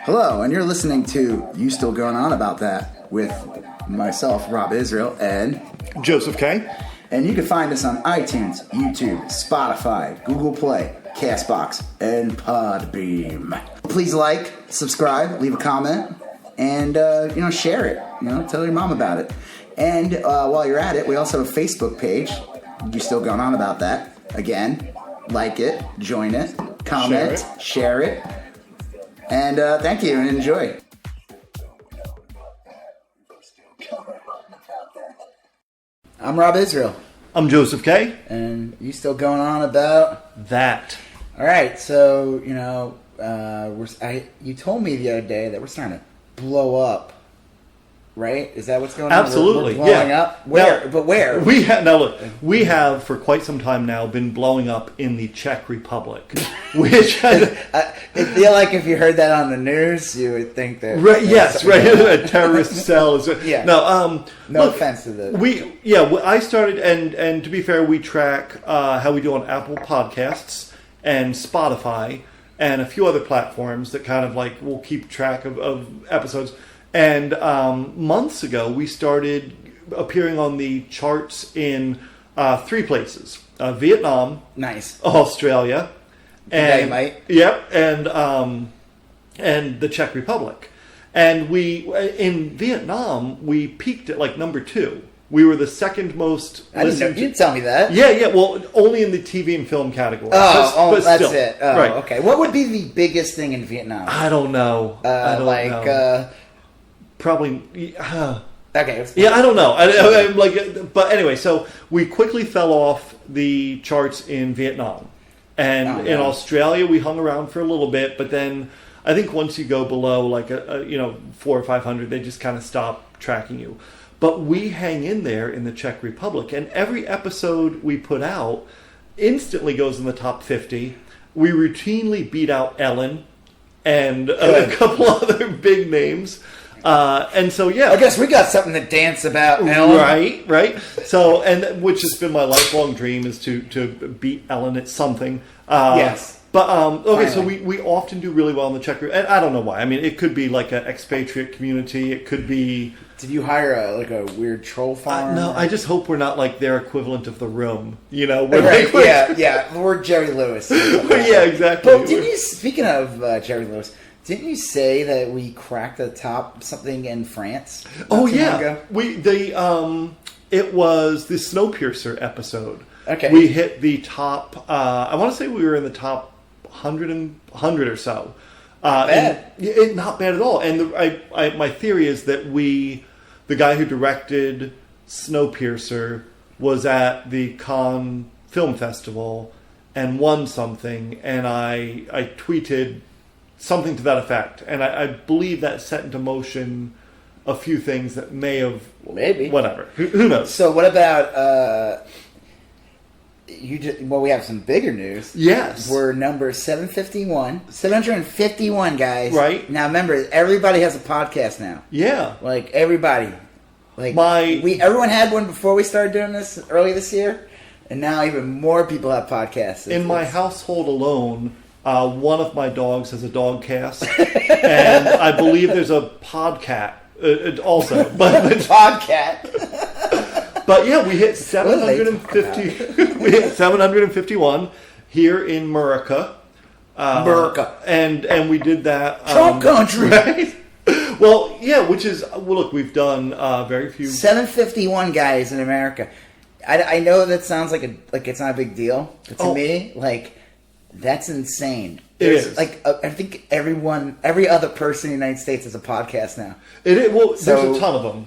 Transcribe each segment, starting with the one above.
Hello, and you're listening to You Still Going On About That with myself, Rob Israel, and Joseph K. And you can find us on iTunes, YouTube, Spotify, Google Play, Castbox, and Podbeam. Please like, subscribe, leave a comment, and share it. Tell your mom about it. And while you're at it, we also have a Facebook page. You Still Going On About That. Again, like it, join it, comment, share it. And thank you and enjoy. I'm Rob Israel. I'm Joseph K. And you still going on about that? All right, so you told me the other day that we're starting to blow up. Right? Is that what's going on? Absolutely. We're blowing up? Where? Now, but where? We have for quite some time now been blowing up in the Czech Republic, which I feel like if you heard that on the news, you would think that a terrorist cell. Yeah. No, no offense to the. I started, and to be fair, we track how we do on Apple Podcasts and Spotify and a few other platforms that kind of like will keep track of episodes. And months ago, we started appearing on the charts in 3 places: Vietnam, nice, Australia, and and the Czech Republic. And we in Vietnam we peaked at like number 2. We were the second most. I didn't know. You didn't tell me that. Yeah. Well, only in the TV and film category. But that's still. it. Oh, right. Okay. What would be the biggest thing in Vietnam? I don't know. I don't know. Probably. Okay. Yeah, I don't know. But anyway, so we quickly fell off the charts in Vietnam, and in Australia we hung around for a little bit, but then I think once you go below like 400 or 500, they just kind of stop tracking you. But we hang in there in the Czech Republic, and every episode we put out instantly goes in the top 50. We routinely beat out Ellen and a couple other big names. And so, yeah. I guess we got something to dance about, Ellen. Right. So, and which has been my lifelong dream is to beat Ellen at something. Yes. But, okay, so we often do really well in the Czech Republic. And I don't know why. I mean, it could be like an expatriate community. It could be... Did you hire a weird troll farm? No, I just hope we're not like their equivalent of The Room. Right, yeah. We're Jerry Lewis. Yeah, exactly. But speaking of Jerry Lewis... Didn't you say that we cracked the top something in France? Oh yeah, it was the Snowpiercer episode. Okay, we hit the top. I want to say we were in the top 100 or so. Not bad. Not bad at all. And my theory is that the guy who directed Snowpiercer was at the Cannes Film Festival and won something. And I tweeted something to that effect, and I believe that set into motion a few things that may have... Maybe. Whatever. Who knows? So what about... we have some bigger news. Yes. We're number 751. 751, guys. Right. Now, remember, everybody has a podcast now. Yeah. Like, everybody. Like, everyone had one before we started doing this early this year, and now even more people have podcasts. In my household alone... one of my dogs has a dog cast, and I believe there's a podcat also. But podcat. But yeah, we hit 750. We hit 751 here in Murica. And we did that. Trump country, right? Well, yeah, look, we've done very few. 751 guys in America. I know that sounds like it's not a big deal, but to me, like. That's insane. It is. Like, I think every other person in the United States has a podcast now. It is. Well, there's a ton of them.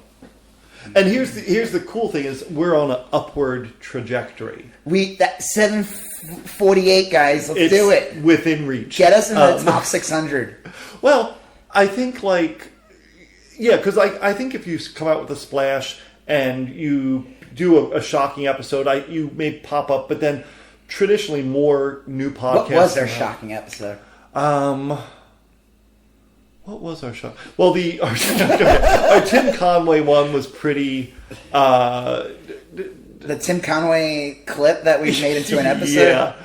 And here's the cool thing is we're on an upward trajectory. 748 guys. Let's do it. Within reach. Get us in the top 600. Well, I think because I think if you come out with a splash and you do a shocking episode, you may pop up, but then. Traditionally, more new podcasts. What was their shocking episode? What was our shock? Well, our Tim Conway one was pretty. The Tim Conway clip that we made into an episode. Yeah,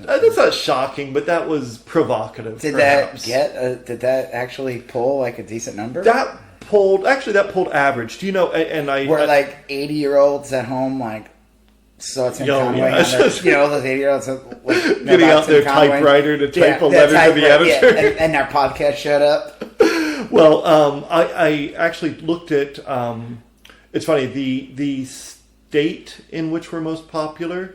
That's not shocking, but that was provocative. Did perhaps. did that actually pull like a decent number? That pulled average. Do you know? And I were like 80-year-olds at home like. So it's in Conway. Yeah. All those 80-year-olds like, getting out their typewriter to type a letter to the editor. Yeah, and their podcast shut up. Well, I actually looked at. It's funny the state in which we're most popular.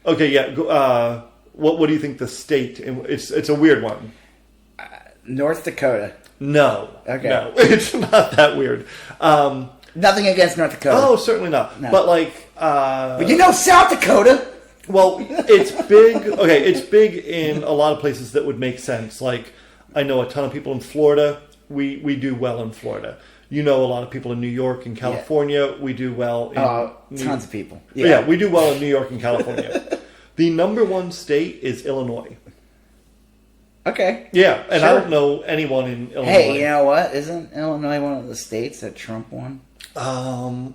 Okay, yeah. What do you think the state? It's a weird one. North Dakota. No. Okay. No, it's not that weird. Nothing against North Dakota. Oh, certainly not. No. But like, but South Dakota. Well, it's big. Okay, it's big in a lot of places that would make sense. Like, I know a ton of people in Florida. We do well in Florida. A lot of people in New York and California. Yeah. We do well in tons of people. Yeah, we do well in New York and California. The number one state is Illinois. Okay. Yeah, and sure. I don't know anyone in Illinois. Hey, you know what? Isn't Illinois one of the states that Trump won?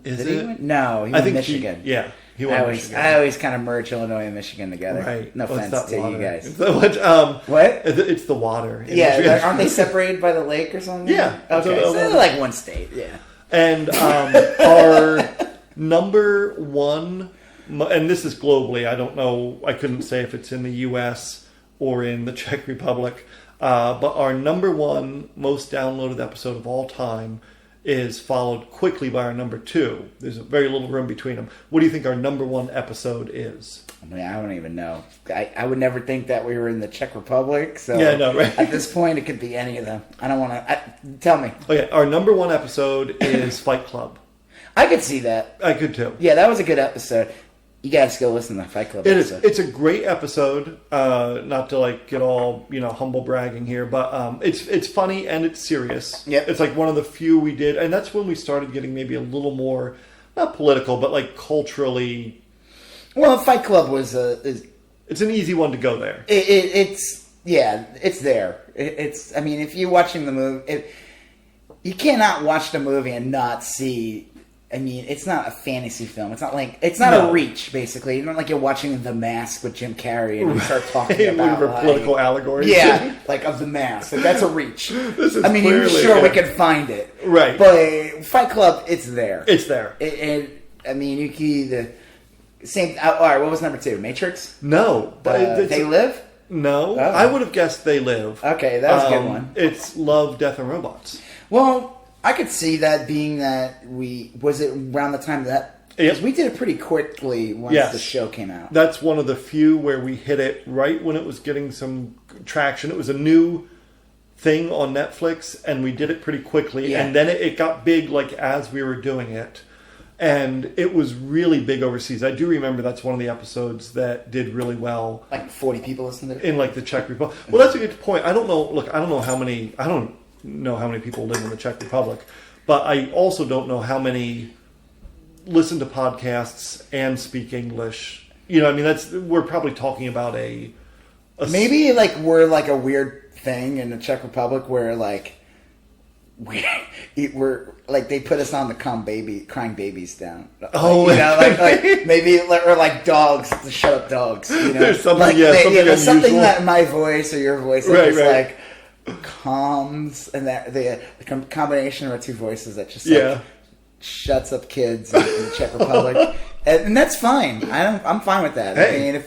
Is Did it? He win? No, he won Michigan. He won Michigan. I always kind of merge Illinois and Michigan together. Right. No offense to you guys. What? It's the water. Yeah, aren't they separated by the lake or something? Yeah. Okay, so they're like one state, yeah. And our number one, and this is globally, I don't know, I couldn't say if it's in the U.S. or in the Czech Republic, but our number one most downloaded episode of all time is followed quickly by our number two. There's a very little room between them. What do you think our number one episode is? I mean, I don't even know. I would never think that we were in the Czech Republic. So yeah, no, right. At this point, it could be any of them. I don't want to. Tell me. Okay, our number one episode is Fight Club. I could see that. I could too. Yeah, that was a good episode. You guys go listen to the Fight Club episode. It's a great episode. Not to get all humble bragging here, but it's funny and it's serious. Yeah, it's like one of the few we did, and that's when we started getting maybe a little more not political, but culturally. Well, Fight Club was it's an easy one to go there. It's there. It's I mean, if you're watching the movie, you cannot watch the movie and not see. I mean, it's not a fantasy film. It's not a reach, basically. It's not like you're watching The Mask with Jim Carrey and you start talking about political allegories. Yeah, of The Mask. That's a reach. I mean, you're sure we can find it. Right. But Fight Club, it's there. It's there. I mean, you can either... Same... All right, what was number two? Matrix? No. They Live? No. Oh. I would have guessed They Live. Okay, that was a good one. It's Love, Death, and Robots. Well... I could see that being that was it around the time that because we did it pretty quickly once the show came out. That's one of the few where we hit it right when it was getting some traction. It was a new thing on Netflix, and we did it pretty quickly. Yeah. And then it got big as we were doing it, and it was really big overseas. I do remember that's one of the episodes that did really well. 40 people listened to it in the Czech Republic. Well, that's a good point. I don't know. Look, I don't know how many. I don't know how many people live in the Czech Republic, but I also don't know how many listen to podcasts and speak English. I mean, we're probably talking about a maybe we're a weird thing in the Czech Republic where we're they put us on to calm crying babies down. Oh, maybe or dogs to shut up dogs. There's something, there's something that my voice or your voice right. Calms and that the combination of our two voices that just shuts up kids in the Czech Republic, and that's fine. I'm fine with that. Hey. I mean,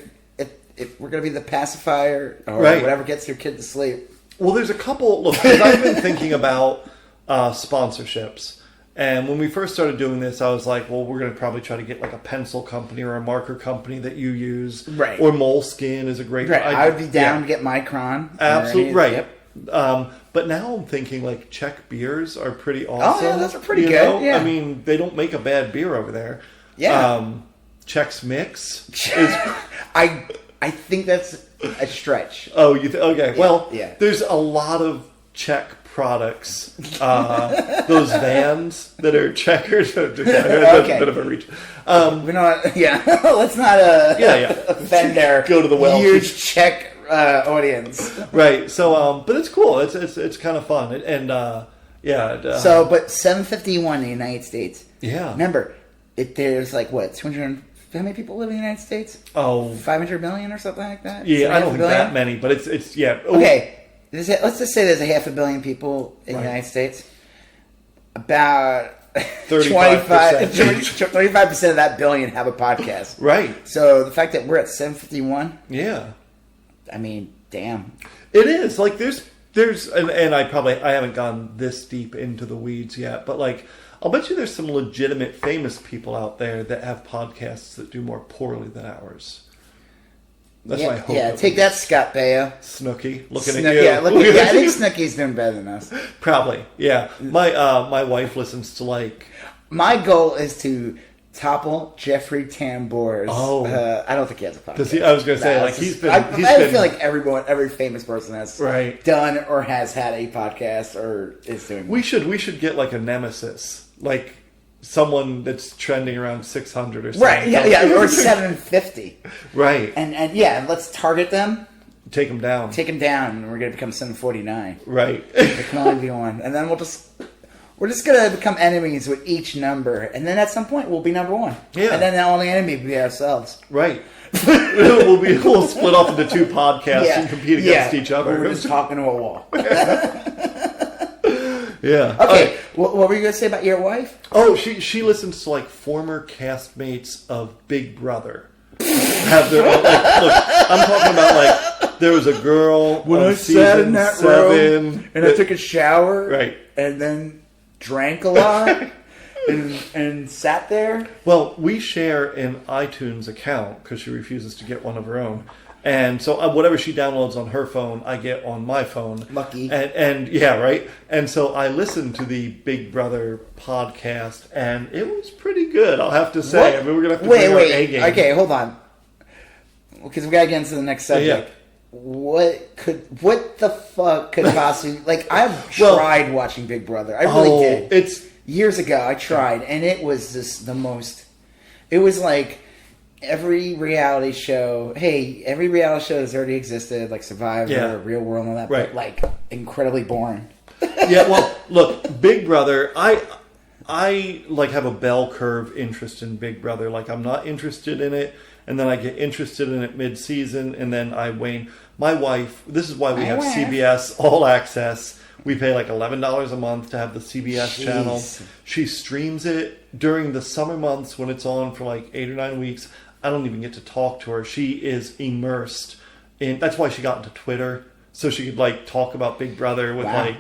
if we're gonna be the pacifier or whatever gets your kid to sleep. Well, there's a couple. Look, 'cause I've been thinking about sponsorships, and when we first started doing this, I was like, well, we're gonna probably try to get a pencil company or a marker company that you use, right? Or Moleskine is a great. Right, I would be down to get Micron. Absolutely right. Yep. But now I'm thinking Czech beers are pretty awesome. Oh yeah, those are pretty good. Yeah. I mean, they don't make a bad beer over there. Yeah. Czech's Mix is. I think that's a stretch. Oh, you okay? Yeah. Well, yeah. There's a lot of Czech products. Those vans that are checkered. That's a bit of a reach. We're not. Yeah. Let's not. Offend their go to the Welsh. Huge Czech audience. Right. So, but it's cool. It's kind of fun. And so, but 751 in the United States. Yeah. Remember, there's 250 how many people live in the United States? Oh, 500 million or something like that? yeah, I don't think that many, but it's yeah. Okay, let's just say there's a 500 million people in the United States. About 35% of that billion have a podcast. Right. So the fact that we're at 751. Yeah. I mean, damn. It is like there's and I haven't gone this deep into the weeds yet, but like I'll bet you there's some legitimate famous people out there that have podcasts that do more poorly than ours. That's my hope. Yeah, take that, Scott Baio. Snooki, looking at you. Yeah, I think Snooki's doing better than us. Probably, yeah. My wife listens to like. My goal is to topple Jeffrey Tambor's. Oh, I don't think he has a podcast. I was going to say he's been. I feel like every famous person has done or has had a podcast or is doing. We should get like a nemesis, like someone that's trending around 600 or something. Right, yeah, or 750. Right. And yeah, let's target them. Take them down. And we're going to become 749. Right. There can only be one. And then we're just going to become enemies with each number. And then at some point, we'll be number one. Yeah. And then the only enemy will be ourselves. Right. we'll split off into two podcasts and compete against each other. We're just talking to a wall. Yeah. Okay. What were you going to say about your wife? Oh, she listens to like former castmates of Big Brother. Have their look. I'm talking about like there was a girl when I sat in that room and I took a shower, right, and then drank a lot and sat there. Well, we share an iTunes account because she refuses to get one of her own. And so whatever she downloads on her phone, I get on my phone. Lucky. And yeah, right? And so I listened to the Big Brother podcast, and it was pretty good, I'll have to say. I mean, we're going to have to bring our A game. Okay, hold on. Because we got to get into the next subject. Yeah. What the fuck could possibly... Like, I've tried watching Big Brother. I really did. Years ago, I tried, and it was just the most... It was like... Every reality show that's already existed, like Survivor, Real World, and all that, but like incredibly boring. Yeah, well, look, Big Brother, I like have a bell curve interest in Big Brother. Like I'm not interested in it, and then I get interested in it mid-season, and then I wane. My wife, this is why we have CBS All Access. We pay like $11 a month to have the CBS channel. She streams it during the summer months when it's on for like 8 or 9 weeks. I don't even get to talk to her. She is immersed in... That's why she got into Twitter. So she could, like, talk about Big Brother with, I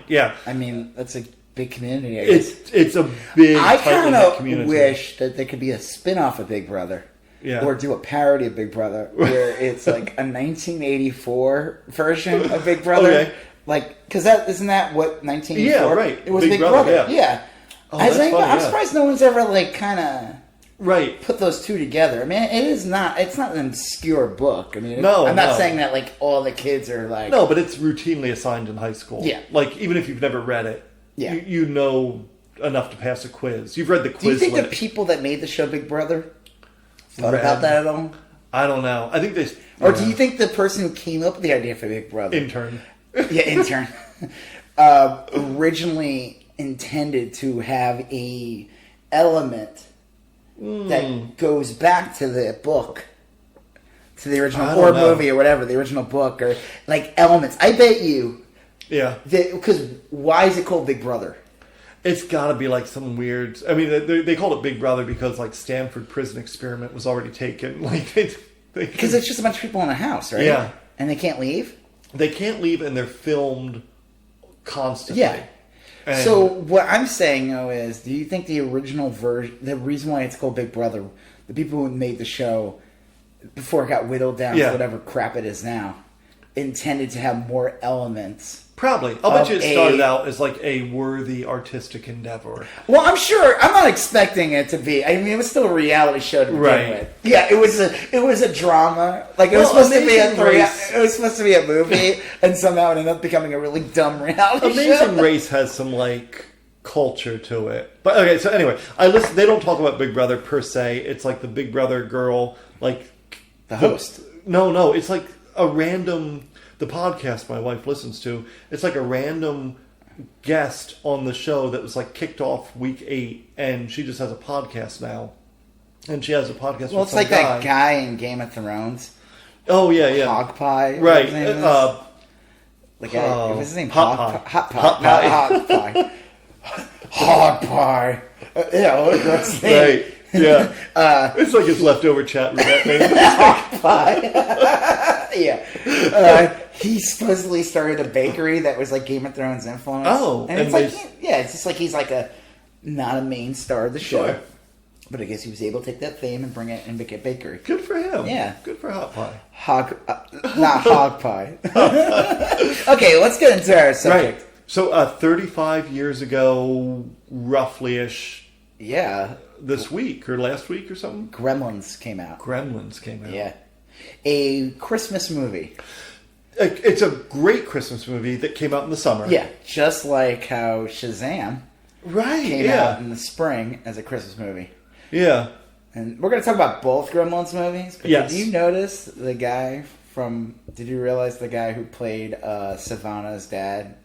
mean, that's a big community. It's a big, I kind of wish that there could be a spin-off of Big Brother. Yeah. Or do a parody of Big Brother where it's, like, a 1984 version of Big Brother. Okay. Like, because isn't that what 1984... Yeah, right. It was Big Brother. Yeah. Oh, I'm surprised no one's ever, like, kind of... Right. Put those two together. I mean, it's not an obscure book. I mean, I'm not saying that like all the kids are like... No, but it's routinely assigned in high school. Yeah. Like, even if you've never read it, you know enough to pass a quiz. You've read the quiz. Do you think the people that made the show Big Brother thought about that at all? I don't know. I think they... Or do you think the person who came up with the idea for Big Brother... Intern. Yeah, intern. Originally intended to have a element... that goes back to the book, to the original movie or whatever, the original book or like elements. I bet you, because why is it called Big Brother? It's got to be like some weird. I mean, they called it Big Brother because like Stanford Prison Experiment was already taken. Like because it's just a bunch of people in a house, right? Yeah, and they can't leave. They can't leave, and they're filmed constantly. Yeah. So what I'm saying though is, do you think the original version, the reason why it's called Big Brother, the people who made the show before it got whittled down to whatever crap it is now, intended to have more elements? Probably. I'll bet you it started out as like a worthy artistic endeavor. Well, I'm sure. I'm not expecting it to be. I mean, it was still a reality show to begin with. Yeah, it was a drama. Like it was supposed to be it was supposed to be a movie, and somehow it ended up becoming a really dumb reality show. Amazing Race has some like culture to it. But okay, so anyway, they don't talk about Big Brother per se. It's like the Big Brother girl, like the host. No, it's like a random. The podcast my wife listens to, it's like a random guest on the show that was like kicked off week 8, and she just has a podcast now. and she has a podcast. Well, with it's some like guy. that guy in Game of Thrones. Oh yeah. Hog Pie. Right. The guy, what's his name? Hot Pie. Hot Pie. Hot Not Pie. Hog Pie. Hog Pie. Yeah, that's the name. Right. Yeah. It's like his leftover chat roulette name. Hog Pie. Yeah. He supposedly started a bakery that was like Game of Thrones influence. Oh. And it's like, it's just like he's like not a main star of the show. Sure. But I guess he was able to take that fame and bring it and make a bakery. Good for him. Yeah. Good for Hot Pie. Not Hog Pie. Okay, let's get into our subject. Right. So 35 years ago, roughly-ish, Yeah. this week or last week or something, Gremlins came out. Gremlins came out. Yeah. A Christmas movie. It's a great Christmas movie that came out in the summer. Yeah. Just like how Shazam Right. came out in the spring as a Christmas movie. Yeah. And we're going to talk about both Gremlins movies. But Yes. Did you notice the guy did you realize the guy who played Savannah's dad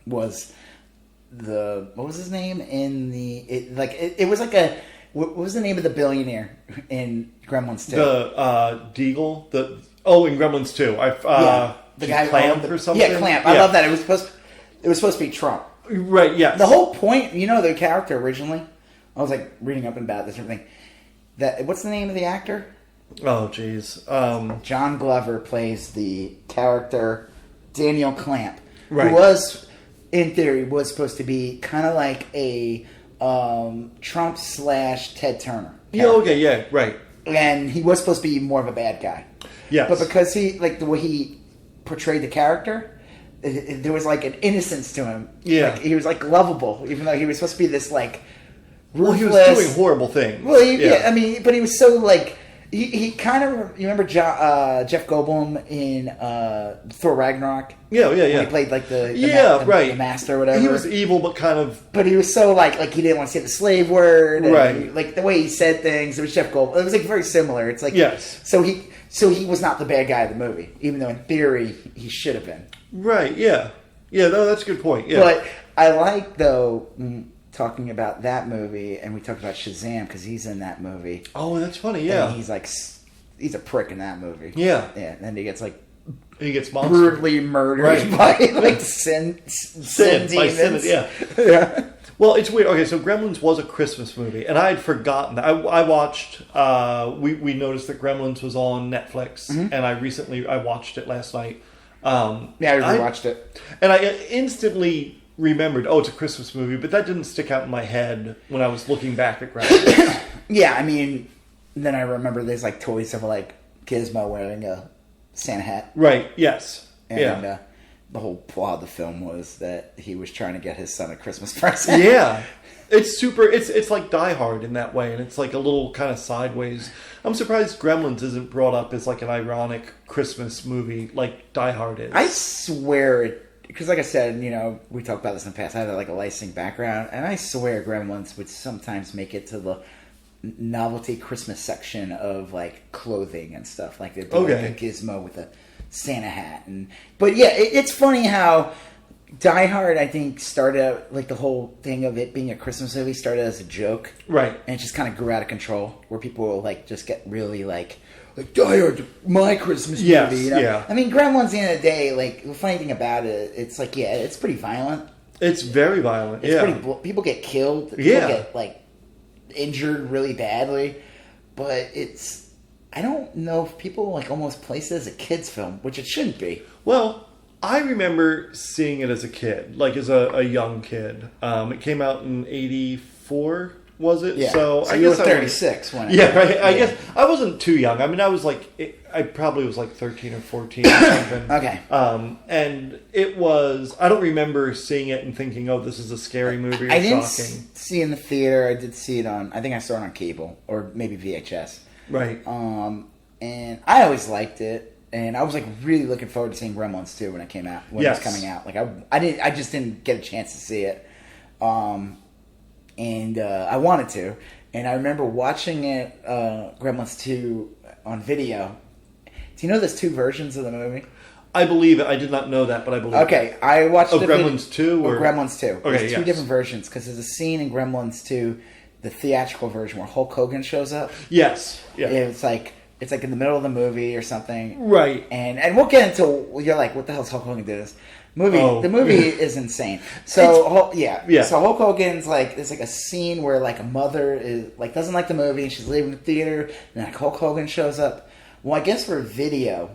was what was his name in it was like what was the name of the billionaire in Gremlins 2? The Deagle. In Gremlins 2. The guy Clamp or something. Yeah, Clamp. I love that. It was supposed to be Trump. Right. Yes. The whole point, the character originally. I was like reading up about this sort of thing. What's the name of the actor? Oh, jeez. John Glover plays the character Daniel Clamp, Right. who was, in theory, was supposed to be kind of like a Trump / Ted Turner. Yeah. Okay. Yeah. Right. And he was supposed to be more of a bad guy. Yes. But because the way he portrayed the character, there was like an innocence to him. Yeah. Like, he was like lovable, even though he was supposed to be this like ruthless. Well, he was doing horrible things. Well, I mean, but he was so like he kind of. You remember Jeff Goldblum in Thor Ragnarok? Yeah. When he played like the master or whatever. He was evil, but kind of. But he was so like he didn't want to say the slave word, and right? Like the way he said things. It was Jeff Goldblum. It was like very similar. It's like yes. So he was not the bad guy of the movie, even though in theory he should have been. Right. Yeah. Yeah. No, that's a good point. Yeah. But I like though. Talking about that movie, and we talked about Shazam because he's in that movie. Oh, that's funny. Yeah, and he's a prick in that movie. Yeah, and then he gets brutally murdered by like sin demons. Yeah. Well, it's weird. Okay, so Gremlins was a Christmas movie, and I had forgotten that. I watched. We noticed that Gremlins was on Netflix, and I watched it last night. I rewatched it, and I instantly remembered, it's a Christmas movie, but that didn't stick out in my head when I was looking back at Gremlins. Yeah, I mean, then I remember there's like toys of like Gizmo wearing a Santa hat. Right, yes. And the whole plot of the film was that he was trying to get his son a Christmas present. Yeah. It's super, it's like Die Hard in that way, and it's like a little kind of sideways. I'm surprised Gremlins isn't brought up as like an ironic Christmas movie like Die Hard is. I swear it. Because like I said, we talked about this in the past. I have like a licensing background, and I swear Gremlins would sometimes make it to the novelty Christmas section of like clothing and stuff. Like they'd do like a Gizmo with a Santa hat. But yeah, it's funny how Die Hard, I think, started out, like the whole thing of it being a Christmas movie started as a joke. Right. And it just kind of grew out of control, where people will like just get really like Die Hard, my Christmas movie. Yeah. I mean, Gremlins, at the end of the day, like, the funny thing about it, it's like, it's pretty violent. It's very violent, People get killed. People get, like, injured really badly. But I don't know if people, like, almost place it as a kid's film, which it shouldn't be. Well, I remember seeing it as a kid, like, as a young kid. It came out in 84. Was it? Yeah. So I you guess were 36 when it right. I guess I wasn't too young. I mean, I was like, I probably was like 13 or 14 or something. Okay. And it was, I don't remember seeing it and thinking, this is a scary movie or I didn't shocking. See it in the theater. I did see it I think I saw it on cable or maybe VHS. Right. And I always liked it. And I was like really looking forward to seeing Gremlins 2 when it came out, it was coming out. Like I just didn't get a chance to see it. And I wanted to. And I remember watching it, Gremlins 2, on video. Do you know there's two versions of the movie? I believe it. I did not know that, but I believe it. Okay, I watched Gremlins 2? Or Gremlins 2. Okay, There's two different versions, because there's a scene in Gremlins 2 the theatrical version where Hulk Hogan shows up. Yes. Yeah. It's like in the middle of the movie or something. Right. And we'll get into, you're like, what the hell's Hulk Hogan do this? The movie is insane. So So Hulk Hogan's like, there's like a scene where like a mother is like doesn't like the movie and she's leaving the theater and like Hulk Hogan shows up. Well, I guess for video,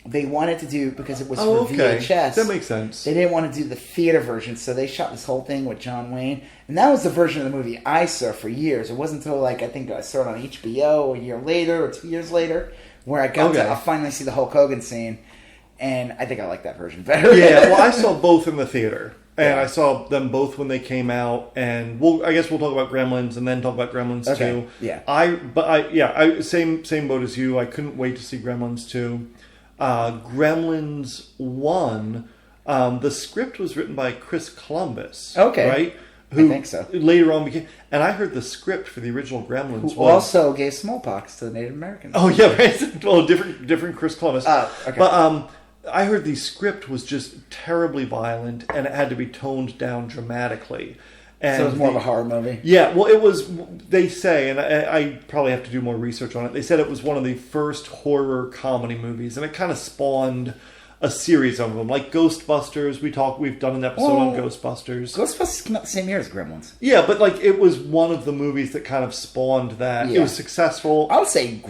they wanted to do, because it was for VHS. That makes sense. They didn't want to do the theater version, so they shot this whole thing with John Wayne, and that was the version of the movie I saw for years. It wasn't until like I think I saw it on HBO a year later or 2 years later where I got to finally see the Hulk Hogan scene. And I think I like that version better. Yeah, well, I saw both in the theater. And I saw them both when they came out. And I guess we'll talk about Gremlins and then talk about Gremlins 2. Yeah. Same boat as you. I couldn't wait to see Gremlins 2. Gremlins 1, the script was written by Chris Columbus. Okay. Right? I think so. Later on became... And I heard the script for the original Gremlins Who also gave smallpox to the Native Americans. Oh, yeah, right. Well, different Chris Columbus. Okay. But I heard the script was just terribly violent, and it had to be toned down dramatically. And so it was more of a horror movie? Yeah, well, it was, they say, and I probably have to do more research on it, they said it was one of the first horror comedy movies, and it kind of spawned a series of them, like Ghostbusters. We've done an episode on Ghostbusters. Ghostbusters came out the same year as Gremlins. Yeah, but like it was one of the movies that kind of spawned that. Yeah. It was successful. I would say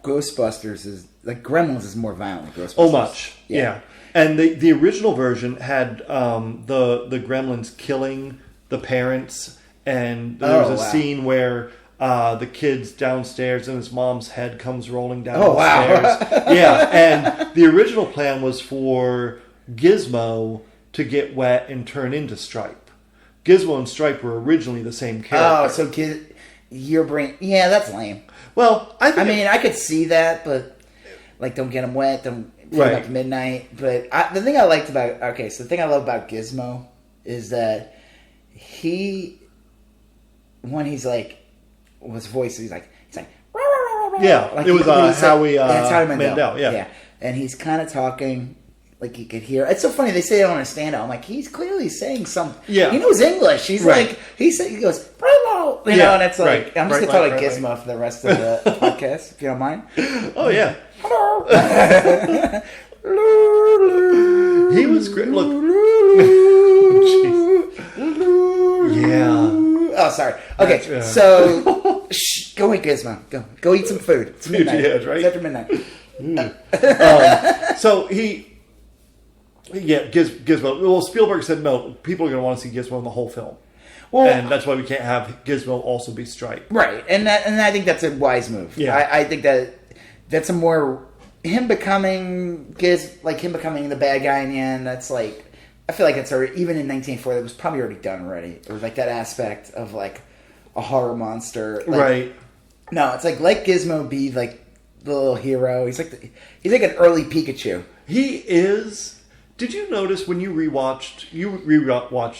Ghostbusters is like Gremlins is more violent than Ghostbusters. Oh, much. Yeah. And the original version had the Gremlins killing the parents, and there was a scene where the kid's downstairs and his mom's head comes rolling down the stairs. Yeah, and the original plan was for Gizmo to get wet and turn into Stripe. Gizmo and Stripe were originally the same character. Oh, so your brain... Yeah, that's lame. Well, I mean, I could see that, but like, don't get them wet, don't put them up to midnight. But the thing I liked about... Okay, so the thing I love about Gizmo is that when he's like... his voice, he's like yeah, like it was Howie Mandel, yeah, and he's kind of talking like you could hear. It's so funny they say it on a stand-up. I'm like, he's clearly saying something. Yeah, he knows English. He's like he goes, Bravo! You know, and it's like I'm just gonna call it Gizmo for the rest of the podcast, if you don't mind. Oh yeah, hello. He was great. Look, yeah. Oh, sorry. Okay, so go eat Gizmo. Go eat some food. It's midnight. Yeah, right? It's after midnight. So Gizmo. Well, Spielberg said no. People are going to want to see Gizmo in the whole film. Well, and that's why we can't have Gizmo also be Stripe. Right, and I think that's a wise move. Yeah, I think that's a more him becoming the bad guy in the end. That's like. I feel like it's already, even in 1984, it was probably already done already. It was like that aspect of like a horror monster. Like, right. No, it's like let Gizmo be like the little hero. He's like an early Pikachu. He is. Did you notice when you rewatched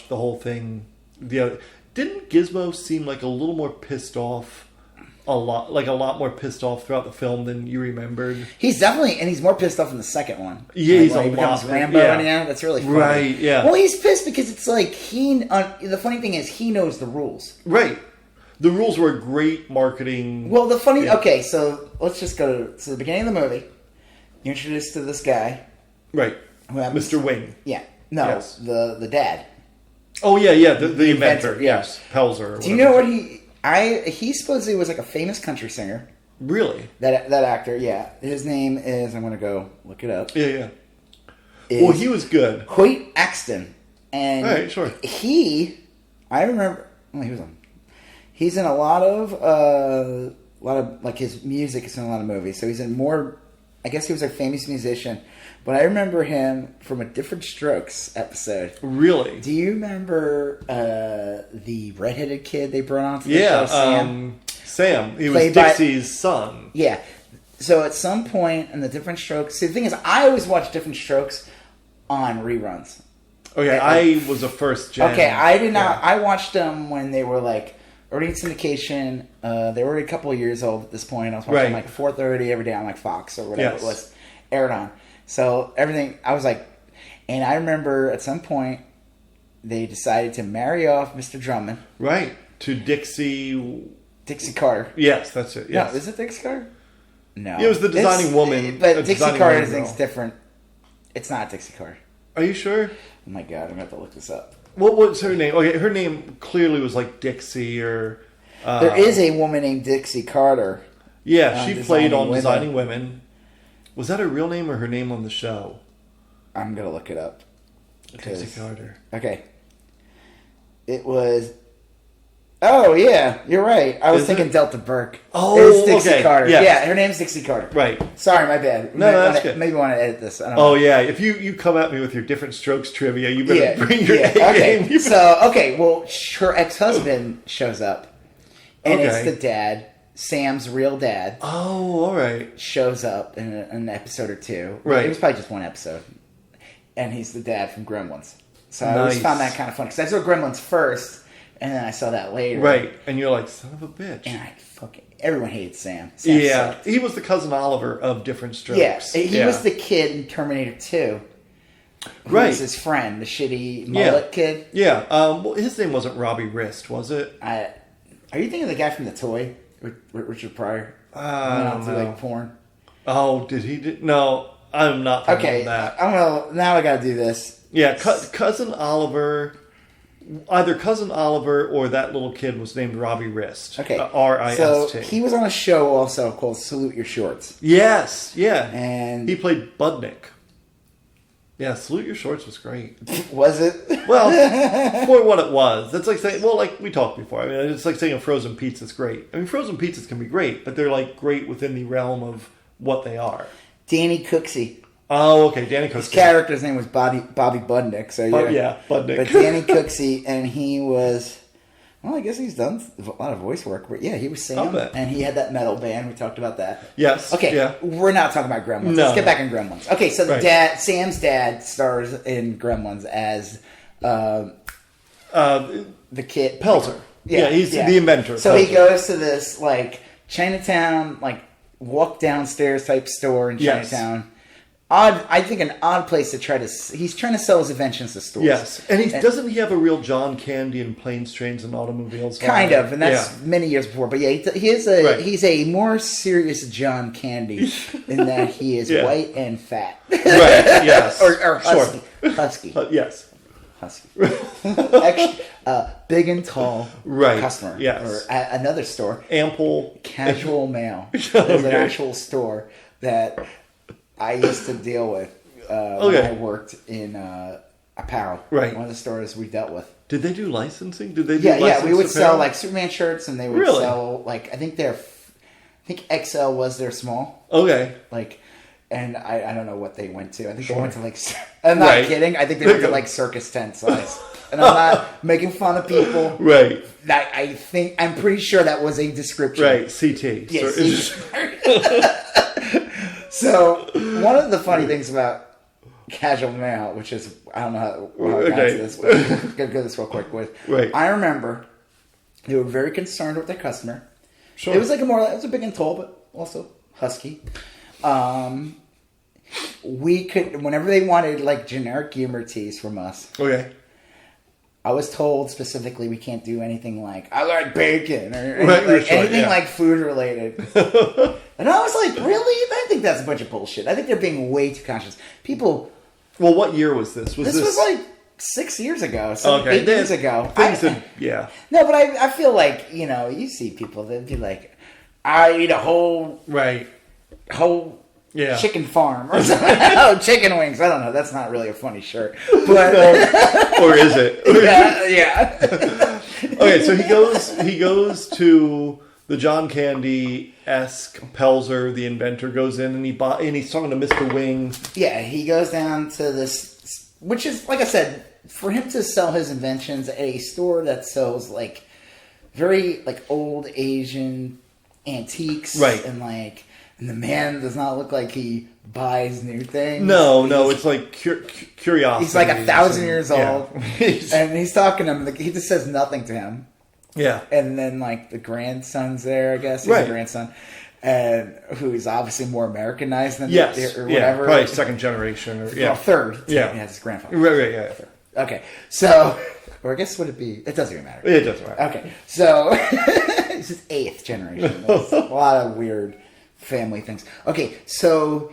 the whole thing? Didn't Gizmo seem like a little more pissed off? A lot more pissed off throughout the film than you remembered. He's definitely, and he's more pissed off in the second one. Yeah, he's he becomes Rambo. Yeah, that's really funny. Right. Yeah. Well, he's pissed because it's like the funny thing is he knows the rules. Right. The rules were great marketing. Well, okay, so let's just go to the beginning of the movie. You're introduced to this guy, right? Mr. Wing. Yeah. No, yes. the dad. Oh yeah, the inventor. Yes, Pelzer. Do you know what he supposedly was like a famous country singer. Really? That actor, yeah. His name is, I'm going to go look it up. Yeah. Well, he was good. Hoyt Axton. And all right, sure. I remember, he's in a lot of like his music is in a lot of movies. So he's in more, I guess he was a famous musician. But I remember him from a Different Strokes episode. Really? Do you remember the redheaded kid they brought on to the show, Sam? Sam. He was Dixie's son. Yeah. So at some point in the Different Strokes... See, the thing is, I always watch Different Strokes on reruns. Okay, I was a first gen. Okay, I did not... Yeah. I watched them when they were like already in syndication. They were already a couple of years old at this point. I was watching like 4:30 every day on like Fox or whatever it was aired on. So everything, I was like, and I remember at some point they decided to marry off Mr. Drummond. Right. to Dixie Carter. Yes, that's it. Yes. No, is it Dixie Carter? No. It was the designing woman. But Dixie Carter thing's different. It's not Dixie Carter. Are you sure? Oh my god, I'm going to have to look this up. What's her name? Okay, her name clearly was like Dixie or... there is a woman named Dixie Carter. Yeah, she played on Designing Women. Was that her real name or her name on the show? I'm going to look it up. Dixie Carter. Okay. It was... Oh, yeah, you're right. I was thinking Delta Burke. Oh, it's Dixie okay. Carter. Yes. Yeah, her name's Dixie Carter. Right. Sorry, my bad. No, that's good. Maybe want to edit this. I don't know. Yeah. If you come at me with your different strokes trivia, you better bring your A okay. game. Well, her ex-husband shows up, and it's the dad, Sam's real dad. Oh, all right. Shows up in an episode or two. Right. It was probably just one episode. And he's the dad from Gremlins. So I always found that kind of funny. Because I saw Gremlins first, and then I saw that later. Right. And you're like, son of a bitch. And everyone hated Sam. Sam sucked. He was the cousin Oliver of Different Strokes. Yes. He was the kid in Terminator 2. Who was his friend, the shitty mullet kid. Yeah. Well, his name wasn't Robbie Wrist, was it? Are you thinking of the guy from The Toy? With Richard Pryor? I don't know. Like porn? Oh, did he? No, I'm not thinking of that. Now I gotta do this. Yeah, Cousin Oliver... Either Cousin Oliver or that little kid was named Robbie Wrist. Okay. R-I-S-T. So he was on a show also called Salute Your Shorts. Yes, yeah. And he played Budnick. Yeah, Salute Your Shorts was great. Was it? Well, for what it was. That's like saying, like we talked before. I mean, it's like saying a frozen pizza's great. I mean, frozen pizzas can be great, but they're like great within the realm of what they are. Danny Cooksey. Oh, okay, Danny Cooksey. His character's name was Bobby Budnick. So Budnick. But Danny Cooksey, and he was... Well, I guess he's done a lot of voice work. But yeah, he was Sam. And he had that metal band. We talked about that. Yes. Okay, yeah. We're not talking about Gremlins. No. Let's get back in Gremlins. Okay, so Sam's dad stars in Gremlins as the kid. Pelzer. Yeah, he's the inventor. So he goes to this, like, Chinatown, like, walk downstairs type store in Chinatown. I think an odd place to try to... He's trying to sell his inventions to stores. Yes. And doesn't he have a real John Candy in Planes, Trains, and Automobiles? Kind of. And that's many years before. But yeah, he's a more serious John Candy in that he is white and fat. Right, yes. or husky. Sure. Husky. Yes. Husky. Big and tall customer. Yes. Or another store. Ample. Casual Mail. There's an actual store that... I used to deal with when I worked in apparel. Right. One of the stores we dealt with. Did they do licensing? Did they do Yeah, we would sell like Superman shirts, and they would sell like I think XL was their small. Okay. Like, and I don't know what they went to. I think they went to like. I'm not kidding. I think they went to like circus tent size. And I'm not making fun of people. Right. I'm pretty sure that was a description. Right. CT. Yes. So, one of the funny things about Casual Mail, which is, I don't know how I got to this, but I'm going to go this real quick with. Right. I remember they were very concerned with their customer. Sure. It was like it was a big and tall, but also husky. We could, whenever they wanted like generic humor teas from us. Okay. I was told specifically we can't do anything like, I like bacon, or anything like food related. And I was like, really? I think that's a bunch of bullshit. I think they're being way too conscious. People... Well, what year was this? This was like 6 years ago, 8 years ago. No, but I feel like, you see people, they'd be like, I eat a whole chicken farm or something. Oh, chicken wings. I don't know. That's not really a funny shirt. But or is it? Yeah. Okay, so he goes to the John Candy-esque Pelzer, the inventor, goes in and he's talking to Mr. Wing. Yeah, he goes down to this, which is, like I said, for him to sell his inventions at a store that sells like very like old Asian antiques, right? And the man does not look like he buys new things. No, it's like curiosity. He's like 1,000 years old. And he's talking to him. He just says nothing to him. Yeah. And then, like, the grandson's there, I guess. He's a grandson. And who's obviously more Americanized than or whatever. Yeah, probably second generation. Or third. Yeah. He has his grandfather. Right, yeah. Okay. So, Or I guess would it be? It doesn't even matter. It doesn't matter. Okay, so it's just 8th generation. There's a lot of weird family things. Okay, so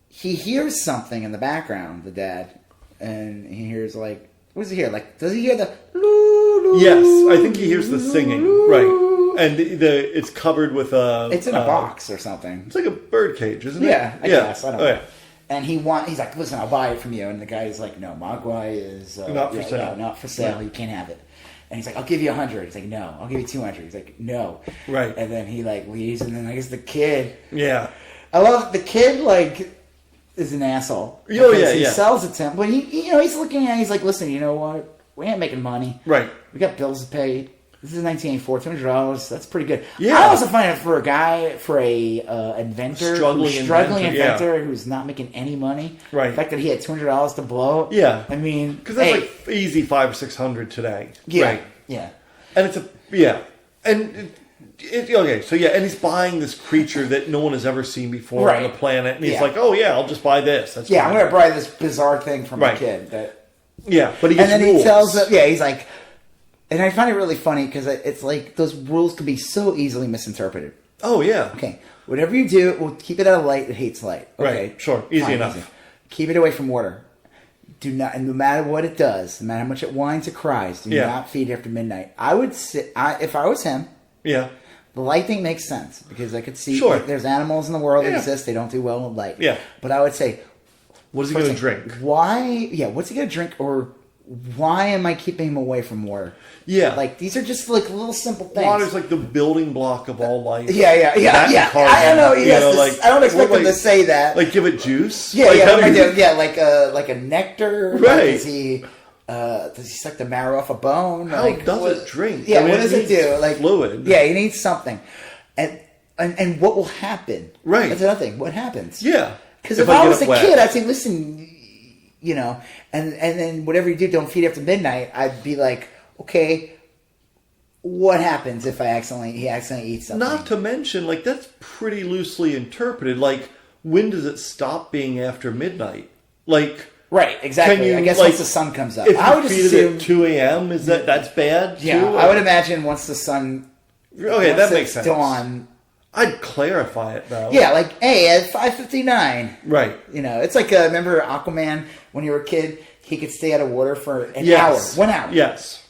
he hears something in the background, the dad, and he hears like, what does he hear? Like, does he hear the? Yes, I think he hears the singing, right? And it's covered with a. It's in a box or something. It's like a bird cage, isn't it? Yeah, I guess. I don't know. Yeah. And he's like, listen, I'll buy it from you. And the guy's like, no, Mogwai is not for sale. No, not for sale. Yeah. You can't have it. And he's like, I'll give you 100. He's like, no, I'll give you 200. He's like, no. Right. And then he like leaves, and then I guess the kid. Yeah. I love the kid. Like, is an asshole. Oh yeah, he yeah. sells it to him, but he's looking at it, he's like, listen, you know what? We ain't making money. Right. We got bills to pay. This is 1984, $200. That's pretty good. Yeah. I also find it for a inventor, struggling inventor who's not making any money. Right. The fact that he had $200 to blow. Yeah. I mean, because that's like easy $500 or $600 today. Yeah. Right. Yeah. And it's and okay, so yeah, and he's buying this creature that no one has ever seen before on the planet, and he's like, "Oh yeah, I'll just buy this." That's I'm going to buy this bizarre thing from my kid. But he gets and then rules. he tells them, he's like, and I find it really funny because it's like those rules can be so easily misinterpreted. Oh yeah. Okay, whatever you do, we'll keep it out of light. It hates light. Okay, right. Sure. Easy enough. Easy. Keep it away from water. Do not, and no matter what it does, no matter how much it whines or cries, do not feed after midnight. I would sit. If I was him, the light thing makes sense because I could see there's animals in the world that exist. They don't do well with light. Yeah. But I would say, what is he going to drink? Why? Yeah. What's he going to drink? Or why am I keeping him away from water? Yeah. Like, these are just like little simple things. Water's like the building block of all life. Yeah. I don't know. I don't expect him to say that. Like, give it juice? Yeah, like a nectar. Right. Does he suck the marrow off a bone? How does it drink? Yeah, what does it do? Like fluid. Yeah, he needs something. And what will happen? Right. That's another thing. What happens? Yeah. Because if I was a kid, I'd say, listen, and then whatever you do, don't feed after midnight. I'd be like, okay, what happens if he accidentally eats something? Not to mention, like, that's pretty loosely interpreted. Like, when does it stop being after midnight? Like, right, exactly. I guess once the sun comes up. If I would you feed it at 2 a.m., that's bad too? Yeah, I would imagine once the sun. Okay, that makes sense. Dawn. I'd clarify it though. Yeah, like, hey, at 5:59. Right. It's like remember Aquaman when you were a kid? He could stay out of water for an hour, 1 hour. Yes.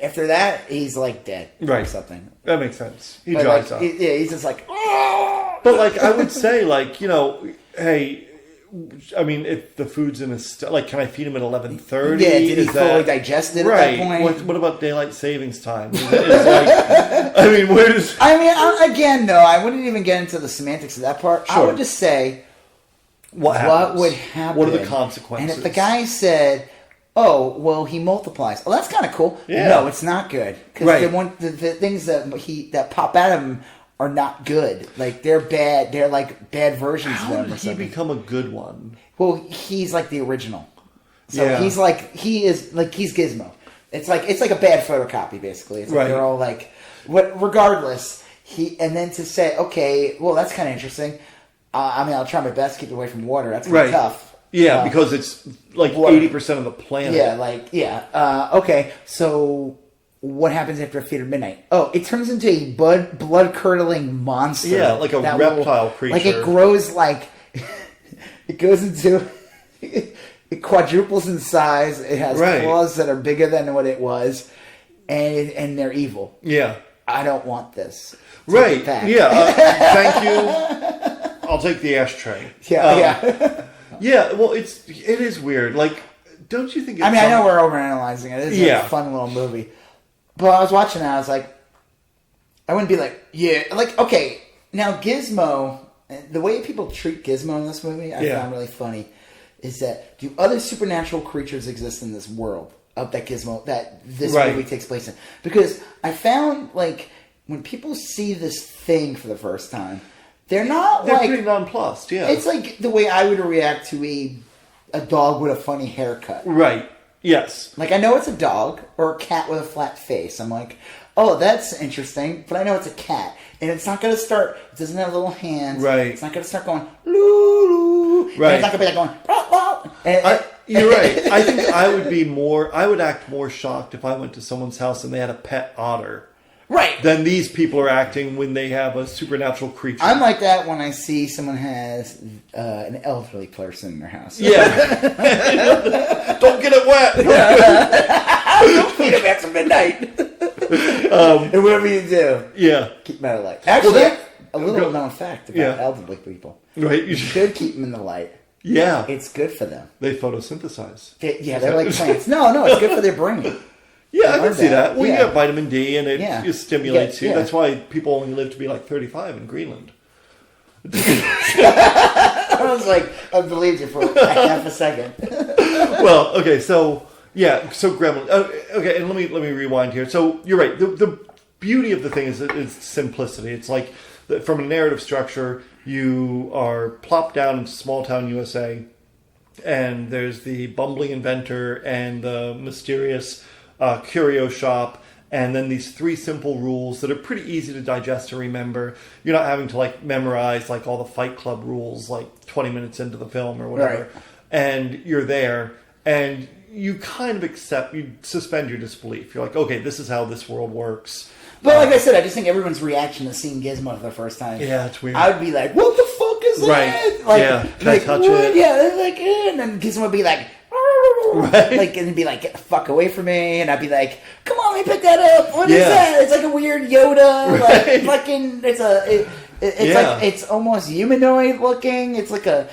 After that, he's like dead, right? Or something. That makes sense. He dries up. He's just like. Oh! But like, I would say, like, hey. I mean, if the food's in can I feed him at 11:30? Yeah, did he fully digest it at that point? What about daylight savings time? I mean, where does... I mean, again, no, I wouldn't even get into the semantics of that part. Sure. I would just say, what would happen? What are the consequences? And if the guy said, oh, well, he multiplies. Oh, that's kind of cool. Yeah. No, it's not good. Because the things that pop out of him are not good. Like, they're bad. They're like bad versions of them or something. How did he become a good one? Well, he's like the original. So he's Gizmo. It's like a bad photocopy, basically. It's like they're all like, regardless, and then to say, okay, well, that's kind of interesting. I mean, I'll try my best to keep it away from water. That's kind of tough. Yeah, because it's like 80% of the planet. Yeah, okay, so what happens after a feed of midnight? Oh, it turns into a blood-curdling monster. Yeah, like a reptile creature. Like it grows it goes into... It quadruples in size. It has claws that are bigger than what it was. And they're evil. Yeah. I don't want this. Right. Yeah. Thank you. I'll take the ashtray. Yeah, yeah, well, it is weird. Like, don't you think it's... I mean, I know we're overanalyzing it. It's a fun little movie. But I was watching it, I was like... I wouldn't be like, yeah... Like, okay, now Gizmo... The way people treat Gizmo in this movie, I found really funny, is that do other supernatural creatures exist in this world of that Gizmo, that this movie takes place in? Because I found, like, when people see this thing for the first time, they're pretty nonplussed, yeah. It's like the way I would react to a dog with a funny haircut. Right, yes. Like, I know it's a dog or a cat with a flat face. I'm like, oh, that's interesting, but I know it's a cat. And it's not going to start, it doesn't have little hands. Right. It's not going to start going, loo, loo. Right. And it's not going to be like going, blah, blah. You're right. I think I would act more shocked if I went to someone's house and they had a pet otter. Right. Than these people are acting when they have a supernatural creature. I'm like that when I see someone has an elderly person in their house. Yeah. Don't get it wet. Don't feed him after midnight. And whatever you do, keep them out of light. Actually, a little known fact about elderly people. Right. You should keep them in the light. Yeah. It's good for them. They photosynthesize. They're like plants. No, it's good for their brain. Yeah, I can see that. Well, you get vitamin D, and it stimulates you. Yeah. That's why people only live to be like 35 in Greenland. I was like, I believed you for half a second. Well, okay, so Gremlins. Okay, and let me rewind here. So you're right. The beauty of the thing is simplicity. It's like from a narrative structure, you are plopped down into small town USA, and there's the bumbling inventor and the mysterious curio shop, and then these 3 simple rules that are pretty easy to digest and remember. You're not having to like memorize like all the Fight Club rules like 20 minutes into the film or whatever. Right. And you're there, and you kind of you suspend your disbelief. You're like, okay, this is how this world works. But like I said, I just think everyone's reaction to seeing Gizmo for the first time. Yeah, it's weird. I would be like, what the fuck is that? Right. Like, yeah. Can I touch it? Yeah, they're like, and then Gizmo would be like, right. Like, and be like, get the fuck away from me, and I'd be like, come on, let me pick that up. What is that? It's like a weird Yoda, like fucking. It's like it's almost humanoid looking. It's like a.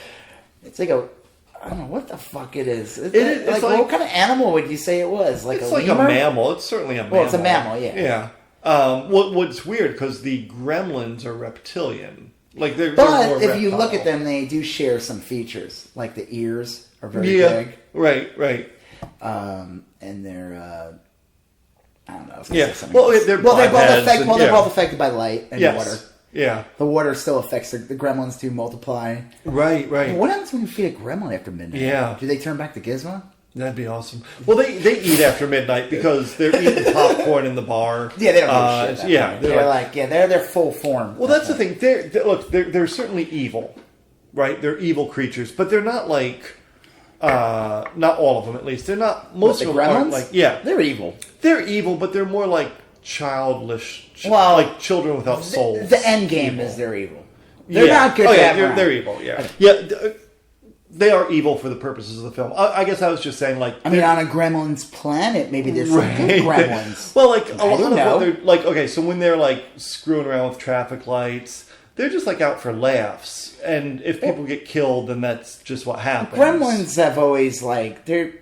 I don't know what the fuck it is. It's like what kind of animal would you say it was? Like it's a like lemur? a mammal. It's certainly a mammal. Well, it's a mammal. Yeah. Yeah. What's weird because the Gremlins are reptilian. Like they're but more if reptile. you look at them, they do share some features. Like the ears are very big. Right. And they're I don't know. They're both affected by light and water. Yeah. The water still affects the gremlins to multiply. Right. What happens when you feed a gremlin after midnight? Yeah. Do they turn back to Gizmo? That'd be awesome. Well, they eat after midnight because they're eating popcorn in the bar. Yeah, they don't do shit. They're their full form. Well, that's the thing. They're certainly evil, right? They're evil creatures, but they're not like not all of them at least. They're not. Most of them aren't like they're evil. They're evil, but they're more like childish, like children without souls. The end game is they're evil. They're not good. They're evil. Yeah, they are evil for the purposes of the film. I guess I was just saying, like, I mean, on a Gremlins planet, maybe there's some good Gremlins. Well, like a lot of what they're like. Okay, so when they're like screwing around with traffic lights, they're just like out for laughs. And if people get killed, then that's just what happens. Gremlins have always like they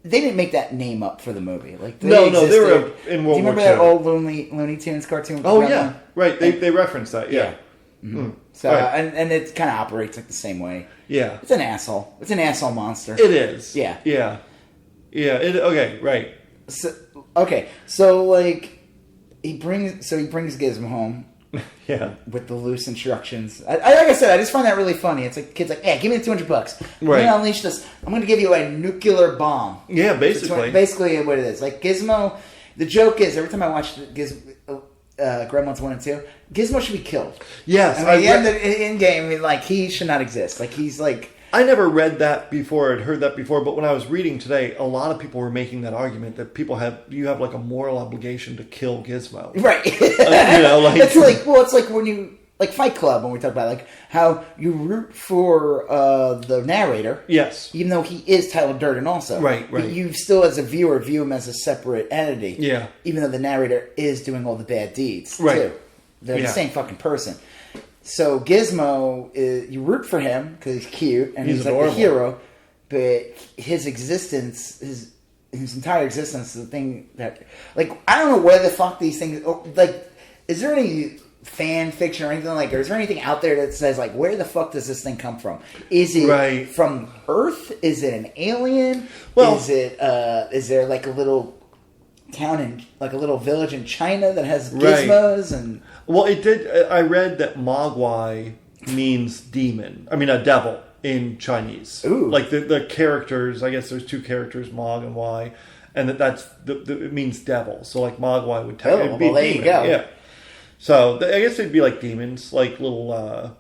didn't make that name up for the movie. Like they were in World War II. Do you remember that old Looney Tunes cartoon? Oh yeah, right. They referenced that. Yeah. Mm-hmm. So and it kind of operates like the same way. Yeah, it's an asshole. It's an asshole monster. It is. Yeah. Okay, right. So like he brings Gizmo home. Yeah. With the loose instructions. Like I said, I just find that really funny. It's like kid's like, hey, give me the $200. I'm going to unleash this. I'm going to give you a nuclear bomb. Yeah, basically. Basically what it is. Like Gizmo, the joke is, every time I watch Gremlins 1 and 2, Gizmo should be killed. Yes. And at the end in game, like, he should not exist. Like, he's like... I never read that before, I'd heard that before, but when I was reading today, a lot of people were making that argument that you have like a moral obligation to kill Gizmo. Right. It's like when you, like Fight Club, when we talk about like how you root for the narrator. Yes. Even though he is Tyler Durden also. Right. But you still, as a viewer, view him as a separate entity. Yeah. Even though the narrator is doing all the bad deeds, right. too. They're the same fucking person. So Gizmo, you root for him because he's cute and he's like the hero, but his existence, his entire existence is the thing that, like, I don't know where the fuck these things, like, is there any fan fiction or anything like, or is there anything out there that says, like, where the fuck does this thing come from? Is it from Earth? Is it an alien? Well, is there like a little town like a little village in China that has gizmos and... Well, it did. I read that Mogwai means demon. I mean, a devil in Chinese. Ooh. Like the characters. I guess there's 2 characters, Mog and Wai, and it means devil. So like Mogwai would technically be there demon. You go. Yeah. So I guess they'd be like demons, like little.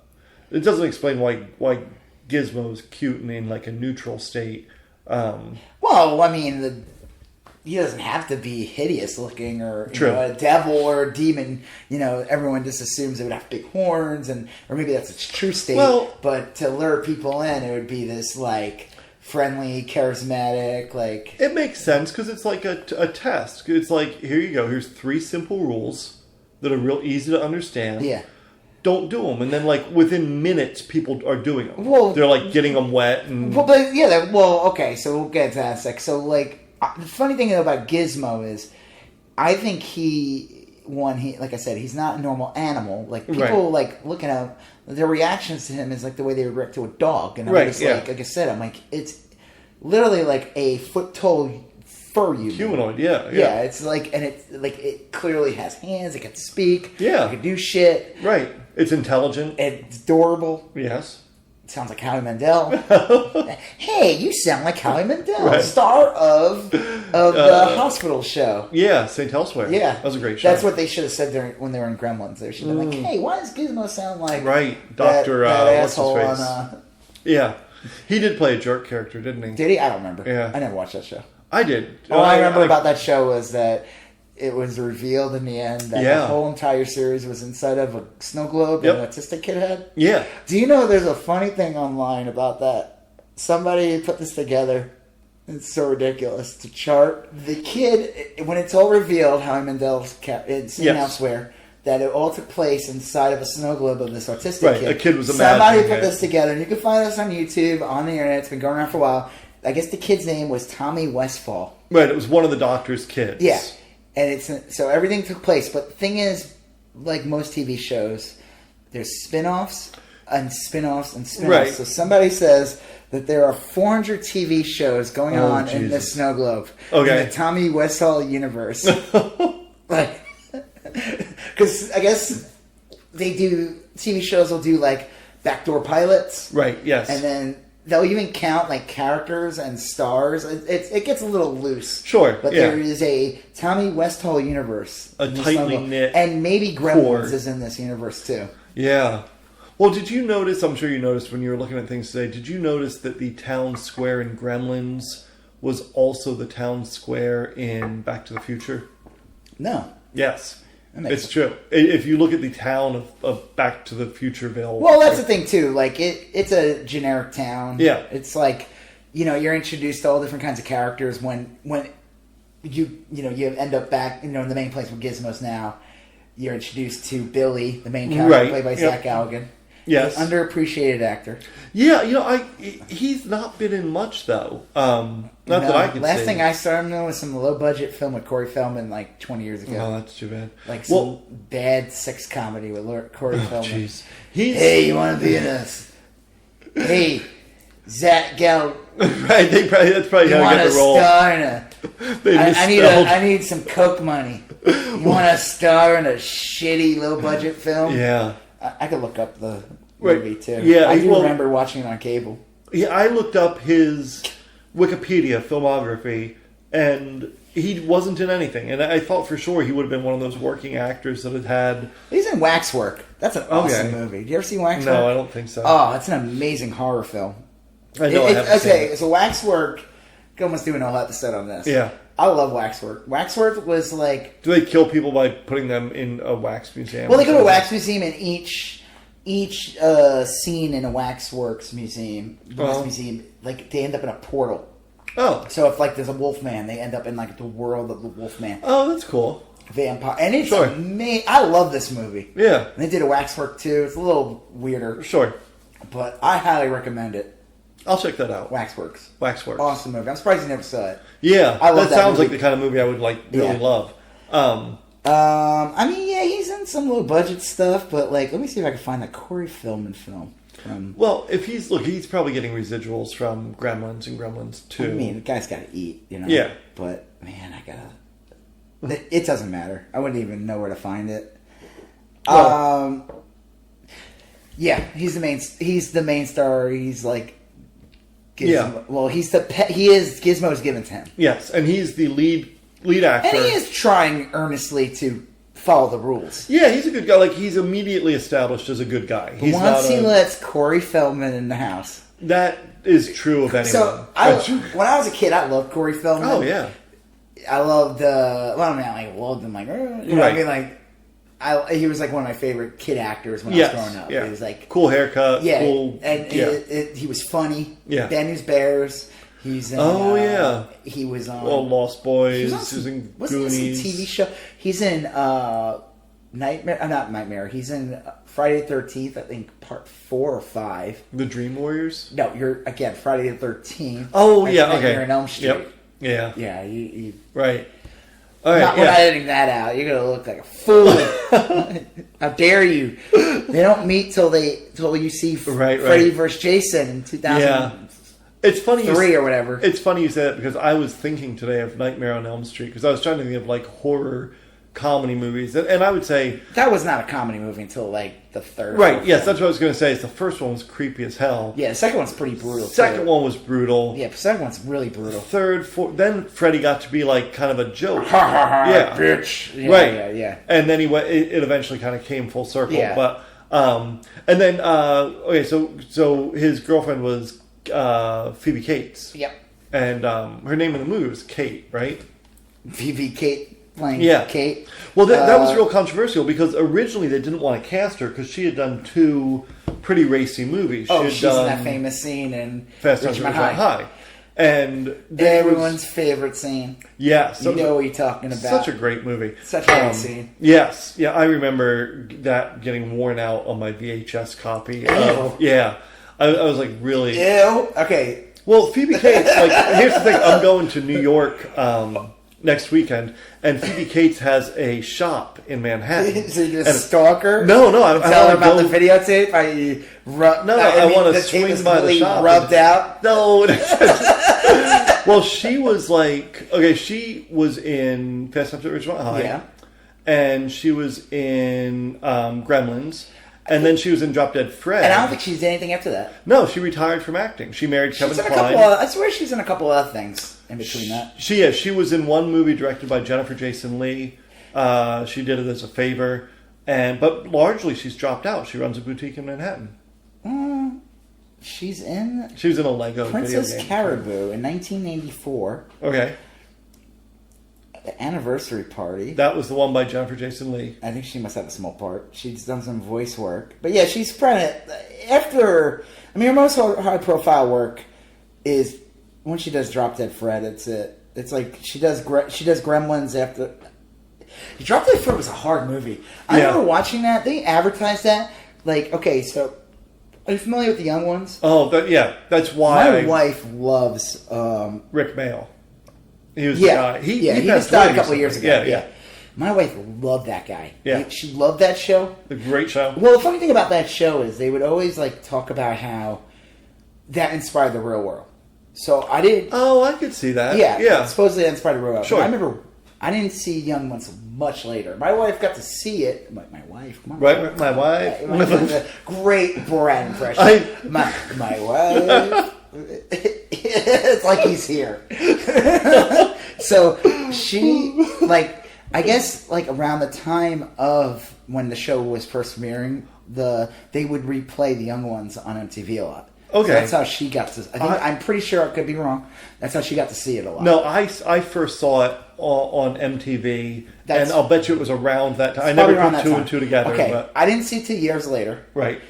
It doesn't explain why Gizmo's cute and in like a neutral state. Well, I mean, he doesn't have to be hideous looking or a devil or a demon. Everyone just assumes it would have big horns, or maybe that's its true state. Well, but to lure people in, it would be this like friendly, charismatic, like... It makes sense because it's like a test. It's like, here you go. Here's 3 simple rules that are real easy to understand. Yeah. Don't do them. And then, like, within minutes, people are doing them. Well, they're, like, getting them wet. And... okay, so we'll get to that in a sec. So, like, the funny thing about Gizmo is, I think like I said, he's not a normal animal. Like, people, like, looking at their reactions to him is like the way they would react to a dog. And I'm just like I said, I'm like, it's literally like a foot-tall fur humanoid. Yeah. It's like, and it clearly has hands. It can speak. Yeah, it can do shit. Right. It's intelligent. It's adorable. Yes. It sounds like Howie Mandel. Hey, you sound like Howie Mandel, star of the hospital show. Yeah, St. Elsewhere. Yeah, that was a great show. That's what they should have said when they were in Gremlins. They should have been like, "Hey, why does Gizmo sound like Doctor that asshole on?" Yeah, he did play a jerk character, didn't he? Did he? I don't remember. Yeah, I never watched that show. I did. All I remember about that show was that it was revealed in the end that the whole entire series was inside of a snow globe that an autistic kid had. Yeah. Do you know there's a funny thing online about that? Somebody put this together. It's so ridiculous to chart the kid when it's all revealed. Howie Mandel's seen elsewhere that it all took place inside of a snow globe of this autistic kid. A kid was somebody put this together, and you can find this on YouTube on the internet. It's been going around for a while. I guess the kid's name was Tommy Westfall. Right, it was one of the doctor's kids. Yeah. And so everything took place. But the thing is, like most TV shows, there's spin-offs and spin-offs and spin-offs. Right. So somebody says that there are 400 TV shows going on in the snow globe. Okay. In the Tommy Westall universe. Like, because I guess TV shows will do like backdoor pilots. Right, yes. And then they'll even count like characters and stars. It gets a little loose. Sure, but there is a Tommy Westall universe, a tightly knit, and maybe Gremlins is in this universe too. Yeah. Well, did you notice? I'm sure you noticed when you were looking at things today. Did you notice that the town square in Gremlins was also the town square in Back to the Future? No. Yes. It's true. If you look at the town of Back to the Futureville. Well, that's the thing, too. Like, it's a generic town. Yeah. It's like, you're introduced to all different kinds of characters when you end up back, in the main place where Gizmo's now. You're introduced to Billy, the main character, played by Zach Galligan. Yes. An underappreciated actor. Yeah, he's not been in much, though. Not that I can see. Last thing I saw him in was some low-budget film with Corey Feldman like 20 years ago. Oh, that's too bad. Like some bad sex comedy with Corey Feldman. Jeez. Hey, you want to be in this? Hey, Zach Galligan. Right, that's probably how you get the role. Star in I need some Coke money. You want to star in a shitty low-budget film? Yeah. I could look up the movie, too. Yeah, I do remember watching it on cable. Yeah, I looked up his Wikipedia filmography, and he wasn't in anything. And I thought for sure he would have been one of those working actors that had... He's in Waxwork. That's an awesome movie. Did you ever see Waxwork? No, I don't think so. Oh, it's an amazing horror film. I know I haven't seen it. So Waxwork... I almost do a whole episode on this. Yeah. I love Waxwork. Waxwork was like... Do they kill people by putting them in a wax museum? Well, they go to a wax museum, and each scene in a Waxworks museum, like they end up in a portal. Oh. So if like there's a Wolfman, they end up in like the world of the Wolfman. Oh, that's cool. Vampire. And it's amazing. I love this movie. Yeah. And they did a Waxwork too. It's a little weirder. Sure. But I highly recommend it. I'll check that out. Waxworks. Awesome movie. I'm surprised you never saw it. Yeah, I love that sounds like the kind of movie I would really love. He's in some low budget stuff, but like, let me see if I can find that Corey Feldman film. Well, if he's probably getting residuals from Gremlins and Gremlins 2. I mean, the guy's got to eat, Yeah. But man, it doesn't matter. I wouldn't even know where to find it. Well, yeah, he's the main star. He's like. Gizmo. Yeah. Well, Gizmo's given to him. Yes, and he's the lead actor. And he is trying earnestly to follow the rules. Yeah, he's a good guy. Like, he's immediately established as a good guy. He lets Corey Feldman in the house. That is true of anyone. So when I was a kid, I loved Corey Feldman. Oh yeah. I loved loved him like, you know what I mean, like he was like one of my favorite kid actors when I was growing up. Yeah. He was like cool haircut. Yeah, cool, and he was funny. Yeah. Bad News Bears. He's in, he was on Lost Boys. He was in wasn't Goonies. this a TV show? He's in Nightmare. Not Nightmare. He's in Friday the 13th. I think part 4 or 5. The Dream Warriors. No, you're again Friday the 13th. Oh yeah, Nightmare on Elm Street. Yep. Yeah. Yeah. You right. All right. We're not editing that out. You're gonna look like a fool. How dare you? They don't meet till you see Freddy versus Jason in 2003 It's funny or whatever. It's funny you say that because I was thinking today of Nightmare on Elm Street because I was trying to think of like horror comedy movies, and I would say that was not a comedy movie until like the third. Right? Yes, that's what I was going to say. Is the first one was creepy as hell. Yeah, the second one's pretty brutal. Second one was brutal. Yeah, the second one's really brutal. Third, fourth, then Freddy got to be like kind of a joke. Ha ha ha! Yeah, bitch. Yeah, right. Yeah. And then it eventually kind of came full circle. Yeah. But and then okay, so his girlfriend was Phoebe Cates. Yep. And her name in the movie was Kate, right? Phoebe Kate. Kate. Well, that was real controversial because originally they didn't want to cast her because she had done 2 pretty racy movies. She's in that famous scene in Fast Times at Ridgemont High. And everyone's favorite scene. Yeah. So you know what you're talking about. Such a great movie. Such a great scene. Yes. Yeah, I remember that getting worn out on my VHS copy. Yeah. I was like really... Ew. Okay. Well, Phoebe Cates, like, here's the thing. I'm going to New York next weekend, and Phoebe Cates has a shop in Manhattan. So you're a stalker? No, I tell her about the videotape. I want to swing by the shop. Rubbed out. No. Well, she was like, okay, she was in Fast Times at Ridgemont High, and she was in Gremlins. And then she was in Drop Dead Fred. And I don't think she did anything after that. No, she retired from acting. She married Kevin Kline. I swear she's in a couple of other things in between that. She was in one movie directed by Jennifer Jason Leigh. She did it as a favor. But largely she's dropped out. She runs a boutique in Manhattan. She was in a Lego Princess video game. Caribou in 1984. Okay. The Anniversary Party. That was the one by Jennifer Jason Leigh. I think she must have a small part. She's done some voice work. But yeah, she's after... I mean, her most high-profile work is when she does Drop Dead Fred. It's like she does Gremlins after... Drop Dead Fred was a hard movie. I remember watching that. They advertised that. Like, okay, so... Are you familiar with The Young Ones? Oh, that's why... My wife loves... Rick Mayall. He was the guy. He just died a couple of years ago. Yeah. My wife loved that guy. Yeah. She loved that show. A great show. Well, the funny thing about that show is they would always like talk about how that inspired the real world. So I didn't... Oh, I could see that. Yeah. Supposedly that inspired the real world. Sure. But I remember I didn't see Young Ones much later. My wife got to see it. My wife. Come on. Right, my wife. Great Brad impression. My wife. It's like he's here. So she, like, I guess, like around the time of when the show was first premiering, they would replay The Young Ones on MTV a lot. Okay, so that's how she got to. I'm pretty sure I could be wrong. That's how she got to see it a lot. No, I first saw it on MTV, and I'll bet you it was around that time. I never put 2 and 2 together. Okay, but. I didn't see it 2 years later. Right.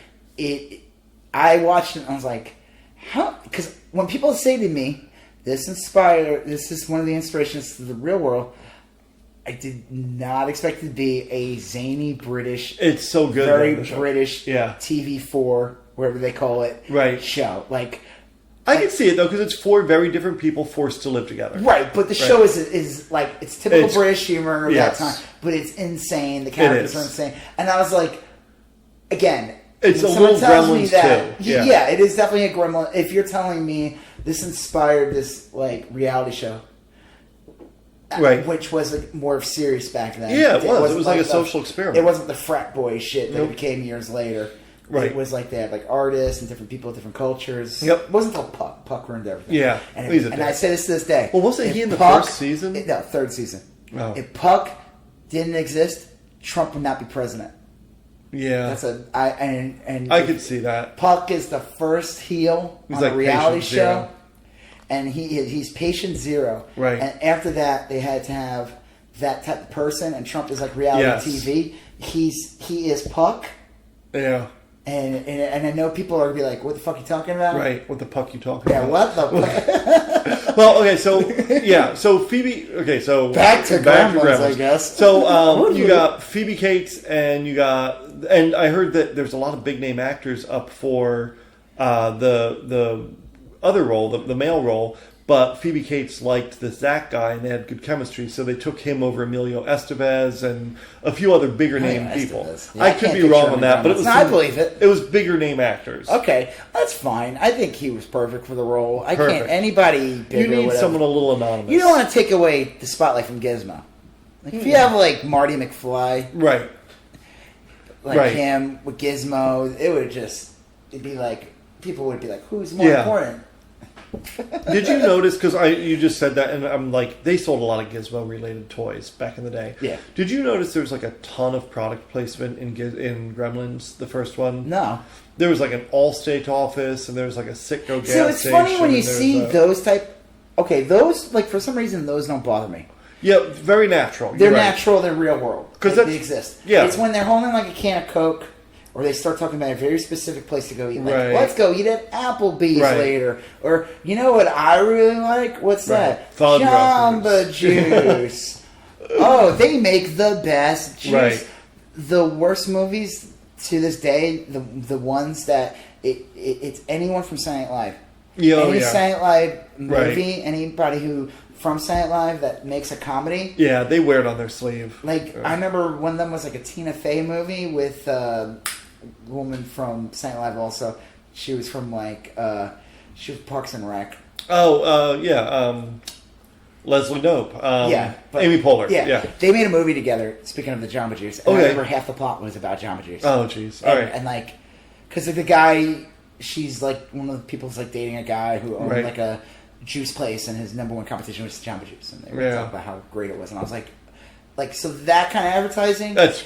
I watched it and I was like, how? Because when people say to me, this is one of the inspirations to the real world, I did not expect it to be a zany British... It's so good. Very British yeah. TV4, whatever they call it, right. show. Like, I can see it, though, because it's 4 very different people forced to live together. Right, but the show is like, it's typical British humor of that time, but it's insane. The characters are insane. And I was like, again... It's a little Gremlins too. Yeah, it is definitely a Gremlin. If you're telling me this inspired this like reality show, right, which was like, more serious back then. Yeah, it was. It was like a social experiment. It wasn't the frat boy shit that it became years later. Right. It was like they had like artists and different people, different cultures. Yep. It wasn't until Puck. Puck ruined everything. Yeah. And I say this to this day. Well, wasn't he in the first season? No, third season. Oh. If Puck didn't exist, Trump would not be president. Yeah. And I could see that. Puck is the first heel He's on like a reality patient show. zero. And he's patient zero. Right. And after that, they had to have that type of person, and Trump is like reality TV. He is Puck. Yeah. And I know people are gonna be like, "What the fuck are you talking about?" Right. What the puck you talking Yeah. about? What the? Well, okay, so yeah, so Phoebe. Okay, so Back to Gremlins, I guess. So you got Phoebe Cates, and I heard that there's a lot of big name actors up for the other role, the male role. But Phoebe Cates liked the Zach guy, and they had good chemistry, so they took him over Emilio Estevez and a few other bigger name people. Yeah, I could be wrong on that, but it was I believe it. It was bigger name actors. Okay, that's fine. I think he was perfect for the role. I Perfect. can't anybody bigger. You need whatever. someone a little anonymous. You don't want to take away the spotlight from Gizmo. Like if you have like Marty McFly, right? like him with Gizmo, it'd be like people would be like, who's more important? Did you notice? Because you just said that, and I'm like, they sold a lot of Gizmo-related toys back in the day. Yeah. Did you notice there was like a ton of product placement in Gremlins, the first one? No. There was like an Allstate office, and there was like a Citgo gas station. So it's funny when you see those type. Okay, those like for some reason those don't bother me. Yeah, very natural. They're natural. They're real world. Because they exist. Yeah. It's when they're holding like a can of Coke. Or they start talking about a very specific place to go eat. Like, let's go eat at Applebee's later. Or, you know what I really like? What's that? Jamba Juice. Oh, they make the best juice. Right. The worst movies to this day, the ones that it's anyone from Saturday Night Live. Any Saturday Night Live movie, anybody who from Saturday Night Live that makes a comedy. Yeah, they wear it on their sleeve. Like, I remember one of them was like a Tina Fey movie with woman from Saint Live also. She was from like she was Parks and Rec. Leslie Knope. But, Amy Poehler. Yeah. They made a movie together. Speaking of the Jamba Juice, and I remember half the plot was about Jamba Juice. Oh, jeez. All right. And like, because the guy, she's like one of the people's like dating a guy who owned like a juice place, and his number one competition was Jamba Juice, and they were talking about how great it was, and I was like, so that kind of advertising. That's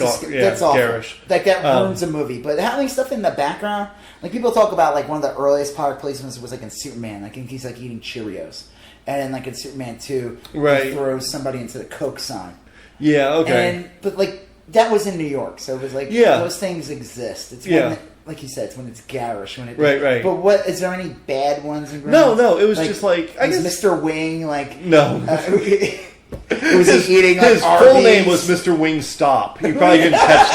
awful. Garish. Like that ruins a movie. But having stuff in the background, like people talk about, like one of the earliest product placements was like in Superman. Like he's like eating Cheerios, and then like in Superman 2, he throws somebody into the Coke sign. Yeah. Okay. But like that was in New York, so it was like those things exist. It's when like you said, it's when it's garish. When it right. But what is there any bad ones in Gremlins? No. It was just like I guess Mr. Wing. Like no. Was he eating like his full name was Mr. Wingstop. You probably didn't catch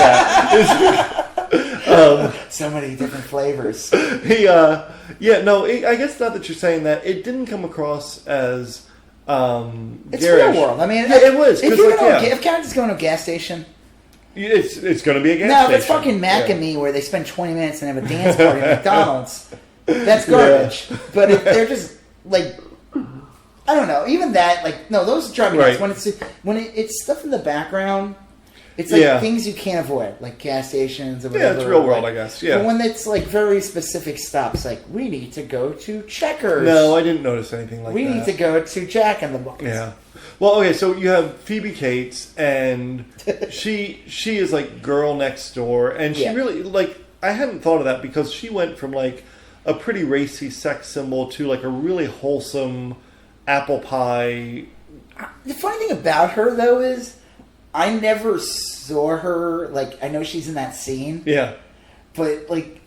that. So many different flavors. I guess not that you're saying that. It didn't come across as it's garish. real world. I mean, it was. If characters go to a gas station, it's going to be a gas station. No, if it's fucking Mac-A-Me where they spend 20 minutes and have a dance party at McDonald's, that's garbage. But if they're just like, I don't know, even that, like, no, those drive me nuts. When it's stuff in the background, it's like things you can't avoid, like gas stations or whatever. Yeah, it's real world, I guess. Yeah. But when it's like very specific stops, like we need to go to Checkers. No, I didn't notice anything like that. We need to go to Jack in the Box. Yeah. Well, okay, so you have Phoebe Cates, and she is like girl next door, and she really, like, I hadn't thought of that because she went from like a pretty racy sex symbol to like a really wholesome apple pie. The funny thing about her, though, is I never saw her, like, I know she's in that scene. Yeah. But, like,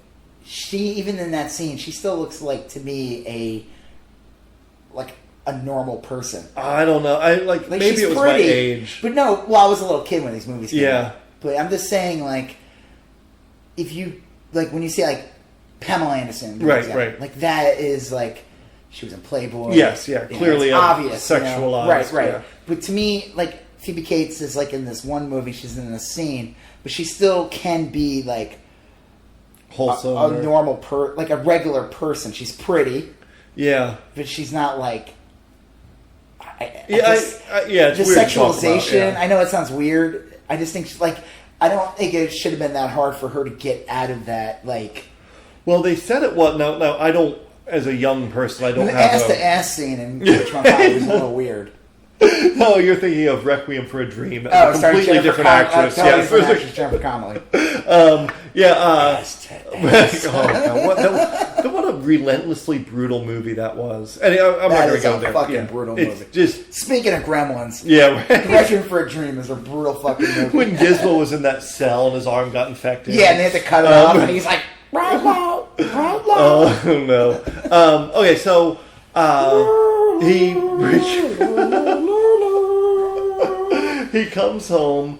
even in that scene, she still looks like, to me, a normal person. I don't know. Maybe it was my age. But no, well, I was a little kid when these movies came out. Yeah. But I'm just saying, like, if you, like, when you see, like, Pamela Anderson. Right. Like, that is, like, she was in Playboy. Yes, clearly obvious. Sexualized. Right. Yeah. But to me, like, Phoebe Cates is, like, in this one movie, she's in this scene, but she still can be, like, wholesome. A normal like a regular person. She's pretty. Yeah. But she's not, like... it's weird sexualization. About, I know it sounds weird. I just think, like, I don't think it should have been that hard for her to get out of that, like... Well, they said it was... No, I don't... As a young person, I don't have the ass-to-ass scene in Which My Father was a little weird. No, you're thinking of Requiem for a Dream. Oh, A completely different actress. Jennifer Connelly. What a relentlessly brutal movie that was. And I'm not going to go there. Fucking brutal movie. Just speaking of Gremlins, Requiem for a Dream is a brutal fucking movie. When Gizmo was in that cell and his arm got infected. Yeah, and they had to cut it off, and he's like, Rolo. Oh no. Okay, so he comes home.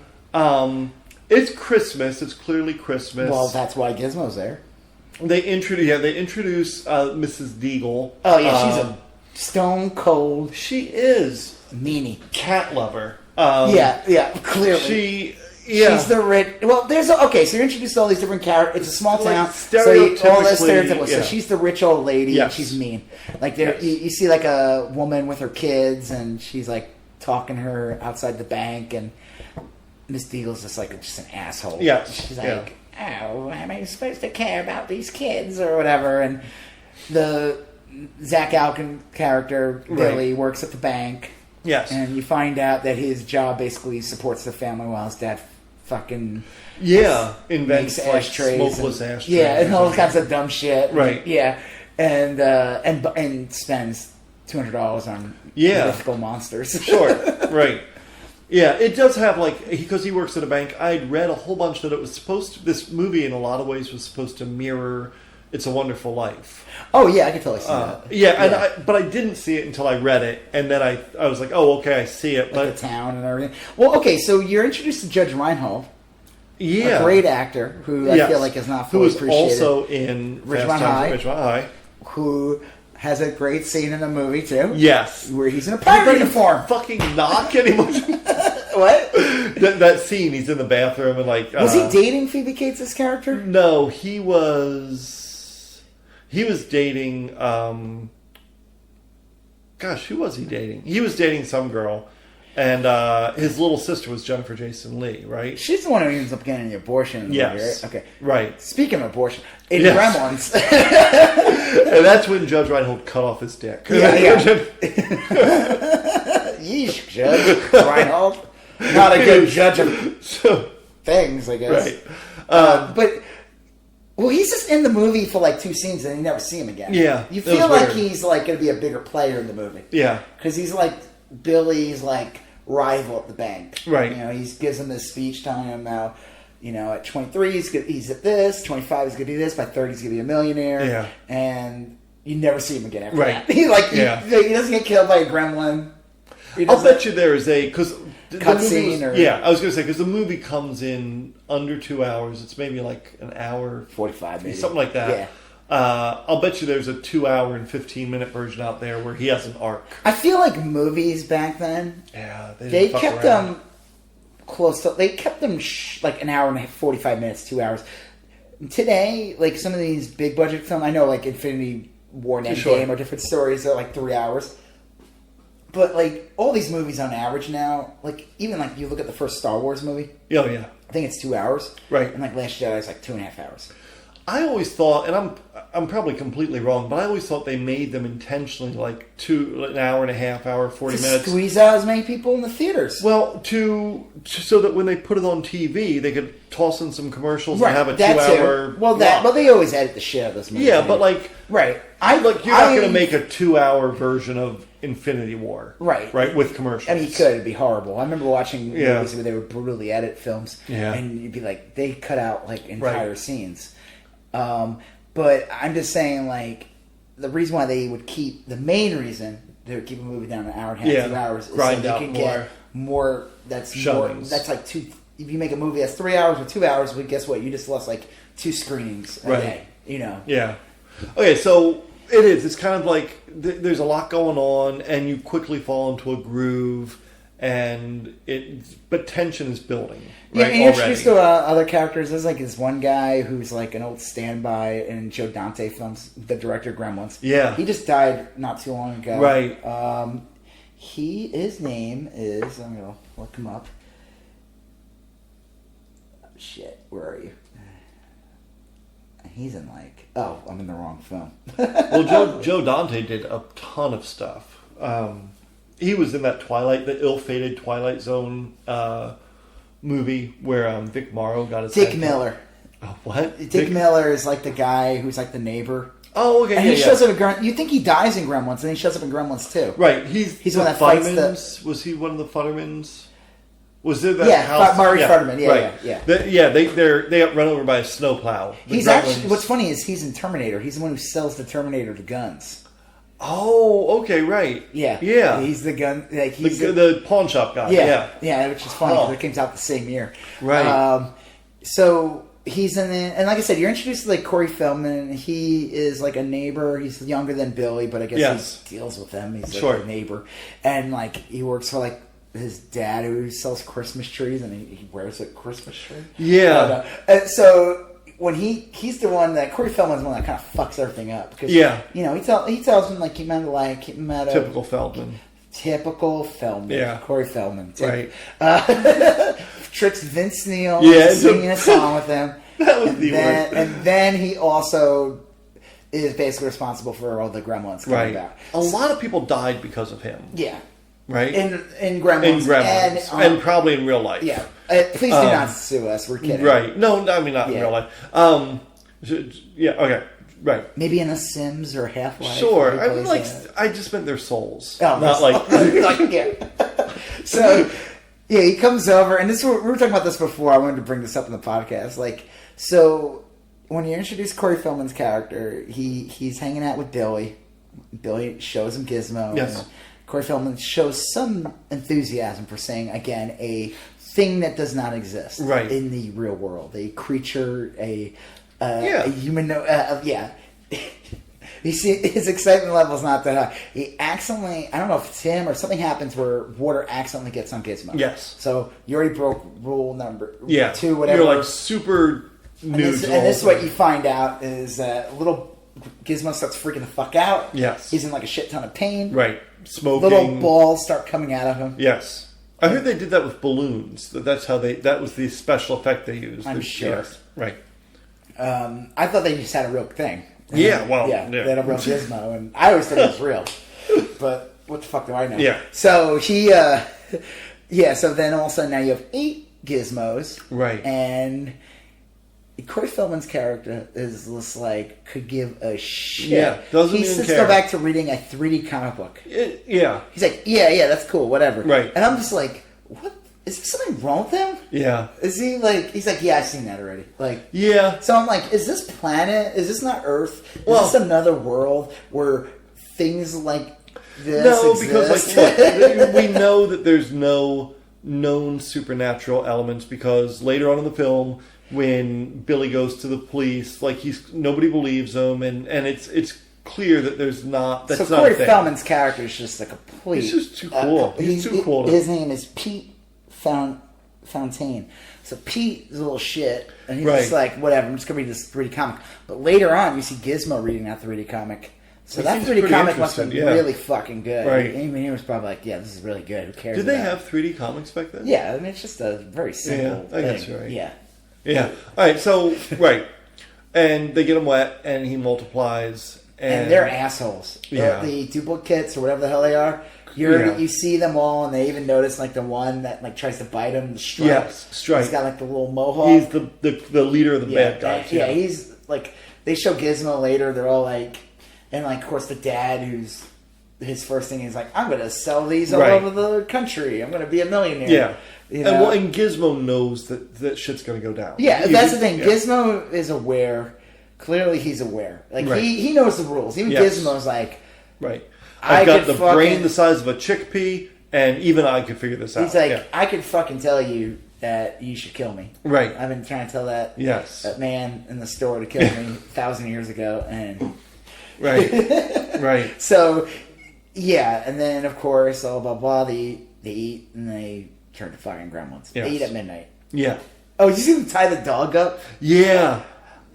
It's Christmas. It's clearly Christmas. Well, that's why Gizmo's there. They introduce Mrs. Deagle. Oh yeah, she's a stone cold. She is meanie cat lover. Clearly. She's the rich. Well, so you're introduced to all these different characters. It's a small town, all this stereotypical. So she's the rich old lady, and she's mean. Like you see like a woman with her kids, and she's like talking to her outside the bank, and Miss Deagle's just an asshole. Yeah, she's like, oh, am I supposed to care about these kids or whatever? And the Zach Alkin character Billy works at the bank. Yes, and you find out that his job basically supports the family while his dad fucking invents ashtrays, smokeless ashtrays, and all kinds of dumb shit, right? Yeah, and spends $200 on mythical monsters. Sure, right. Yeah, it does have because he works at a bank. I'd read a whole bunch that it was supposed to. This movie, in a lot of ways, was supposed to mirror It's a Wonderful Life. Oh yeah, I can totally see that. But I didn't see it until I read it, and then I was like, oh, okay, I see it. But the town and everything. Well, okay, so you're introduced to Judge Reinhold. Yeah, a great actor who I feel like is not fully appreciated. Who was also in Ridgemont High. Who has a great scene in the movie too. Yes, where he's in a pirate uniform. Fucking knock anyone. What? That scene, he's in the bathroom and was he dating Phoebe Cates' character? No, he was dating. Who was he dating? He was dating some girl, and his little sister was Jennifer Jason Leigh, right? She's the one who ends up getting the abortion in the movie, right? Okay, right. Speaking of abortion, in Gremlins, and that's when Judge Reinhold cut off his dick. Yeesh, Judge Reinhold. Not a good judge of things, I guess. Right. But he's just in the movie for 2 scenes and you never see him again. Yeah. You feel like he's going to be a bigger player in the movie. Yeah. Because he's Billy's rival at the bank. Right. He gives him this speech telling him how, at 23 he's at this, 25 he's going to do this, by 30 he's going to be a millionaire. Yeah. And you never see him again after right. that. He doesn't get killed by a gremlin. I'll bet you there is because cutscene. I was going to say because the movie comes in under 2 hours. It's maybe an hour 45, maybe something like that. Yeah. I'll bet you there's a 2 hour and 15-minute version out there where he has an arc. I feel like movies back then. Yeah, they kept them close to. They kept them an hour and 45 minutes, 2 hours. Today, some of these big budget films, I know Infinity War and Endgame are different stories. They're 3 hours. But all these movies on average now, even you look at the first Star Wars movie. Oh yeah, I think it's 2 hours. Right. And Last Jedi is 2.5 hours. I always thought, and I'm probably completely wrong, but I always thought they made them intentionally an hour and a half, hour 40 minutes. Squeeze out as many people in the theaters. Well, so that when they put it on TV, they could toss in some commercials and have a 2 hour. Well, they always edit the shit out of this movie. Yeah, but right. You're not going to make a 2 hour version of Infinity War, right, with commercials. I mean, you could. It'd be horrible. I remember watching movies where they would brutally edit films, and you'd be they cut out entire scenes. But I'm just saying, the reason why they would keep the main reason they would keep a movie down an hour and a half, 2 hours, is so they could get more. That's showings. That's two. If you make a movie that's 3 hours or 2 hours, but guess what? You just lost 2 screenings a day. Yeah. Okay, so. It is. It's kind of there's a lot going on, and you quickly fall into a groove, but tension is building. Right, yeah, and you're introduced to other characters. There's this one guy who's an old standby in Joe Dante films, the director of Gremlins. Yeah, he just died not too long ago. Right. His name is. I'm gonna look him up. Shit, where are you? He's in I'm in the wrong film. Well, Joe Dante did a ton of stuff. he was in that the ill-fated Twilight Zone movie where Vic Morrow got his Dick head Miller. Oh, what? Dick Miller is like the guy who's like the neighbor. Oh, okay. And he shows up in Gremlins. You think he dies in Gremlins, and he shows up in Gremlins too. Right. He's one that fights the... Was he one of the Futtermans? Was there that house? Murray Futterman. Yeah. They got run over by a snowplow. He's actually. What's funny is he's in Terminator. He's the one who sells the Terminator the guns. Oh, okay, right. Yeah. He's the gun. Like he's the pawn shop guy. Yeah, which is funny because it came out the same year. Right. So he's in it, and like I said, you're introduced to like Corey Feldman. He is like a neighbor. He's younger than Billy, but I guess he deals with them. He's like a neighbor, and like he works for like his dad who sells Christmas trees, and he wears a Christmas tree. Yeah. And so when he's the one that Corey Feldman's the one that kind of fucks everything up because he tells him like keep him out of typical Feldman. Typical Feldman. Yeah. Corey Feldman. Right. Tricks Vince Neil into singing a song with him. That was the worst. And then he also is basically responsible for all the Gremlins coming back. A lot of people died because of him. Yeah. Right? In Gremlins. And probably in real life. Yeah. Please do not sue us. We're kidding. Right. No, I mean, not in real life. Okay. Right. Maybe in The Sims or Half-Life. Sure. I mean, I just meant their souls. Oh, not like... So, he comes over, and we were talking about this before. I wanted to bring this up in the podcast. Like, so when you introduce Corey Feldman's character, he's hanging out with Billy. Billy shows him Gizmo. Yes. And Corey Feldman shows some enthusiasm for saying, again, a thing that does not exist in the real world. A creature, a human... You see, his excitement level is not that high. He accidentally, I don't know if it's him or something happens where water accidentally gets on Gizmo. Yes. So you already broke rule number 2, whatever. You're like super new. And this is what you find out is little Gizmo starts freaking the fuck out. Yes. He's in like a shit ton of pain. Right. Smoking. Little balls start coming out of him. Yes. I heard they did that with balloons. That was the special effect they used. I'm sure. Yes. Right. I thought they just had a real thing. They had a real Gizmo, and I always thought it was real. But what the fuck do I know? Yeah. So so then all of a sudden now you have 8 Gizmos. Right. And Corey Feldman's character is just like, could give a shit. Yeah, doesn't he even says care. Go back to reading a 3D comic book. Yeah. He's like, yeah, that's cool, whatever. Right. And I'm just like, what? Is there something wrong with him? Yeah. Is he like... He's like, yeah, I've seen that already. Like, yeah. So I'm like, is this planet... Is this not Earth? Is this another world where things like this exist? Because look, we know that there's no known supernatural elements because later on in the film, when Billy goes to the police, like nobody believes him, and it's clear that there's not... That's so Corey Feldman's character is just a complete... He's just too cool. He's too cool. His name is Pete Fontaine. So Pete is a little shit, and he's just like, whatever, I'm just going to read this 3D comic. But later on, you see Gizmo reading that 3D comic. So that 3D comic must have been really fucking good. Right. I mean, he was probably like, yeah, this is really good. Who cares? Did they have 3D comics back then? Yeah, I mean, it's just a very simple thing. I guess you're right. Yeah. All right, so, and they get him wet, and he multiplies. And they're assholes. Yeah. The duplicates, or whatever the hell they are. You see them all, and they even notice like the one that like tries to bite him. Strike. Yes, Strike. He's got like the little mohawk. He's the leader of the bad guys. Yeah, he's like they show Gizmo later. They're all like, and like of course the dad who's his first thing is like, I'm going to sell these all over the country. I'm going to be a millionaire. Yeah, you know? and Gizmo knows that shit's going to go down. Yeah, that's the thing. Yeah. Gizmo is aware. Clearly, he's aware. Like he knows the rules. Even Gizmo's like, I've got the brain the size of a chickpea, and even I could figure this out. He's like, I could fucking tell you that you should kill me. Right. I've been trying to tell that that man in the store to kill me 1,000 years ago, and right. So, and then of course, blah blah. They eat and they turn to fucking gremlins. Yes. They eat at midnight. Yeah. Oh, did you see them tie the dog up? Yeah.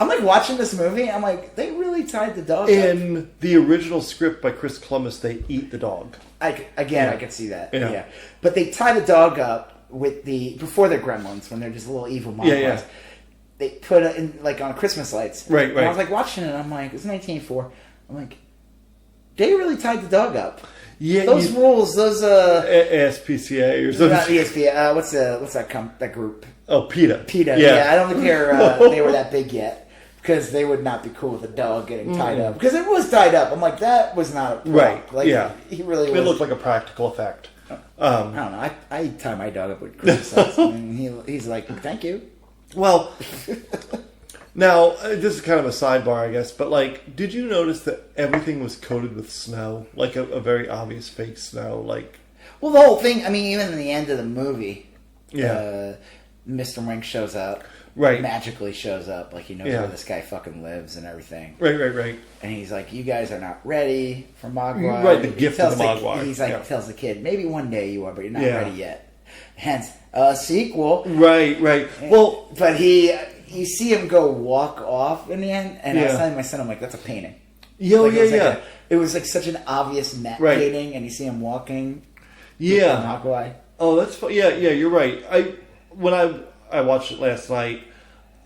I'm like watching this movie. I'm like, they really tied the dog up. In the original script by Chris Columbus, they eat the dog. I could see that. Yeah. But they tie the dog up with before they're gremlins, when they're just little evil monsters. Yeah. They put it in like on Christmas lights. Right. And I was like watching it. I'm like, it's 1984. I'm like, they really tied the dog up. Yeah, those rules, those ASPCA or something. not ESPN. What's that group? Oh, PETA. PETA. Yeah, I don't think they were that big yet because they would not be cool with a dog getting tied up because it was tied up. I'm like, that was not a prop. Right. Like, yeah, he really. It looked like a practical effect. I don't know. I tie my dog up with criticize, and he's like, "Thank you." Well, now this is kind of a sidebar, I guess, but like, did you notice that everything was coated with snow, like a very obvious fake snow, like? Well, the whole thing. I mean, even in the end of the movie, yeah, Mr. Wink shows up. Right. Magically shows up, like he knows where this guy fucking lives and everything. Right. And he's like, "You guys are not ready for Mogwai." Right, the gift of the Mogwai. He's like, tells the kid, "Maybe one day you are, but you're not ready yet." Hence, a sequel. Right. Well, but you see him go walk off in the end, and I was telling my son, I'm like, "That's a painting." Yeah. It was like such an obvious matte painting, and you see him walking. Yeah. Mogwai. Oh, that's fun. Yeah. You're right. When I watched it last night.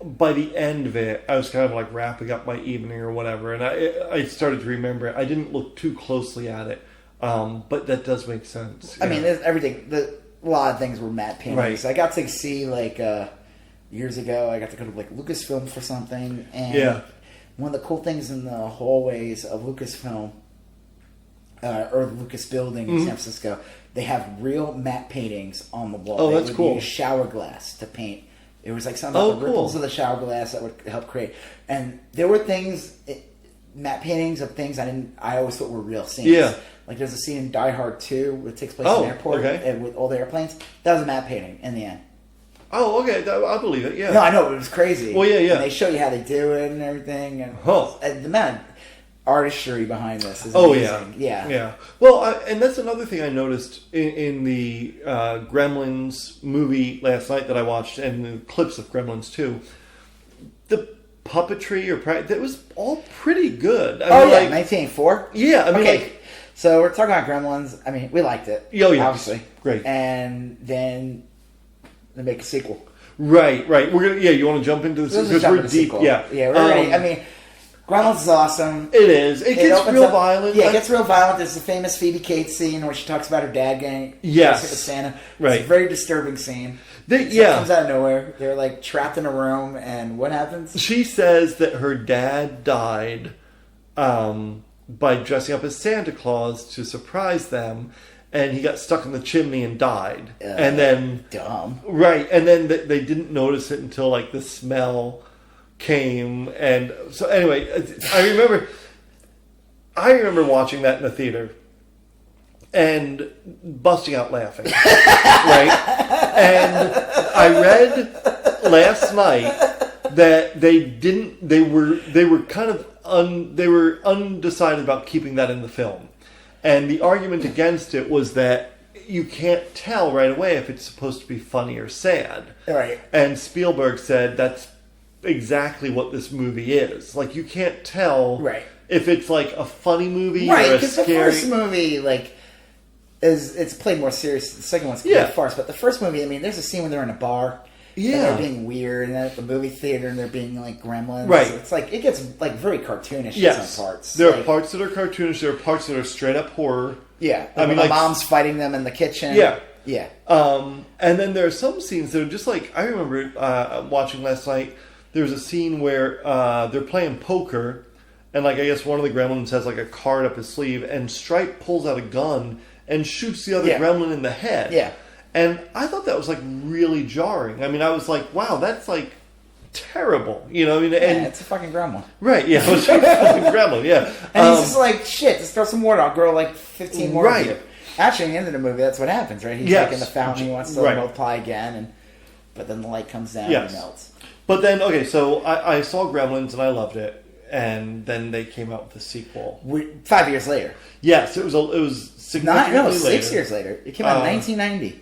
By the end of it, I was kind of like wrapping up my evening or whatever, and I started to remember it. I didn't look too closely at it, but that does make sense. I mean, there's everything. A lot of things were matte paintings. Right. I got to see years ago. I got to go to Lucasfilm for something, and one of the cool things in the hallways of Lucasfilm or the Lucas Building in San Francisco, they have real matte paintings on the wall. Oh, they that's would cool. Use shower glass to paint. It was like something about the ripples of the shower glass that would help create. And there were things, matte paintings of things I always thought were real scenes. Yeah. Like there's a scene in Die Hard 2 that takes place in an airport with all the airplanes. That was a matte painting in the end. Oh, okay. I believe it, yeah. No, I know. It was crazy. Well, yeah. And they show you how they do it and everything. And the amount of artistry behind this is amazing. Yeah. Well, and that's another thing I noticed in the Gremlins movie last night that I watched, and the clips of Gremlins too. The puppetry that was all pretty good. I mean, 1984? Yeah, I mean, okay. So we're talking about Gremlins. I mean, we liked it. Oh, yeah. Obviously. Great. And then they make a sequel. Right. We're gonna. Yeah, you want to jump into this because we're deep. Sequel. Yeah. Yeah, we're already. I mean, Gremlins is awesome. It is. It gets real violent. Yeah, it gets real violent. There's the famous Phoebe Cates scene where she talks about her dad getting with Santa. Right. It's a very disturbing scene. It comes out of nowhere. They're like trapped in a room, and what happens? She says that her dad died by dressing up as Santa Claus to surprise them, and he got stuck in the chimney and died. And then dumb. Right, and then they didn't notice it until like the smell came, and so anyway, I remember watching that in the theater and busting out laughing. Right, and I read last night that they were undecided about keeping that in the film, and the argument against it was that you can't tell right away if it's supposed to be funny or sad. Right, and Spielberg said that's exactly what this movie is. Like, you can't tell if it's like a funny movie or a scary. The first movie it's played more serious. The second one's a farce, but the first movie, I mean, there's a scene when they're in a bar. Yeah, and they're being weird, and then at the movie theater, and they're being like gremlins. Right, it's like it gets like very cartoonish in some parts. There are parts that are cartoonish. There are parts that are straight up horror. Yeah, I mean, the mom's fighting them in the kitchen. Yeah. And then there are some scenes that are just like, I remember watching last night. There's a scene where they're playing poker, and like I guess one of the gremlins has like a card up his sleeve, and Stripe pulls out a gun and shoots the other gremlin in the head. Yeah. And I thought that was like really jarring. I mean, I was like, wow, that's like terrible. You know, I mean, and it's a fucking gremlin. Right, yeah, it was a fucking gremlin, yeah. And he's just like, shit, just throw some water, I'll grow like 15 more of you. Actually, at the end of the movie, that's what happens, right? He's like in the fountain, he wants to multiply again, but then the light comes down and he melts. But then, okay, so I saw Gremlins and I loved it, and then they came out with a sequel. 5 years later. Yes, it was significantly later. 6 years later. It came out in 1990.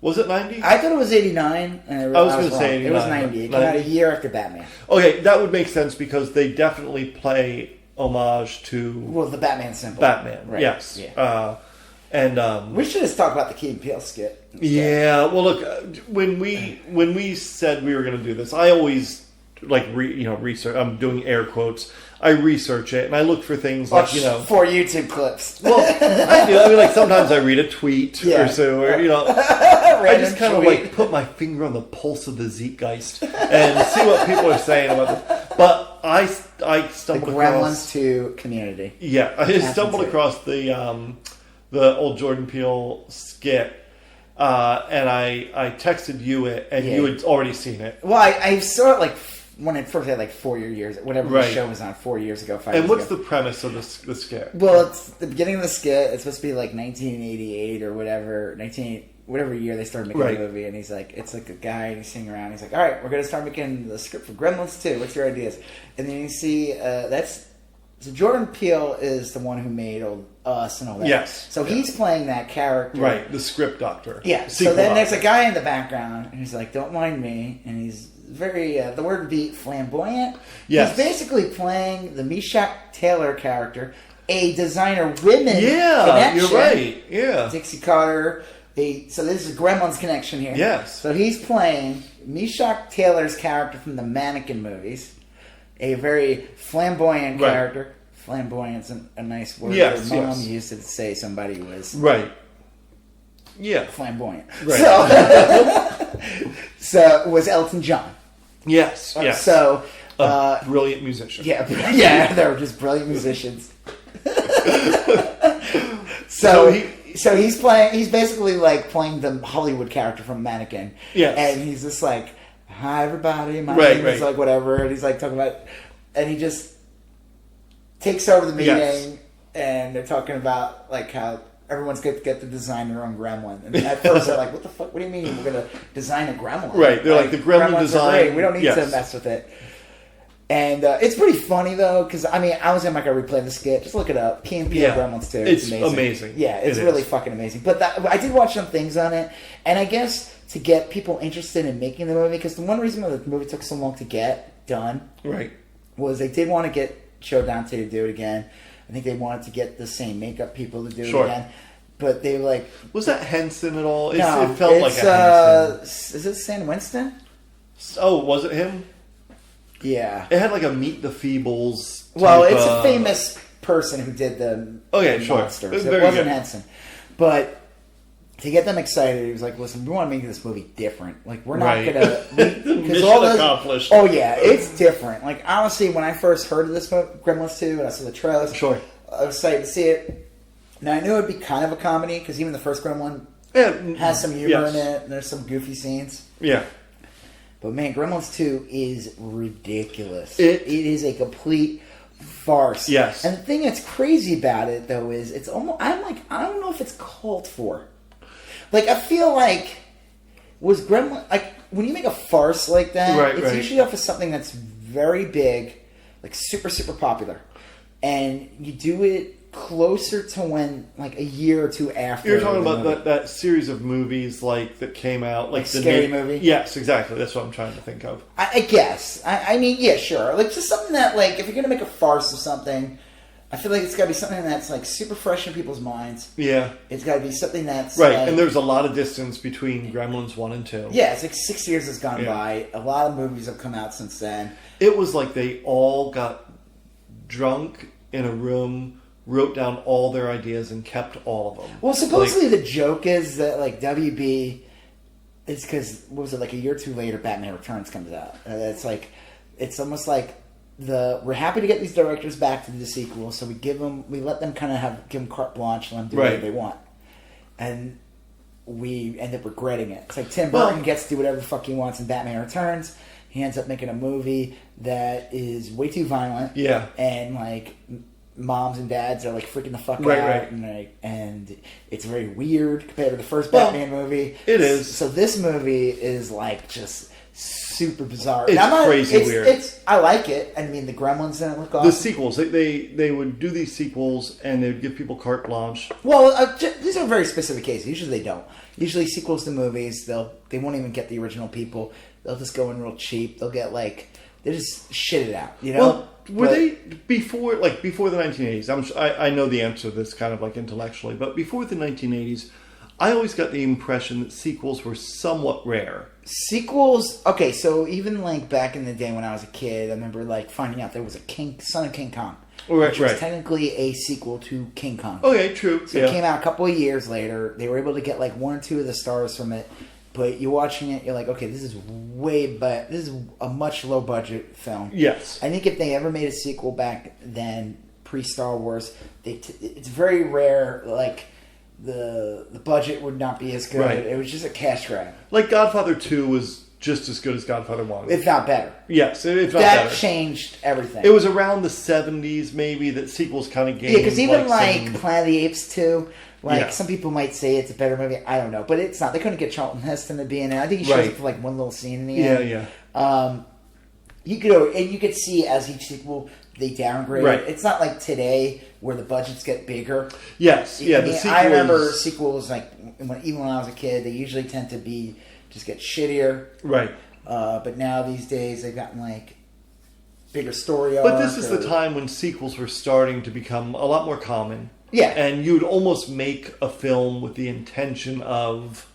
Was it 90? I thought it was 89. And I was going to say 89. It was 90. It came out a year after Batman. Okay, that would make sense because they definitely play homage to... the Batman symbol. Batman, right. Yes. Yeah. We should just talk about the Key and Peele skit. Yeah, well, look, when we said we were going to do this, I always research. I'm doing air quotes. I research it and I look for things like, for YouTube clips. Well, I do. I mean, like sometimes I read a tweet or so, or I just kind of like put my finger on the pulse of the zeitgeist and see what people are saying about it. But I stumbled across Gremlins 2 community. Yeah, I stumbled across the old Jordan Peele skit. And I texted you it, and you had already seen it. Well, I saw it like when it first had like 4 years, whatever the show was on 4 years ago, 5 years ago. And what's the premise of the skit? Well, it's the beginning of the skit. It's supposed to be like 1988 or whatever, whatever year they started making the movie. And he's like, it's like a guy and he's sitting around. He's like, all right, we're going to start making the script for Gremlins 2. What's your ideas? And then you see so Jordan Peele is the one who made Us and all that. Yes. So he's playing that character. Right, the script doctor. Yeah. So then there's a guy in the background, and he's like, don't mind me. And he's very, the word would be flamboyant. Yes. He's basically playing the Meshach Taylor character, a designer women connection. You're right. Yeah. Dixie Carter. So this is a Gremlins connection here. Yes. So he's playing Meshach Taylor's character from the Mannequin movies. A very flamboyant character. Flamboyant's a nice word. Yes, Mom used to say somebody was flamboyant. Right. So was Elton John. Yes. So brilliant musician. Yeah, they were just brilliant musicians. So he's basically like playing the Hollywood character from Mannequin. Yes. And he's just like, hi everybody, my name is like whatever, and he's like talking about, and he just takes over the meeting, and they're talking about like how everyone's going to get to design their own gremlin. And at first they're like, what the fuck, what do you mean we're going to design a gremlin? Right, they're like the gremlin design. We don't need to mess with it. And it's pretty funny though, because I mean, I was in like a replay of the skit. Just look it up. Key and Peele Gremlins 2. It's amazing. Yeah, it's really fucking amazing. But I did watch some things on it, and I guess to get people interested in making the movie, because the one reason why the movie took so long to get done, was they did want to get Joe Dante to do it again. I think they wanted to get the same makeup people to do it again. But they were like, was that Henson at all? No, it felt like a Henson. Is it Stan Winston? Oh, was it him? Yeah. It had like a Meet the Feebles. Well, it's a famous person who did the monsters. It wasn't Henson. But to get them excited, he was like, listen, we want to make this movie different. Like, we're not going to... Mission accomplished. Oh, yeah, it's different. Like, honestly, when I first heard of this Gremlins 2, and I saw the trailers, I was excited to see it. Now, I knew it would be kind of a comedy, because even the first Gremlin has some humor in it, and there's some goofy scenes. Yeah. But man, Gremlins 2 is ridiculous. It is a complete farce. Yes. And the thing that's crazy about it, though, is it's almost... I don't know if it's called for. Like, I feel like... Was Gremlin... Like, when you make a farce like that, it's usually off of something that's very big, like super, super popular. And you do it closer to when, like, a year or two after. You're talking about that series of movies, like, that came out, like the Scary Movie? Yes, exactly. That's what I'm trying to think of. I guess. I mean, yeah, sure. Like, just something that, like, if you're going to make a farce of something, I feel like it's got to be something that's, like, super fresh in people's minds. Yeah. It's got to be something that's... Right, like, and there's a lot of distance between Gremlins 1 and 2. Yeah, it's like 6 years has gone by. A lot of movies have come out since then. It was like they all got drunk in a room, wrote down all their ideas, and kept all of them. Well, supposedly the joke is that, like, WB... It's because, what was it, like a year or two later, Batman Returns comes out. It's like... It's almost like... We're happy to get these directors back to do the sequel, so we let them kind of give them carte blanche and let them do whatever they want. And we end up regretting it. It's like Tim Burton gets to do whatever the fuck he wants in Batman Returns. He ends up making a movie that is way too violent. Yeah. And, like, moms and dads are, like, freaking the fuck out. Right. And it's very weird compared to the first Batman movie. It is. So this movie is, like, just... super bizarre. It's crazy weird. I like it. I mean, the Gremlins in it look awesome. The sequels, they would do these sequels and they would give people carte blanche. Well, these are very specific cases. Usually they don't. Usually sequels to movies, they won't even get the original people. They'll just go in real cheap. They'll get they just shit it out. You know? Well, were they before the 1980s? I know the answer to this kind of like intellectually, but before the 1980s, I always got the impression that sequels were somewhat rare. Sequels, okay, so even like back in the day when I was a kid, I remember like finding out there was a Son of King Kong, which was technically a sequel to King Kong. Okay, true. So it came out a couple of years later. They were able to get like 1 or 2 of the stars from it, but you're watching it, you're like, okay, this is this is a much low budget film. Yes, I think if they ever made a sequel back then, pre-Star Wars, it's very rare. Like the budget would not be as good. Right. It was just a cash grab. Like Godfather 2 was just as good as Godfather 1. If not better. Yes, if not that better. changed everything. It was around the 70s maybe that sequels kind of gained. Yeah, because even like some... Planet of the Apes 2, like some people might say it's a better movie. I don't know, but it's not. They couldn't get Charlton Heston to be in it. I think he shows up for like one little scene in the end. Yeah. You could see as each sequel they downgrade. Right. It's not like today where the budgets get bigger. Yes, yeah. The sequels... I remember sequels like even when I was a kid, they usually tend to be just get shittier. Right. But now these days they've gotten like bigger story arc. But this is the time when sequels were starting to become a lot more common. Yeah. And you'd almost make a film with the intention of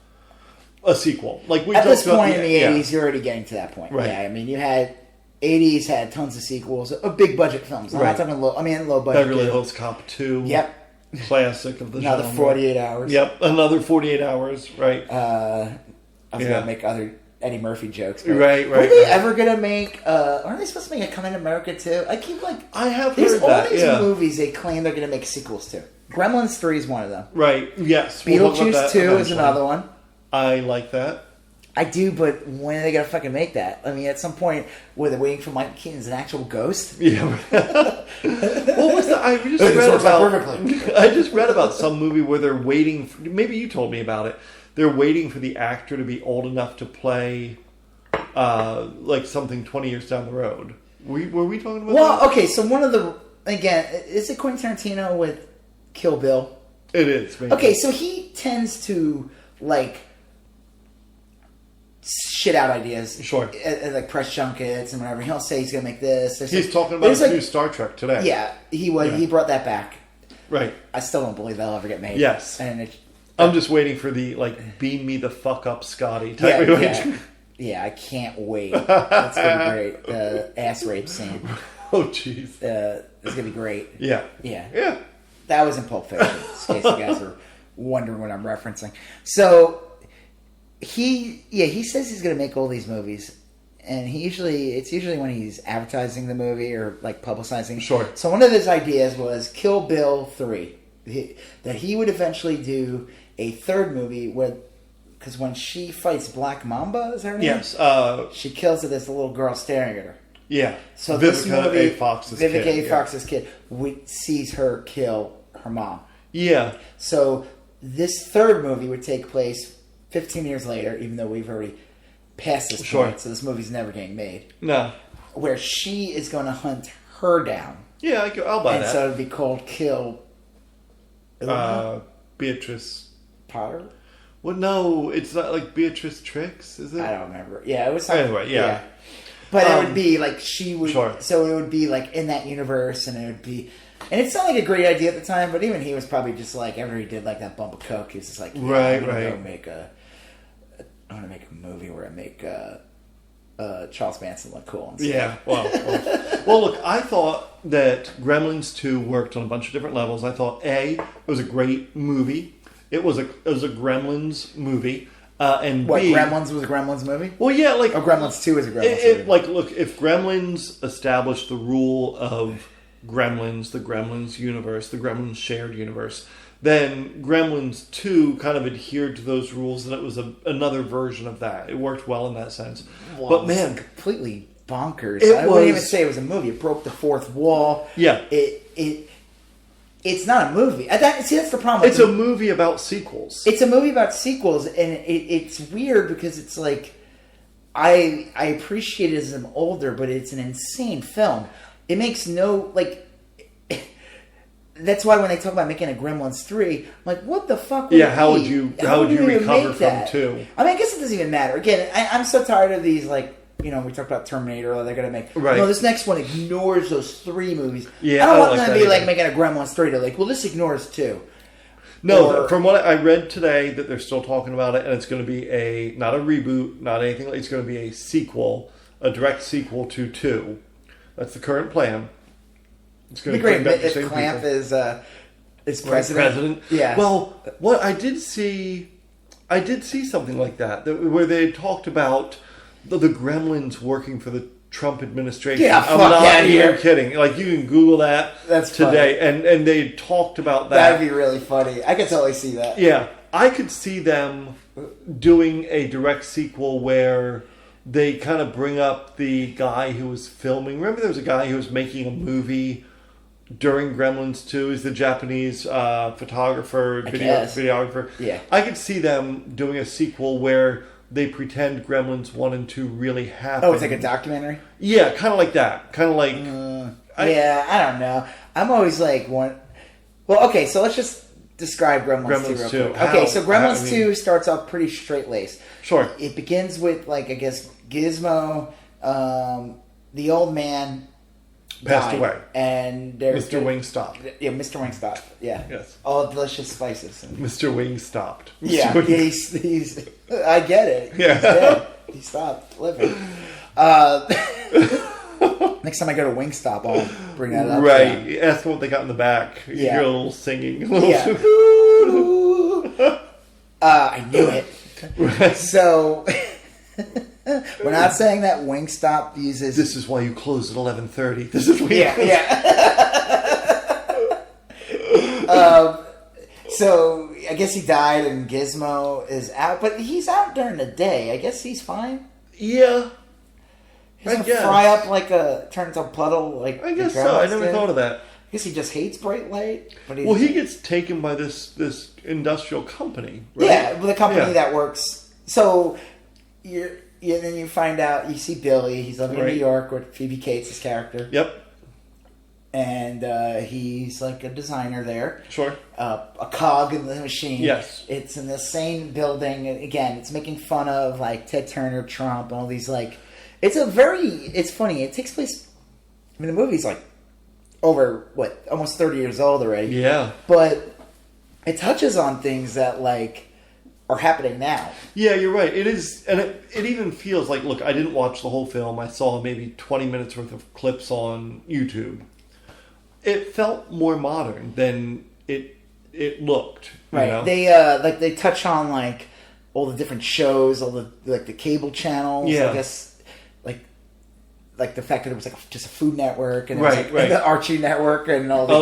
a sequel. Like we at this about point in the 80s, you're already getting to that point. Right. Yeah, I mean, you had 80s had tons of sequels of big budget films. I'm not talking low. I mean, low budget. Beverly Hills Cop 2. Yep. Classic of the another genre. 48 Hours. Yep, another 48 Hours. Right. I was gonna make other Eddie Murphy jokes. Right. Are they ever gonna make? Aren't they supposed to make a Coming to America too? I keep like I have there's heard all that. these Yeah. movies they claim they're gonna make sequels to. Gremlins 3 is one of them. Right. Yes. Beetlejuice 2 is another one. I like that. I do, but when are they gonna fucking make that? I mean, at some point, were they waiting for Michael Keaton as an actual ghost? Yeah. What was the? I just This read works about. out perfectly. I just read about some movie where they're waiting. Maybe you told me about it. They're waiting for the actor to be old enough to play, like something 20 years down the road. Were we talking about? Well, that? okay. So one of the is it Quentin Tarantino with Kill Bill? It is. Maybe. Okay, so he tends to like shit out ideas, Sure, at like press junkets and whatever. He'll say he's gonna make this. He's talking about his new Star Trek today. Yeah, he was. Yeah. He brought that back. Right. I still don't believe that'll ever get made. Yes. And I'm just waiting for the like beam me the fuck up Scotty type of image. Yeah, I can't wait. That's gonna be great. The ass rape scene. Oh jeez. It's gonna be great. Yeah. Yeah. That was in Pulp Fiction. In case you guys are wondering what I'm referencing. So he says he's gonna make all these movies, and it's usually when he's advertising the movie or like publicizing. Sure. So one of his ideas was Kill Bill 3, that he would eventually do a third movie because when she fights Black Mamba, is that her name? Yes. She kills it as the little girl staring at her. Yeah. So Vivica A. Fox's kid sees her kill her mom. Yeah. So this third movie would take place 15 years later, even though we've already passed this point, so this movie's never getting made. No. Where she is going to hunt her down. Yeah, I'll buy that. And so it'd be called Kill... Beatrice... Potter? Well, no, it's not like Beatrice Tricks, is it? I don't remember. Yeah, it was something... Anyway, yeah. But it would be like she would... Sure. So it would be like in that universe, and it would be... And it sounded like a great idea at the time, but even he was probably just like, after he did like that bump of coke, he was just like, I'm going to make a movie where I make Charles Manson look cool. And stuff. Yeah, well, look, I thought that Gremlins 2 worked on a bunch of different levels. I thought, it was a great movie. It was a Gremlins movie. And what, B, Gremlins was a Gremlins movie? Well, yeah, like... Oh, Gremlins 2 is a Gremlins movie. Like, look, if Gremlins established the rule of Gremlins, the Gremlins universe, the Gremlins shared universe, then Gremlins 2 kind of adhered to those rules, and it was another version of that. It worked well in that sense. Well, but, man... completely bonkers. I wouldn't even say it was a movie. It broke the fourth wall. Yeah. It's not a movie. That's the problem. It's a movie about sequels. It's a movie about sequels, and it's weird because it's like I appreciate it as I'm older, but it's an insane film. It makes no like. That's why when they talk about making a Gremlins 3, I'm like, what the fuck? How would you recover from 2? I mean, I guess it doesn't even matter. Again, I'm so tired of these like. You know, we talked about Terminator. They're going to make... Right. No, this next one ignores those 3 movies. Yeah, I don't want like them to that be either. like making a Gremlins 3. They're like, well, this ignores 2. No, from what I read today, that they're still talking about it, and it's going to be not a reboot, not anything. It's going to be a sequel, a direct sequel to 2. That's the current plan. It's going to be great if Clamp is president. Yeah. Well, what I did see something like that where they talked about the Gremlins working for the Trump administration. Yeah, I'm not even kidding. Like, you can Google that today, and they talked about that. That'd be really funny. I could totally see that. Yeah, I could see them doing a direct sequel where they kind of bring up the guy who was filming. Remember, there was a guy who was making a movie during Gremlins 2. He's the Japanese photographer, videographer. Yeah, I could see them doing a sequel where they pretend Gremlins 1 and 2 really happened. Oh, it's like a documentary? Yeah, kind of like that. Kind of like... I don't know. I'm always like one... Well, okay, so let's just describe Gremlins 2 real quick. Okay, so Gremlins 2 starts off pretty straight-laced. Sure. It begins with, like, I guess, Gizmo, the old man... passed away. And Mr. Wingstop. Yeah, Mr. Wingstop. Yeah. Yes. All delicious spices. Mr. Wingstopped. Yeah, he's I get it. Yeah. He's dead. He stopped living. Next time I go to Wingstop, I'll bring that up. Right. Ask them what they got in the back. You hear a little singing. Yeah. I knew it. Right. So... We're not saying that Wingstop uses... This is why you close at 11:30. This is why So, I guess he died and Gizmo is out. But he's out during the day. I guess he's fine. Yeah. He doesn't fry up like turns a puddle like... I guess so. I never thought of that. I guess he just hates bright light. But he gets taken by this industrial company, right? Yeah, the company that works... So, then you find out, you see Billy, he's living in New York with Phoebe Cates' character. Yep. And he's like a designer there. Sure. A cog in the machine. Yes. It's in the same building. Again, it's making fun of like Ted Turner, Trump, and all these like... It's funny. It takes place... I mean, the movie's like over, almost 30 years old already. Yeah. But it touches on things that like... are happening now. Yeah, you're right. It is, and it even feels like, look, I didn't watch the whole film. I saw maybe 20 minutes worth of clips on YouTube. It felt more modern than it looked. Right. You know? They touch on like all the different shows, all the cable channels. Yeah. I guess like the fact that it was like just a Food Network and, and the Archie Network and all the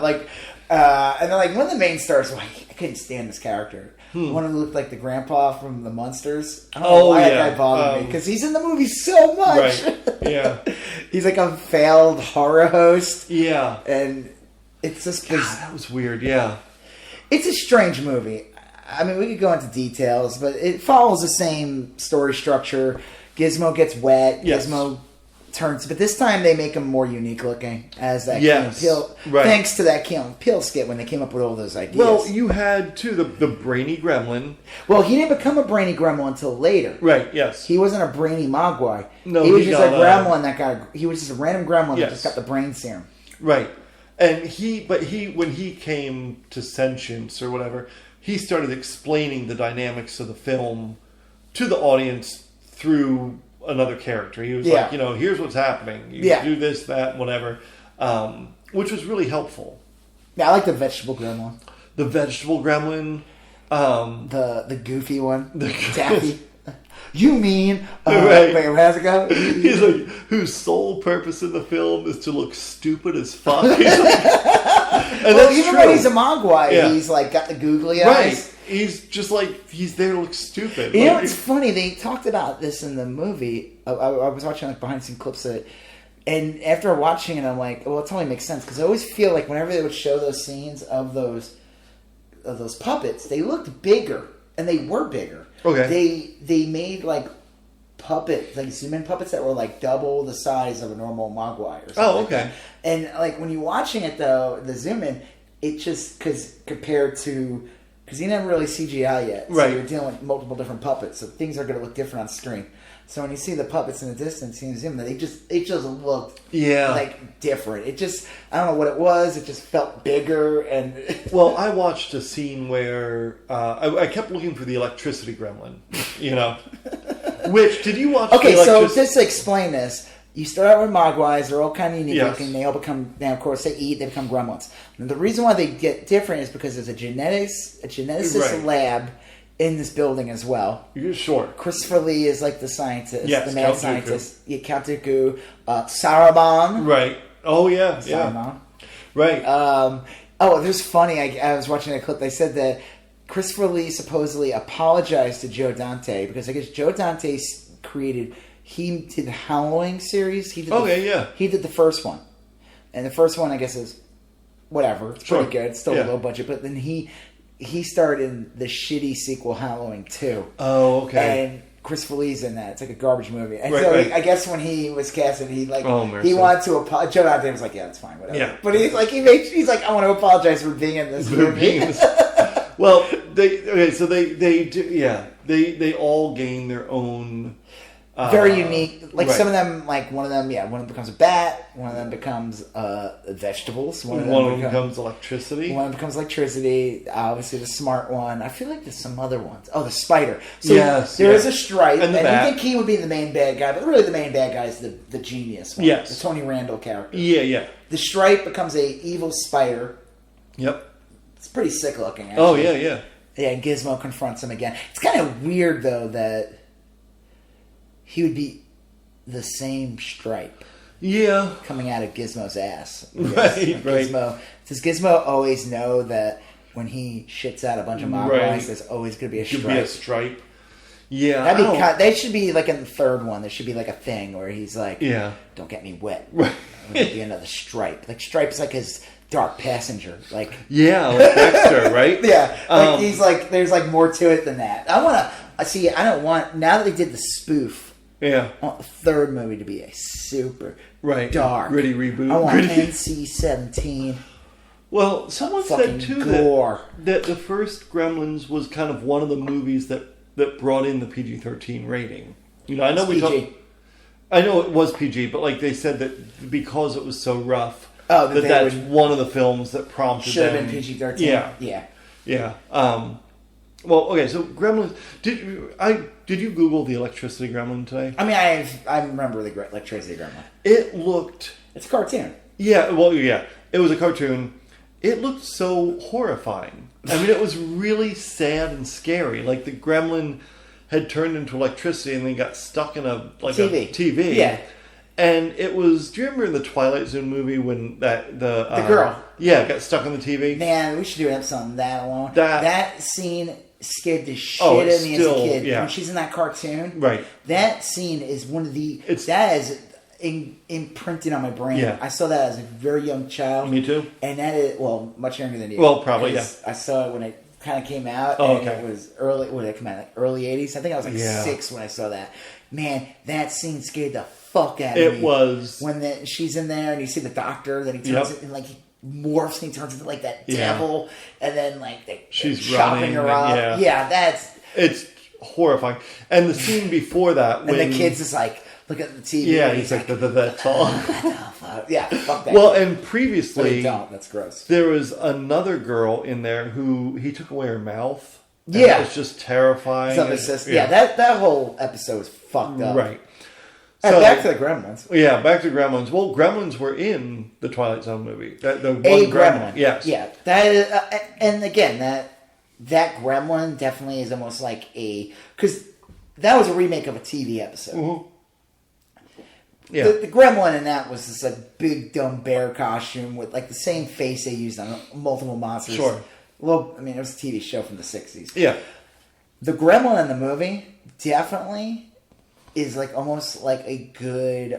Like and then like one of the main stars, I couldn't stand this character. One who looked like the grandpa from the Munsters. I don't know why that guy bothered me, because he's in the movie so much. Right. Yeah. He's like a failed horror host. Yeah. And it's just... that was weird, yeah. It's a strange movie. I mean, we could go into details, but it follows the same story structure. Gizmo gets wet. Yes. Gizmo turns... But this time they make him more unique looking as that Key and Peele... Right. Thanks to that Key and Peele skit when they came up with all those ideas. Well, you had, too, the brainy gremlin. Well, he didn't become a brainy gremlin until later. Right, yes. He wasn't a brainy mogwai. No, he was just a gremlin that got... He was just a random gremlin that just got the brain serum. Right. And when he came to sentience or whatever, he started explaining the dynamics of the film to the audience through another character. He was like, here's what's happening. You do this, that, whatever. Which was really helpful. Yeah, I like the vegetable gremlin. The vegetable gremlin. The goofy one. Taffy. You mean... right. Wait, how's it go? He's like, whose sole purpose in the film is to look stupid as fuck. He's like, and well, even when he's a mogwai, he's like got the googly eyes. Right. He's just like, he's there to look stupid. You know what's funny? They talked about this in the movie. I was watching like behind the scenes clips of it. And after watching it, I'm like, well, it totally makes sense. Because I always feel like whenever they would show those scenes of those puppets, they looked bigger. And they were bigger. Okay. They made like puppets, like zoom-in puppets that were like double the size of a normal mogwai or something. Oh, okay. Like and like when you're watching it though, the zoom-in, it just, because compared to because he never really CGI yet. So Right. you're dealing with multiple different puppets, so things are going to look different on screen. So when you see the puppets in the distance, you see them, it just looked like different. It just, I don't know what it was. It just felt bigger and. Well, I watched a scene where I kept looking for the electricity gremlin. You know, which did you watch? Okay, so just to explain this. You start out with Mogwais, they're all kind of unique Yes. looking. They all become, now of course they eat, they become gremlins. And the reason why they get different is because there's a geneticist Right. lab in this building as well. You're sure. Christopher Lee is like the scientist, Yes, the mad Count Dooku. scientist. Yeah, Count Dooku. Saruman. Right. Oh, yeah. Saruman. Right. It was funny. I was watching a clip. They said that Christopher Lee supposedly apologized to Joe Dante because I guess Joe Dante created. He did the Halloween series. He did He did the first one, and the first one I guess is whatever. It's pretty good. It's still a low budget, but then he starred in the shitty sequel Halloween 2. Oh, okay. And Christopher Lee's in that. It's like a garbage movie. And Right, so right. I guess when he was casted, he mercy. wanted to apologize. Joe Dante was like, "Yeah, it's fine, whatever." Yeah. But he's like, he's like, "I want to apologize for being in this movie." Well, they all gain their own. Very unique. Like right. some of them, like one of them becomes a bat. One of them becomes vegetables. One of them becomes electricity. One of them becomes electricity. Obviously, the smart one. I feel like there's some other ones. Oh, the spider. So there is a Stripe, and you think he would be the main bad guy, but really the main bad guy is the genius one. Yes. The Tony Randall character. Yeah. The Stripe becomes a evil spider. Yep. It's pretty sick looking, actually. Oh, yeah. Yeah, and Gizmo confronts him again. It's kind of weird, though, that he would be the same Stripe. Yeah. Coming out of Gizmo's ass. Right. Does Gizmo always know that when he shits out a bunch of Mogwais, there's always going to be a Stripe? Could be a Stripe. Yeah. They should be like in the third one. There should be like a thing where he's like, "Don't get me wet." Right. There'll be another Stripe. Like Stripe's like his dark passenger. Like like Dexter, right? Yeah. He's like, there's like more to it than that. I don't want, now that they did the spoof. Yeah. I want the third movie to be a super dark, gritty reboot. I want NC-17. Well, someone said too that the first Gremlins was kind of one of the movies that brought in the PG-13 rating. You know, I know I know it was PG, but like they said that because it was so rough, that's one of the films that prompted should them. have been PG-13. Yeah. Well, okay. So Gremlins. Did you Google the electricity gremlin today? I mean, I remember the electricity gremlin. It looked. It's a cartoon. Yeah. Well, yeah. It was a cartoon. It looked so horrifying. I mean, it was really sad and scary. Like the gremlin had turned into electricity and then got stuck in a TV. Yeah. And it was. Do you remember in the Twilight Zone movie when the girl? Yeah, got stuck on the TV. Man, we should do an episode on that alone. That scene scared the shit out of me as a kid. Yeah. When she's in that cartoon, right? That scene is one of the. That is imprinted on my brain. Yeah. I saw that as a very young child. Me too. And that is much younger than you. Well, probably yeah. I saw it when it kind of came out. It was early. When it came out, like early '80s. I think I was like 6 when I saw that. Man, that scene scared the fuck out of me. It was when she's in there and you see the doctor that he turns it and like he morphs and he turns into like that devil and then like she's chopping her up. Yeah, it's horrifying. And the scene before that, when and the kid's just like look at the TV. Yeah, he's like that's all. Yeah, fuck that. Well, and previously, that's gross. There was another girl in there who he took away her mouth. Yeah, it was just terrifying. That whole episode was fucked up. Right. So, back to the Gremlins. Yeah, back to Gremlins. Well, Gremlins were in the Twilight Zone movie. The one Gremlin. Yes. Yeah. That is, and again, that Gremlin definitely is almost like because that was a remake of a TV episode. Mm-hmm. Yeah. The Gremlin in that was this like big dumb bear costume with like the same face they used on multiple monsters. Sure. Well, I mean, it was a TV show from the 60s. Yeah. The Gremlin in the movie definitely is like almost like a good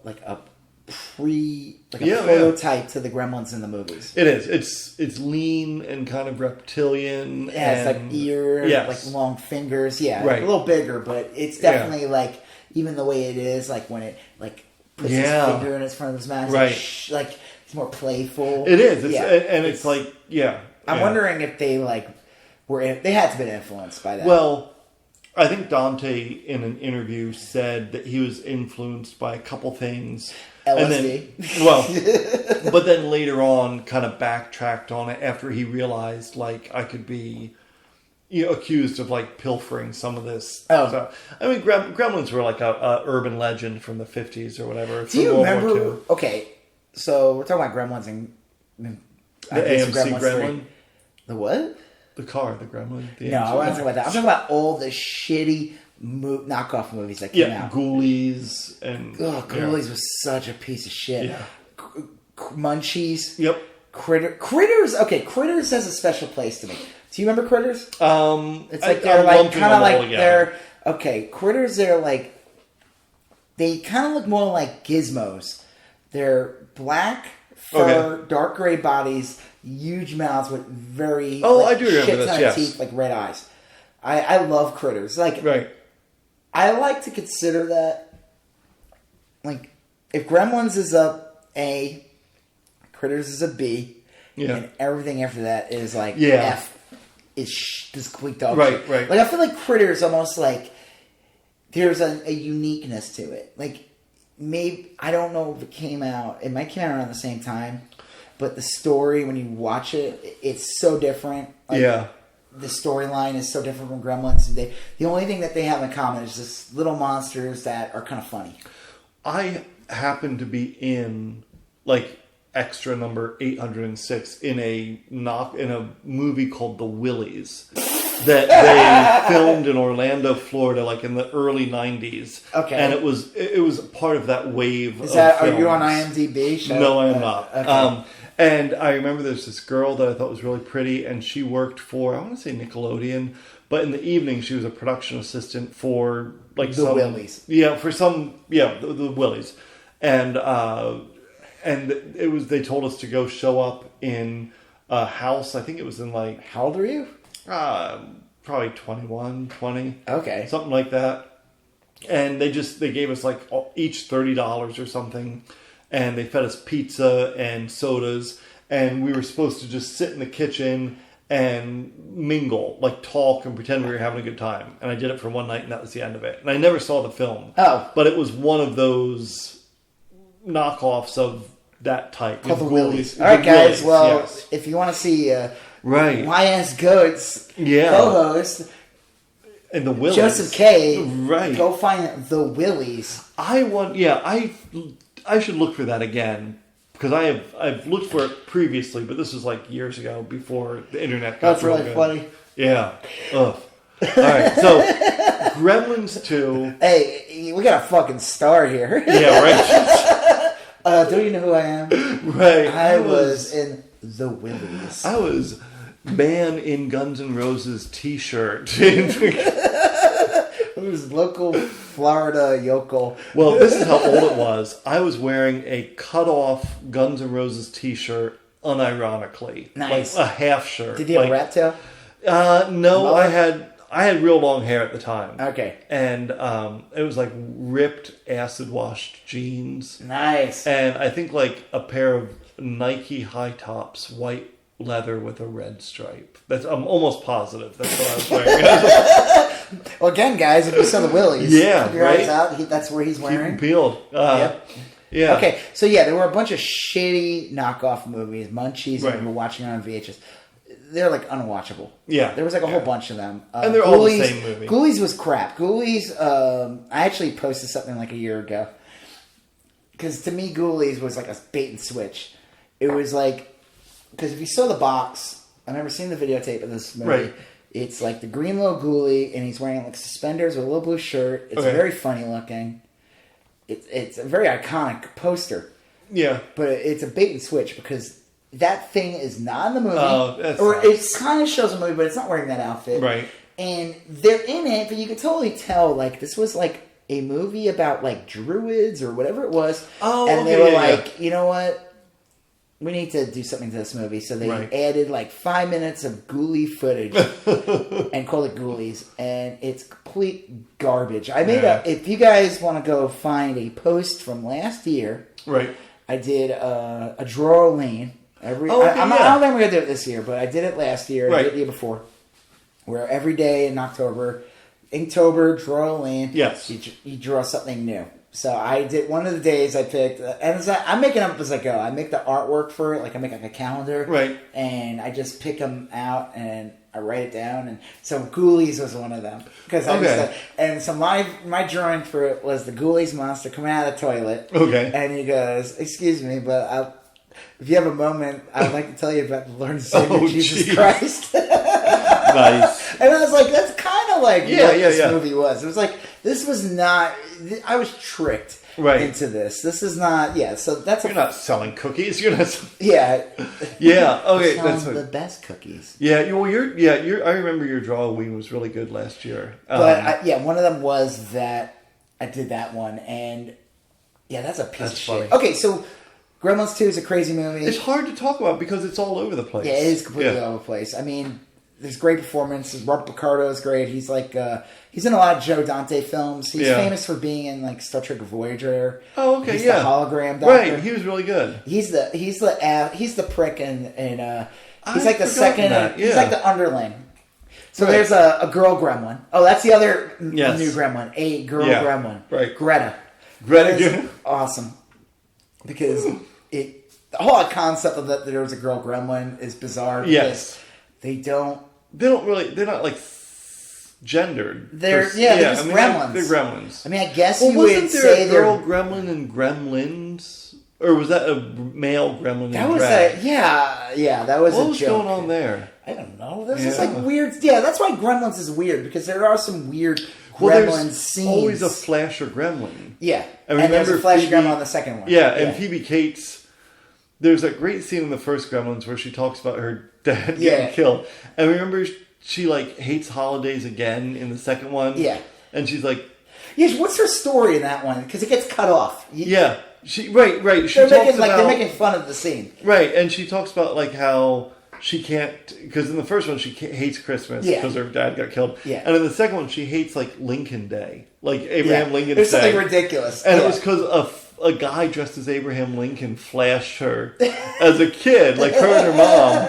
like a prototype to the Gremlins in the movies. It is. It's lean and kind of reptilian. Yeah, it's like ear, like long fingers. Yeah, right. A little bigger, but it's definitely like even the way it is, like when it like puts his finger in its front of his mouth, right? Like it's more playful. It is. It's like I'm wondering if they like they had to be influenced by that. Well, I think Dante in an interview said that he was influenced by a couple things. LSD. But then later on kind of backtracked on it after he realized like I could be accused of like pilfering some of this. Oh. So, I mean, Gremlins were like a urban legend from the 50s or whatever. Do you remember? Okay, so we're talking about Gremlins and the AMC Gremlin. The what? The car, the Gremlin. No, I wasn't talking about that. I'm talking about all the shitty knockoff movies that came out. Ghoulies and... Ghoulies was such a piece of shit. Yeah. Munchies. Yep. Critters. Okay, Critters has a special place to me. Do you remember Critters? It's like they're like kind of like they're... Okay, Critters, they're like... They kind of look more like gizmos. They're black fur, dark gray bodies, huge mouths with very I do remember this. Yes. Teeth, like red eyes. I love Critters. Like, right. I like to consider that, like, if Gremlins is a A, Critters is a B, and everything after that is like F. Is this complete dog shit. Right. Like, I feel like Critters almost like there's a uniqueness to it. Like, maybe, I don't know if it might come out around the same time, but the story, when you watch it, it's so different. Like, the storyline is so different from Gremlins. The only thing that they have in common is just little monsters that are kind of funny. I happen to be in, like, extra number 806 in a movie called The Willies that they filmed in Orlando, Florida, like in the early 90s. Okay. And it was part of that wave of films. Are you on IMDb? No, I am not. Okay. And I remember there's this girl that I thought was really pretty, and she worked for, I want to say Nickelodeon, but in the evening she was a production assistant for like the Willies. Yeah, for some, the Willies. And it was, they told us to go show up in a house. I think it was in like... How old are you? Probably 21, 20. Okay. Something like that. And they gave us like each $30 or something. And they fed us pizza and sodas. And we were supposed to just sit in the kitchen and mingle, like talk and pretend we were having a good time. And I did it for one night and that was the end of it. And I never saw the film. Oh. But it was one of those knockoffs of that type. Called The Willies. All right, guys. Well, if you want to see YSGOAT's co-host and The Willies, Joseph K, go find The Willies. I should look for that again because I've looked for it previously, but this was like years ago before the internet got That's really good. funny. Yeah. Ugh. All right. So Gremlins 2. Hey, we got a fucking star here. Yeah. Right. Don't you know who I am? Right. I was in The Willies. I was man in Guns N' Roses t-shirt. It was local Florida yokel. Well, this is how old it was. I was wearing a cut-off Guns N' Roses t-shirt unironically. Nice. Like a half shirt. Did you have a rat tail? No, I had real long hair at the time. Okay. And it was like ripped acid-washed jeans. Nice. And I think like a pair of Nike high tops, white leather with a red stripe. I'm almost positive that's what I was wearing. Well, again, guys, if you saw The Willies, keep your eyes out. That's where he's wearing. Keep them peeled. Yep. Yeah. Okay, so there were a bunch of shitty knockoff movies, Munchies, and we were watching on VHS. They're like unwatchable. Yeah. There was like a whole bunch of them. And they're all the same movie. Ghoulies was crap. Ghoulies, I actually posted something like a year ago. Because to me, Ghoulies was like a bait and switch. It was like, because if you saw the box, I remember seeing the videotape of this movie. Right. It's like the green little ghoulie, and he's wearing like suspenders with a little blue shirt. It's very funny looking. It's a very iconic poster. Yeah. But it's a bait and switch because that thing is not in the movie. Oh, that's or nice. It kind of shows a movie, but it's not wearing that outfit. Right. And they're in it, but you can totally tell like this was like a movie about like druids or whatever it was. Oh, and they were you know what? We need to do something to this movie. So they added like 5 minutes of ghoulie footage and called it Ghoulies. And it's complete garbage. I made if you guys want to go find a post from last year. Right. I did a drawer lane. I don't think we're going to do it this year, but I did it last year. I did it the year before. where every day in Inktober, Drawland, Yes. you draw something new. So I did one of the days I picked, and I'm making up as I go. I make the artwork for it, like I make like a calendar, Right. And I just pick them out and I write it down. And so Ghoulies was one of them because and so my drawing for it was the Ghoulies monster coming out of the toilet. Okay. And he goes, "Excuse me, but if you have a moment, I'd like to tell you about the Lord and Savior Jesus Christ." Nice. And I was like, that's kind of like what this movie was. It was like, this was not, I was tricked into this. This is not, so that's You're not selling cookies. You're not. Yeah. Yeah. Okay. That's the best cookies. Yeah. Well, I remember your drawing was really good last year. But one of them was that I did that one, and that's a piece of shit. Okay, so Gremlins 2 is a crazy movie. It's hard to talk about because it's all over the place. Yeah, it is completely all over the place. I mean, there's great performances. Robert Picardo is great. He's like he's in a lot of Joe Dante films. He's famous for being in like Star Trek Voyager. Oh, okay, he's the hologram doctor. Right, he was really good. He's the prick and he's like the second. He's like the underling. So there's a girl gremlin. Oh, that's the other new gremlin. A girl gremlin. Right. Greta. Greta. Awesome. Because the whole concept of that there was a girl gremlin is bizarre. Yes. They don't really. They're not like gendered. They're just gremlins. They're gremlins. I mean, I guess you would say wasn't there a girl gremlin and Gremlins, or was that a male gremlin? That was drag? That was what a was joke. going on there? I don't know. This is like weird. Yeah, that's why Gremlins is weird because there are some weird gremlin scenes. Always a flasher gremlin. Yeah, and there's a flasher gremlin on the second one. Yeah, and Phoebe Cates. There's that great scene in the first Gremlins where she talks about her dad getting killed. And remember, she like hates holidays again in the second one. Yeah, and she's like, what's her story in that one? Because it gets cut off. Right. They're making fun of the scene. Right, and she talks about like how she can't, because in the first one she hates Christmas because her dad got killed. Yeah, and in the second one she hates like Lincoln Day, like Abraham Lincoln's Day. It's something ridiculous, and it was because a guy dressed as Abraham Lincoln flashed her as a kid, like her and her mom.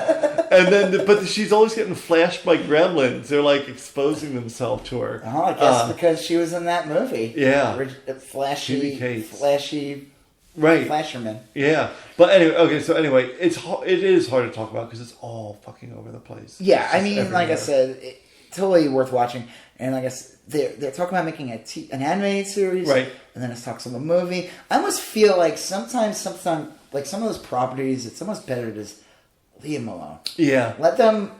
And then, but she's always getting flashed by gremlins. They're like exposing themselves to her. Oh, I guess because she was in that movie. Yeah, flashy, right, flasherman. Yeah, but anyway, it is hard to talk about because it's all fucking over the place. Yeah, I mean, like I said, totally worth watching. And I guess they're talking about making an animated series, right? And then it's talks about a movie. I almost feel like sometimes, like some of those properties, it's almost better to just leave them alone. Yeah, let them.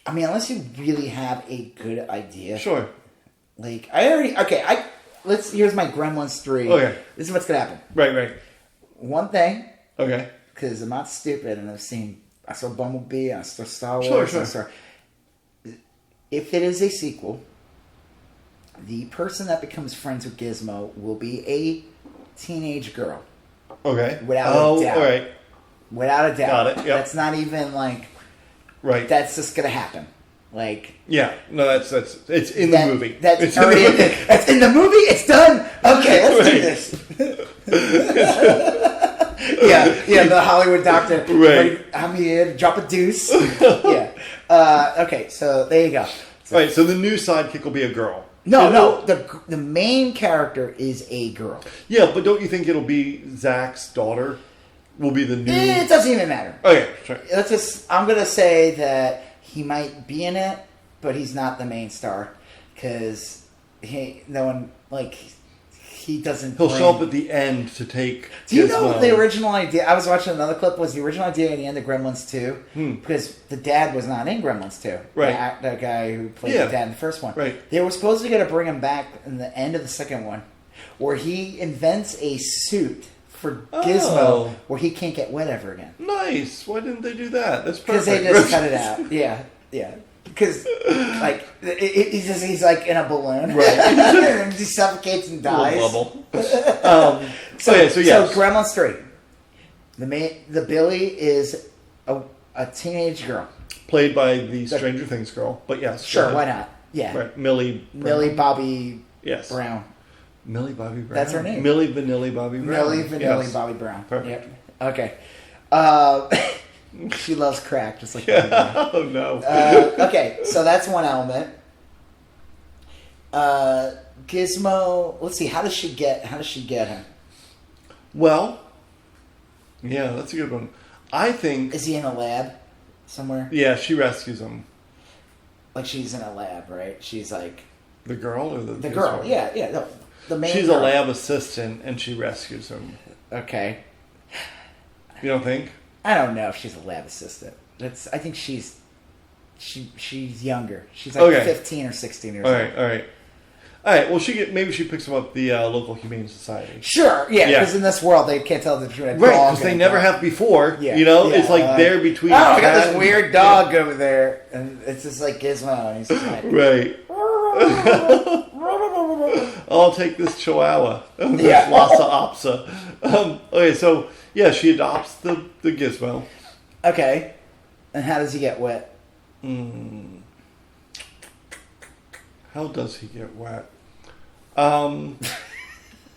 I mean, unless you really have a good idea. Sure. Like here's my Gremlins 3. Okay. This is what's gonna happen. Right. One thing. Okay. Because I'm not stupid, and I saw Bumblebee, I saw Star Wars. Sure. If it is a sequel, the person that becomes friends with Gizmo will be a teenage girl. Okay. Without a doubt. All right. Without a doubt. Got it. Yep. That's not even like. Right. That's just gonna happen. Like. Yeah. No, that's it's in the movie. That's already in the, that's in the movie. It's done. Okay, let's do this. Yeah, the Hollywood doctor. Right. I'm here to drop a deuce. Yeah. Okay, so there you go. Right, so the new sidekick will be a girl. No. The main character is a girl. Yeah, but don't you think it'll be Zach's daughter? Will be the new. It doesn't even matter. Okay, sure. I'm gonna say that he might be in it, but he's not the main star because he doesn't. He'll show up at the end to take. Do you know the original idea? I was watching another clip. Was the original idea at the end of Gremlins 2? Because the dad was not in Gremlins 2. Right. The guy who played the dad in the first one. Right. They were supposed to bring him back in the end of the second one, where he invents a suit for Gizmo, where he can't get wet ever again. Nice. Why didn't they do that? That's perfect. Because they just cut it out. Yeah. Because he's like in a balloon, right? And he suffocates and dies. Bubble. So Gremlins 3. The Billy is a teenage girl played by the Stranger Things girl. But yes, sure, why not? Yeah, right. Millie Bobby Brown. Millie Bobby Brown. That's her name. Millie Vanilli Bobby Brown. Millie Vanilli Bobby Brown. Perfect. Yep. Okay. She loves crack, just like everybody. Oh no. Okay, so that's one element. Gizmo. Let's see. How does she get him? Well, yeah, that's a good one. I think. Is he in a lab somewhere? Yeah, she rescues him. Like she's in a lab, right? She's like the girl or the girl. Yeah. No, the main. She's girl. a lab assistant, and she rescues him. Okay. You don't think? I don't know if she's a lab assistant. I think she's younger. She's like 15 or 16 years old. All right. Well, maybe she picks him up the local humane society. Sure, yeah, because in this world they can't tell the difference. Right, because they never have before. Yeah, it's like they're between. Oh, I got this weird dog over there, and it's just like Gizmo, and he's just like, right. I'll take this Chihuahua. Yeah, Lhasa Apso. Okay, so yeah, she adopts the Gizmo. Okay, and how does he get wet? How does he get wet? I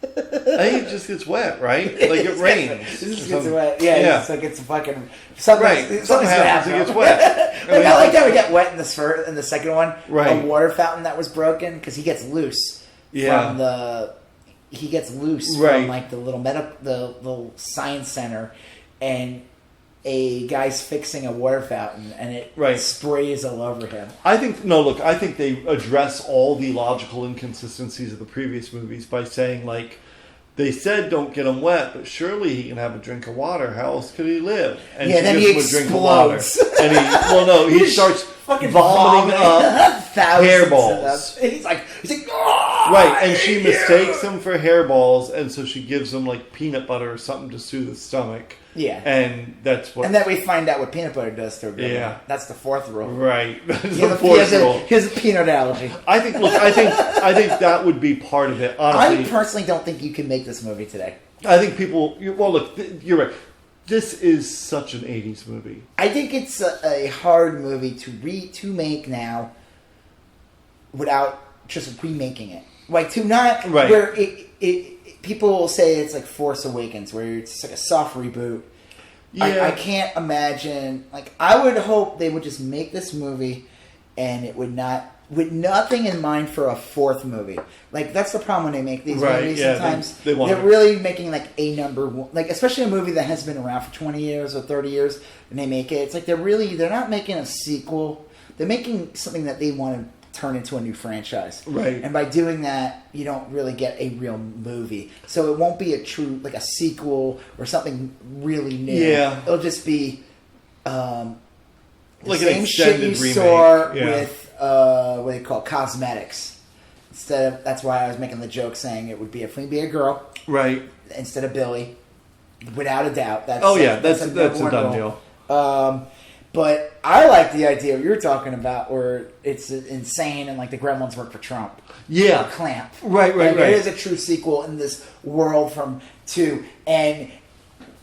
think it just gets wet, right? Like it rains. It just gets wet. Yeah. It's like it's fucking something happens. It gets wet. But I like how we got wet in the second one. Right. A water fountain that was broken because he gets loose. Yeah. From from like the little science center, and a guy's fixing a water fountain, and it sprays all over him. I think they address all the logical inconsistencies of the previous movies by saying, like, they said don't get him wet, but surely he can have a drink of water. How else could he live? And then he explodes. And he starts vomiting up hairballs. He's like, oh! Right, and she mistakes him for hairballs, and so she gives him like peanut butter or something to soothe his stomach. Yeah, and that's what. And then we find out what peanut butter does to a girl. Yeah, that's the fourth rule. Right, the fourth rule. Here's a peanut allergy. I think that would be part of it. Honestly, I personally don't think you can make this movie today. I think people. Well, look, you're right. This is such an '80s movie. I think it's a hard movie to make now without just remaking it. Like to not where people will say it's like Force Awakens, where it's like a soft reboot. Yeah. I can't imagine. Like, I would hope they would just make this movie, and it would not, with nothing in mind for a fourth movie. Like, that's the problem when they make these movies. Sometimes they're really making like a number one, like especially a movie that has been around for 20 years or 30 years, and they make it. It's like they're not making a sequel. They're making something that they want to turn into a new franchise. Right. And by doing that, you don't really get a real movie. So it won't be a true, like a sequel or something really new. Yeah. It'll just be the like same an shit you remake. saw with, what do they call it, cosmetics. That's why I was making the joke saying it would be a girl. Right. Instead of Billy. Without a doubt. That's a done deal. But I like the idea you're talking about, where it's insane and like the Gremlins work for Trump. Yeah, or Clamp. Right. There is a true sequel in this world from 2, and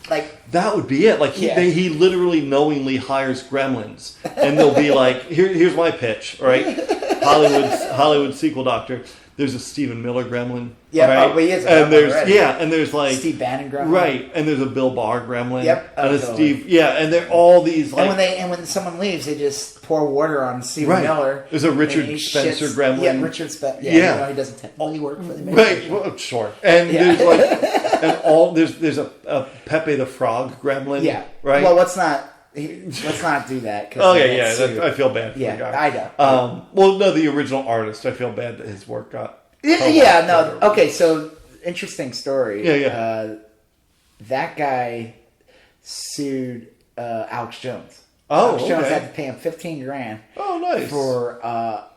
like that would be it. Like he literally knowingly hires Gremlins, and they'll be like, here's my pitch, right? Hollywood sequel doctor. There's a Stephen Miller Gremlin. Yeah, right? But he is a and there's already. And there's like Steve Bannon Gremlin. Right, and there's a Bill Barr Gremlin. Yep. And a Steve. Yeah, and they're all these like. And when someone leaves, they just pour water on Stephen Miller. There's a Richard Spencer Gremlin. Yeah, Richard Spencer. Yeah. He doesn't technically work for the movie. Right. Well, sure. And there's like, there's a Pepe the Frog Gremlin. Yeah. Right. Well, let's not do that. I feel bad for the guy. I know. Well, no, the original artist. I feel bad that his work got. Okay, so interesting story. Yeah. That guy sued Alex Jones. Alex Jones had to pay him $15,000. Oh, nice. For I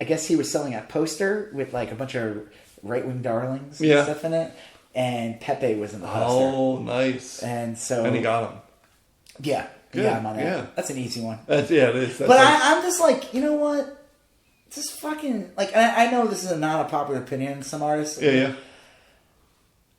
guess he was selling a poster with like a bunch of right-wing darlings and stuff in it, and Pepe was in the poster. Oh, nice. And he got him. Yeah. Good. He got him on that. Yeah. That's an easy one. It is. But I'm just like, you know what? Just fucking like, I know this is not a popular opinion in some artists. Yeah.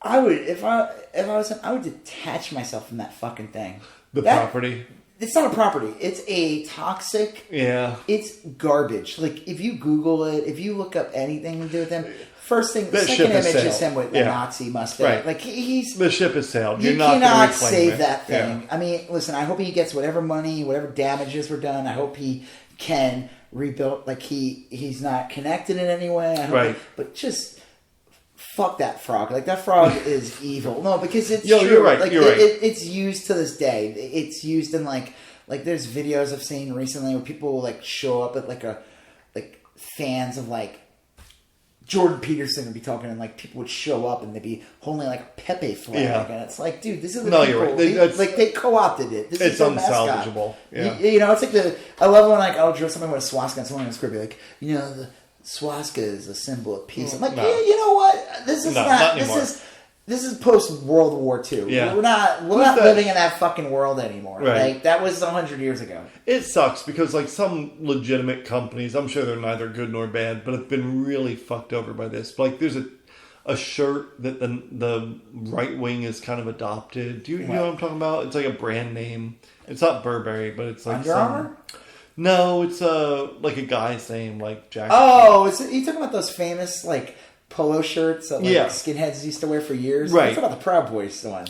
I would, if I was him, I would detach myself from that fucking thing. Property. It's not a property. It's a toxic. Yeah. It's garbage. Like, if you Google it, if you look up anything to do with him, first thing, the That second ship has image is sailed. him with Yeah. the Nazi mustache. Right. Like, he's... The ship has sailed. You You're not cannot gonna reclaim save it. that thing. Yeah. I mean, listen, I hope he gets whatever money, whatever damages were done. I hope he can rebuild. Like, he's not connected in any way. I hope Right. but just... Fuck that frog. Like, that frog is evil. No, because it's Yo, true. you're right. Like, You're right. It's used to this day. It's used in, like there's videos I've seen recently where people will, like, show up at, like, fans of, like, Jordan Peterson would be talking, and, like, people would show up and they'd be holding, like, a Pepe flag. Yeah. And it's like, dude, this is the No, people. you're right. They co-opted it. This It's is their mascot. unsalvageable. Yeah. You know, it's like I love when, like, I'll draw something with a swastika and someone in the script be like, you know, the swastika is a symbol of peace. I'm like, No. yeah, you know what? This is No, not not this anymore. is post World War II. Yeah. We're not that? living in that fucking world anymore. Right. Like, that was 100 years ago. It sucks because, like, some legitimate companies, I'm sure they're neither good nor bad, but have been really fucked over by this. Like, there's a shirt that the right wing is kind of adopted. Do you know what I'm talking about? It's like a brand name. It's not Burberry, but it's like Under Armour? No, it's like a guy's name, like Jack. Oh, you talking about those famous, like, polo shirts that, like, Yeah. skinheads used to wear for years? Right. You're talking about the Proud Boys one.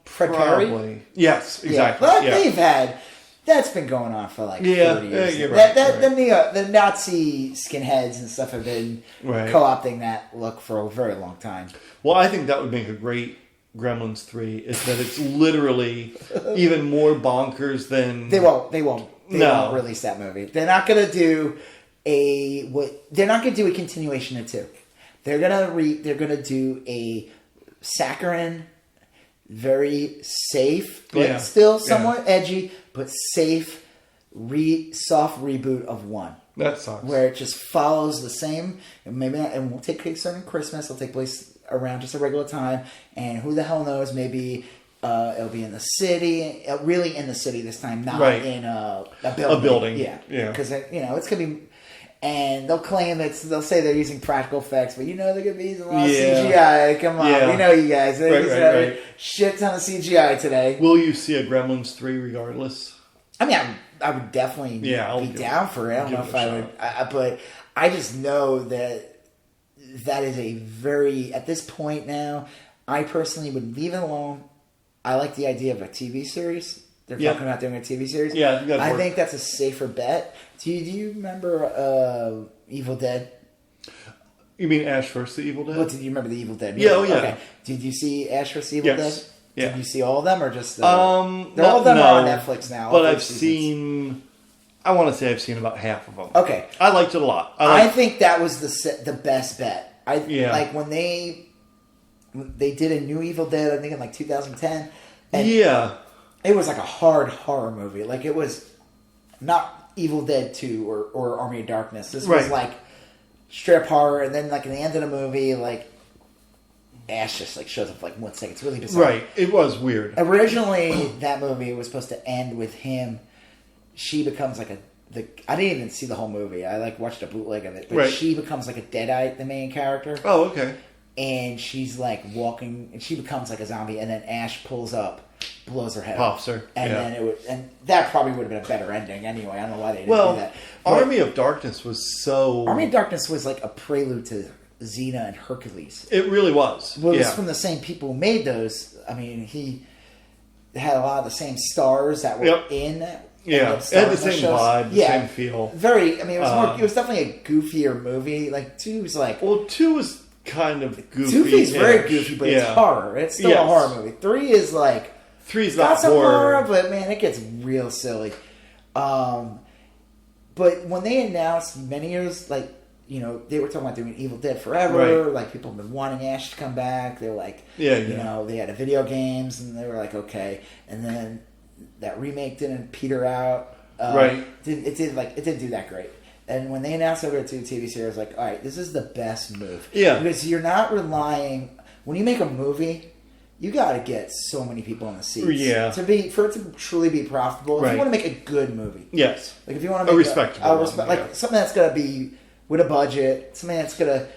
Fred Probably. Perry? Yes, exactly. Yeah. But Yeah. they've had... That's been going on for, like, 30 years. you're right, The Nazi skinheads and stuff have been Right. co-opting that look for a very long time. Well, I think that would make a great Gremlins 3, is that it's literally even more bonkers than... They won't release that movie. They're not going to do they're not going to do a continuation of 2. They're going to do a saccharine, very safe, but still somewhat edgy, but safe, soft reboot of 1. That sucks. Where it just follows the same, and maybe not, and won't take place during Christmas. It'll take place around just a regular time, and who the hell knows? Maybe it'll be in the city, really in the city this time, not in a building. A building, yeah. yeah. Because it's gonna be, and they'll claim they'll say they're using practical effects, but they're gonna be using a lot of CGI. Come on, Yeah. we know you guys. They just had a right. shit ton of CGI today. Will you see a Gremlins 3 regardless? I mean, I would definitely be down for it. I don't know if I would, but I just know that is a very, at this point now, I personally would leave it alone. I like the idea of a TV series. They're talking about doing a TV series. Yeah, I think that's a safer bet. Do you remember Evil Dead? You mean Ash vs. the Evil Dead? Do you remember the Evil Dead? Yeah, Okay. Did you see Ash vs. Evil Dead? Yeah. Did you see all of them, or just all of them are on Netflix now? But I've seen. I want to say I've seen about half of them. Okay, I liked it a lot. I think that was the best bet. Like when they did a new Evil Dead, I think in like 2010. And it was like a hard horror movie. Like, it was not Evil Dead 2 or Army of Darkness. This was like straight up horror, and then like in the end of the movie, like Ash just like shows up for like 1 second. It's really bizarre. Right. It was weird. Originally, that movie was supposed to end with him. She becomes like I didn't even see the whole movie. I like watched a bootleg of it. But she becomes like a Deadite, the main character. Oh, okay. And she's like walking, and she becomes like a zombie. And then Ash pulls up, blows her head Pops off. her. And then and that probably would have been a better ending anyway. I don't know why they didn't do that. But Army of Darkness was so. Army of Darkness was like a prelude to Xena and Hercules. It really was. Well, it's from the same people who made those. I mean, he had a lot of the same stars that were in that. Yeah, it had the same vibe, the same feel. Very. I mean, it was more. It was definitely a goofier movie. Like 2 was like. Well, 2 was kind of goofy. 2 is very goofy, but it's horror. It's still a horror movie. 3 is like. 3's got not some horror, but man, it gets real silly. But when they announced many years, like, they were talking about doing Evil Dead forever. Like, people have been wanting Ash to come back. They were like, you know, they had a video games, and they were like, okay. And then that remake didn't peter out. It didn't do that great. And when they announced they were going to do a TV series, I was like, all right, this is the best move. Yeah. Because you're not relying... When you make a movie, you got to get so many people in the seats. Yeah. For it to truly be profitable. If you want to make a good movie. Yes. Like, if you want to make a respectable one, like something that's going to be with a budget, something that's going to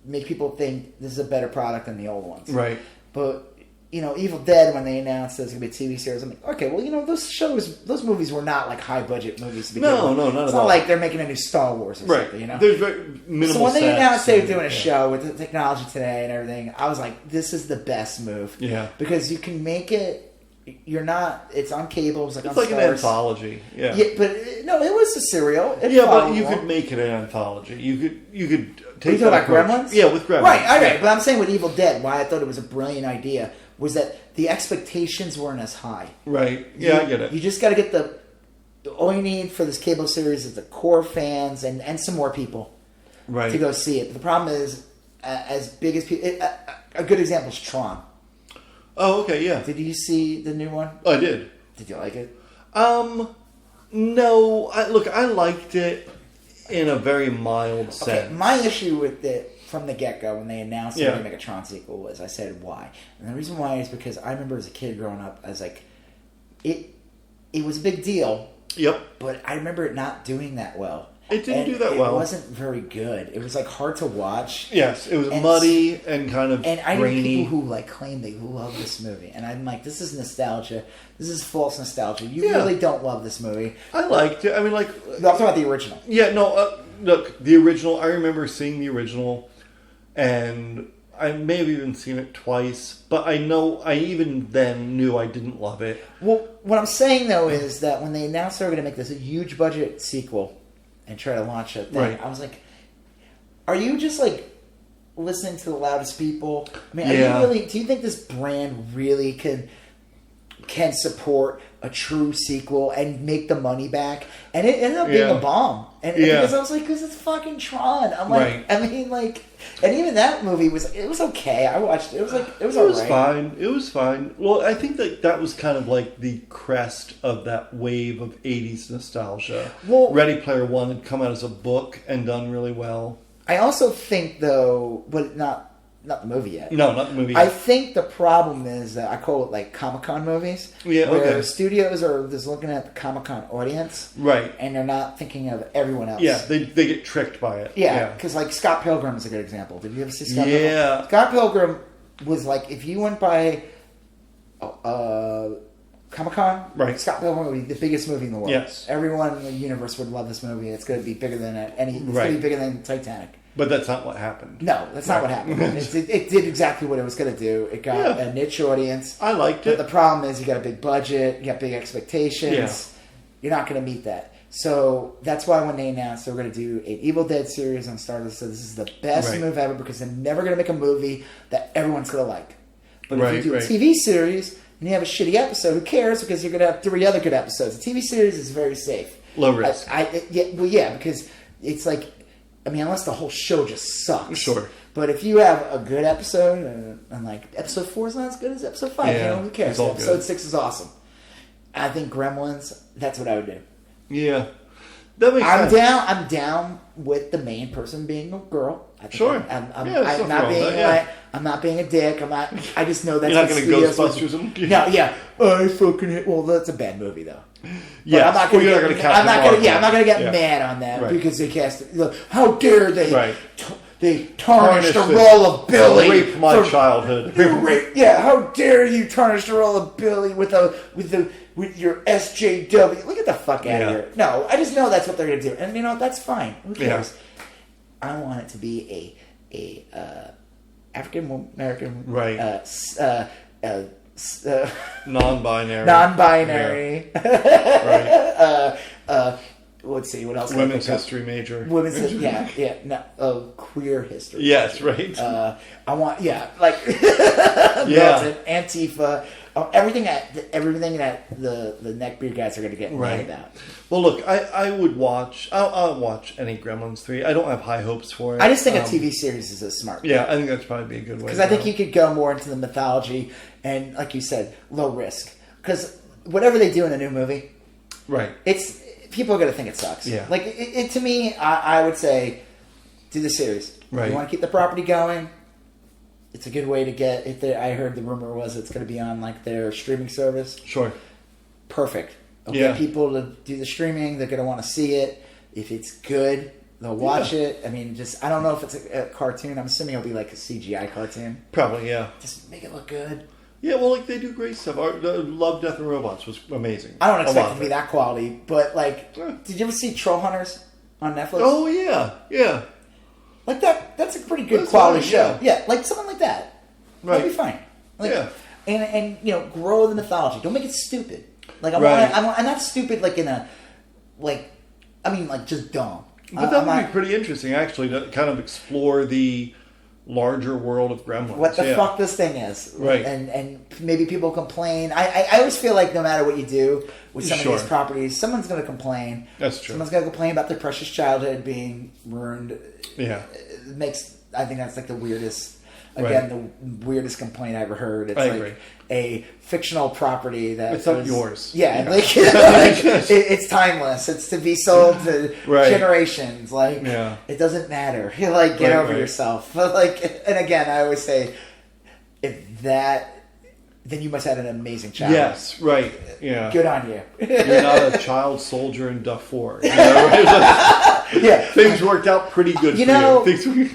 make people think this is a better product than the old ones. Right. But Evil Dead, when they announced there's going to be a TV series, I'm like, okay, well, those movies were not like high budget movies to begin with. No, not at all. It's not like they're making a new Star Wars or something, There's very minimal. So when they announced they were doing a yeah. show with the technology today and everything, I was like, this is the best move. Yeah. Because you can make it. It's on cable. It's like It's on like Stars. an anthology. Yeah. But no, it was a serial. But you could make it an anthology. You could take. Are you talking about Gremlins? Yeah, with Gremlins. Right. But I'm saying with Evil Dead, why I thought it was a brilliant idea was that the expectations weren't as high. Right. Yeah, I get it. You just got to get all you need for this cable series is the core fans and some more people to go see it. But the problem is, as big as people, a good example is Tron. Oh, okay, yeah. Did you see the new one? I did. Did you like it? No. I liked it in a very mild sense. Okay, my issue with it from the get-go when they announced they were Yeah. going to make a Tron sequel was I said, why? And the reason why is because I remember as a kid growing up, I was like, it was a big deal, Yep. but I remember it not doing that well. It didn't do that well. It wasn't very good. It was like hard to watch. Yes, it was muddy and kind of And I know rainy. people who like claim they love this movie, and I'm like, this is nostalgia. This is false nostalgia. You Yeah. really don't love this movie. I liked it. I mean, like... No, I'm talking about the original. Yeah, no, look, the original, I remember seeing the original, and I may have even seen it twice, but I know, I even then knew I didn't love it. Well, what I'm saying, though, is that when they announced they were going to make this a huge budget sequel and try to launch a thing, Right. I was like, are you just, like, listening to the loudest people? I mean, Yeah. do you think this brand really can support a true sequel and make the money back? And it ended up being a bomb. And because I was like, because it's fucking Tron. I'm like, Right. I mean, like, and even that movie was okay. I watched it. It was like, it was It was alright. fine. It was fine. Well, I think that was kind of like the crest of that wave of 80s nostalgia. Well- Ready Player One had come out as a book and done really well. I also think, though, but not the movie yet. No, not the movie. I think the problem is that I call it like Comic-Con movies. Yeah, where okay. studios are just looking at the Comic-Con audience. Right. And they're not thinking of everyone else. Yeah, they get tricked by it. Yeah, because like Scott Pilgrim is a good example. Did you ever see Scott Pilgrim? Yeah. Scott Pilgrim was like, if you went by Comic-Con, Right. Scott Pilgrim would be the biggest movie in the world. Yes. Everyone in the universe would love this movie. It's going to be bigger than it's going Right. to be bigger than Titanic. But that's not what happened. No, that's not what happened. It did exactly what it was going to do. It got a niche audience. I liked But it. the problem is you got a big budget, you got big expectations. Yeah. You're not going to meet that. So that's why when they announced they were going to do an Evil Dead series on Star, they said this is the best Right. move ever because they're never going to make a movie that everyone's going to like. But Right, if you do a right. TV series and you have a shitty episode, who cares? Because you're going to have 3 other good episodes. A TV series is very safe. Low risk. Because it's like, I mean, unless the whole show just sucks. Sure. But if you have a good episode, and like episode 4 is not as good as episode 5, Yeah, who cares? it's all Episode good. 6 is awesome. I think Gremlins, that's what I would do. Yeah. That makes sense. I'm down with the main person being a girl. I think Sure. I'm Yeah, there's I'm nothing not wrong with being that, yeah. like, I'm not being a dick. I just know that's You're not what going to studios Ghostbusters would- them? No, yeah. I fucking hate. Well, that's a bad movie though. Yeah. But I'm not going to get. I'm not going to get Yeah. mad on that Right. because they cast. How dare they? Right. They tarnished the Tarnished role of Billy. Rape my for- childhood. Yeah, how dare you tarnish the role of Billy with your SJW? Look at the fuck out of Yeah. here. No, I just know that's what they're gonna do, and that's fine. Who cares? Yeah. I want it to be a African American, Right. Non-binary. non-binary. Right. Let's see what else. can I Women's think of? history major. Women's history. Queer history. Yes, right. I want, Yeah. Militant, Antifa, everything that the neckbeard guys are going to get mad Right. about. Well, look, I would watch. I'll watch any Gremlins 3. I don't have high hopes for it. I just think a TV series is a smart. Yeah, I think that's probably be a good way. Because I think you could go more into the mythology and, like you said, low risk. Because whatever they do in a new movie, right. people are going to think it sucks. Yeah. Like it to me, I would say, do the series. Right. You want to keep the property going. It's a good way to get. I heard the rumor was it's going to be on like their streaming service. Sure. Perfect. It'll Yeah. get people to do the streaming. They're going to want to see it. If it's good, they'll watch it. I mean, I don't know if it's a cartoon. I'm assuming it'll be like a CGI cartoon. Probably, yeah. Just make it look good. Yeah, well, like they do great stuff. Love, Death and Robots was amazing. I don't expect it to be that quality, but like, did you ever see Troll Hunters on Netflix? Oh yeah. Like that's a pretty good quality show. Yeah, like something like that. Right. That'd be fine. Like, yeah. And grow the mythology. Don't make it stupid. Like I'm not stupid like in a like just dumb. But that would be pretty interesting actually to kind of explore the larger world of Gremlins. What the fuck this thing is. Right. And maybe people complain. I always feel like no matter what you do with some of these properties, someone's going to complain. That's true. Someone's going to complain about their precious childhood being ruined. Yeah. I think that's like the weirdest, the weirdest complaint I ever heard. It's agree. A fictional property that it's not yours. Yeah. Like, it's timeless. It's to be sold to generations. Like, it doesn't matter. You get over yourself. But and again, I always say, if that, then you must have an amazing child. Yes, right. Yeah. Good on you. You're not a child soldier in Darfur. Yeah. Things worked out pretty good for you.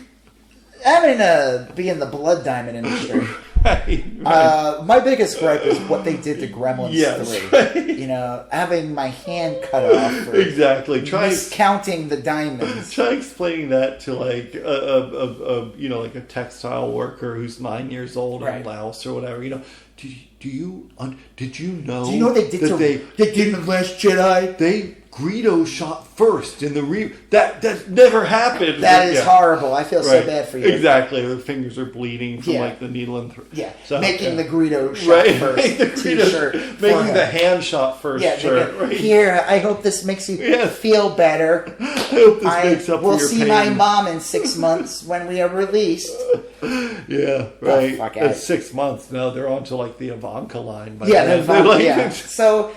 Having to be in the blood diamond industry. Right. My biggest gripe is what they did to Gremlins 3. Right. Having my hand cut off. For miscounting the diamonds. Try explaining that to like a textile worker who's 9 years old in Laos or whatever. Did you know? Do you know what they did they did in the Last Jedi? Greedo shot first in the that never happened. That is horrible. I feel so bad for you. Exactly. The fingers are bleeding from the needle and making the Greedo shot first t-shirt. Making the hand shot first shirt. Here, I hope this makes you feel better. I hope this makes up for your pain. We'll see my mom in 6 months when we are released. Yeah, right. That's 6 months now. They're on to like the Ivanka line. So,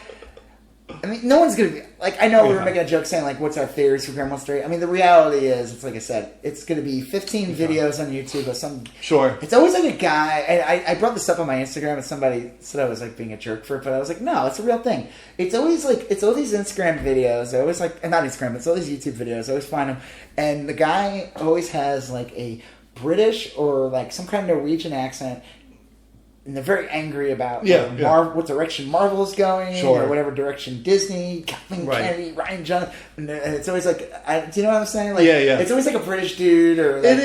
I mean, no one's going to be... Like, I know we were making a joke saying, like, what's our theories for Gremlins 3? I mean, the reality is, it's like I said, it's going to be 15 videos on YouTube of some... Sure. It's always like a guy... And I brought this up on my Instagram, and somebody said I was, like, being a jerk for it, but I was like, no, it's a real thing. It's always, like... It's all these Instagram videos. I always, like... Not Instagram, it's all these YouTube videos. I always find them. And the guy always has, like, a British or, like, some kind of Norwegian accent... And they're very angry about what direction Marvel is going, or whatever direction Disney, Kathleen Kennedy, Ryan Johnson. And it's always like, do you know what I'm saying? Like, it's always like a British dude, or like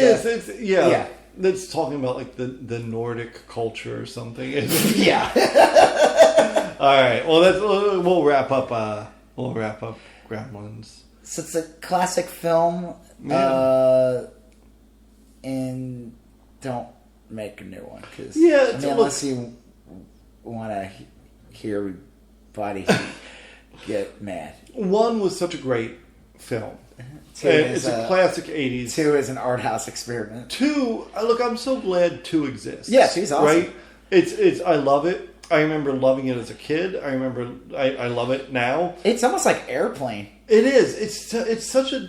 That's talking about like the Nordic culture or something. Yeah. All right. Well, we'll wrap up. Gremlins. So it's a classic film, and don't make a new one because unless you want to hear everybody get mad. 1 was such a great film. 2 it's a classic 80s. 2 is an art house experiment. 2, look, I'm so glad 2 exists. Yeah, she's awesome. Right? It's I love it. I remember loving it as a kid. I remember I love it now. It's almost like Airplane. It is. It's such a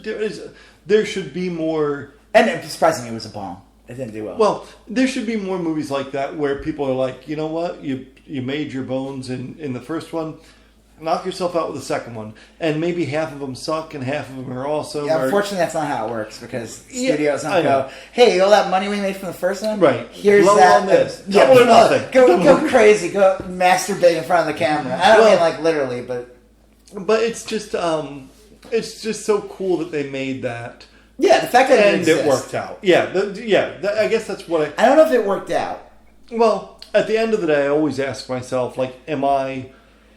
there should be more. And surprisingly, it was a bomb. It didn't do well. Well, there should be more movies like that where people are like, you know what, you made your bones in the first one, knock yourself out with the second one, and maybe half of them suck and half of them are awesome. Yeah, unfortunately, that's not how it works because studios don't go, hey, all that money we made from the first one, here's blow that. On this. Double or nothing. Go crazy. Go masturbate in front of the camera. I don't mean like literally, but it's just so cool that they made that. Yeah, the fact that it worked out. Yeah, I guess that's what I don't know if it worked out. Well, at the end of the day, I always ask myself, like, am I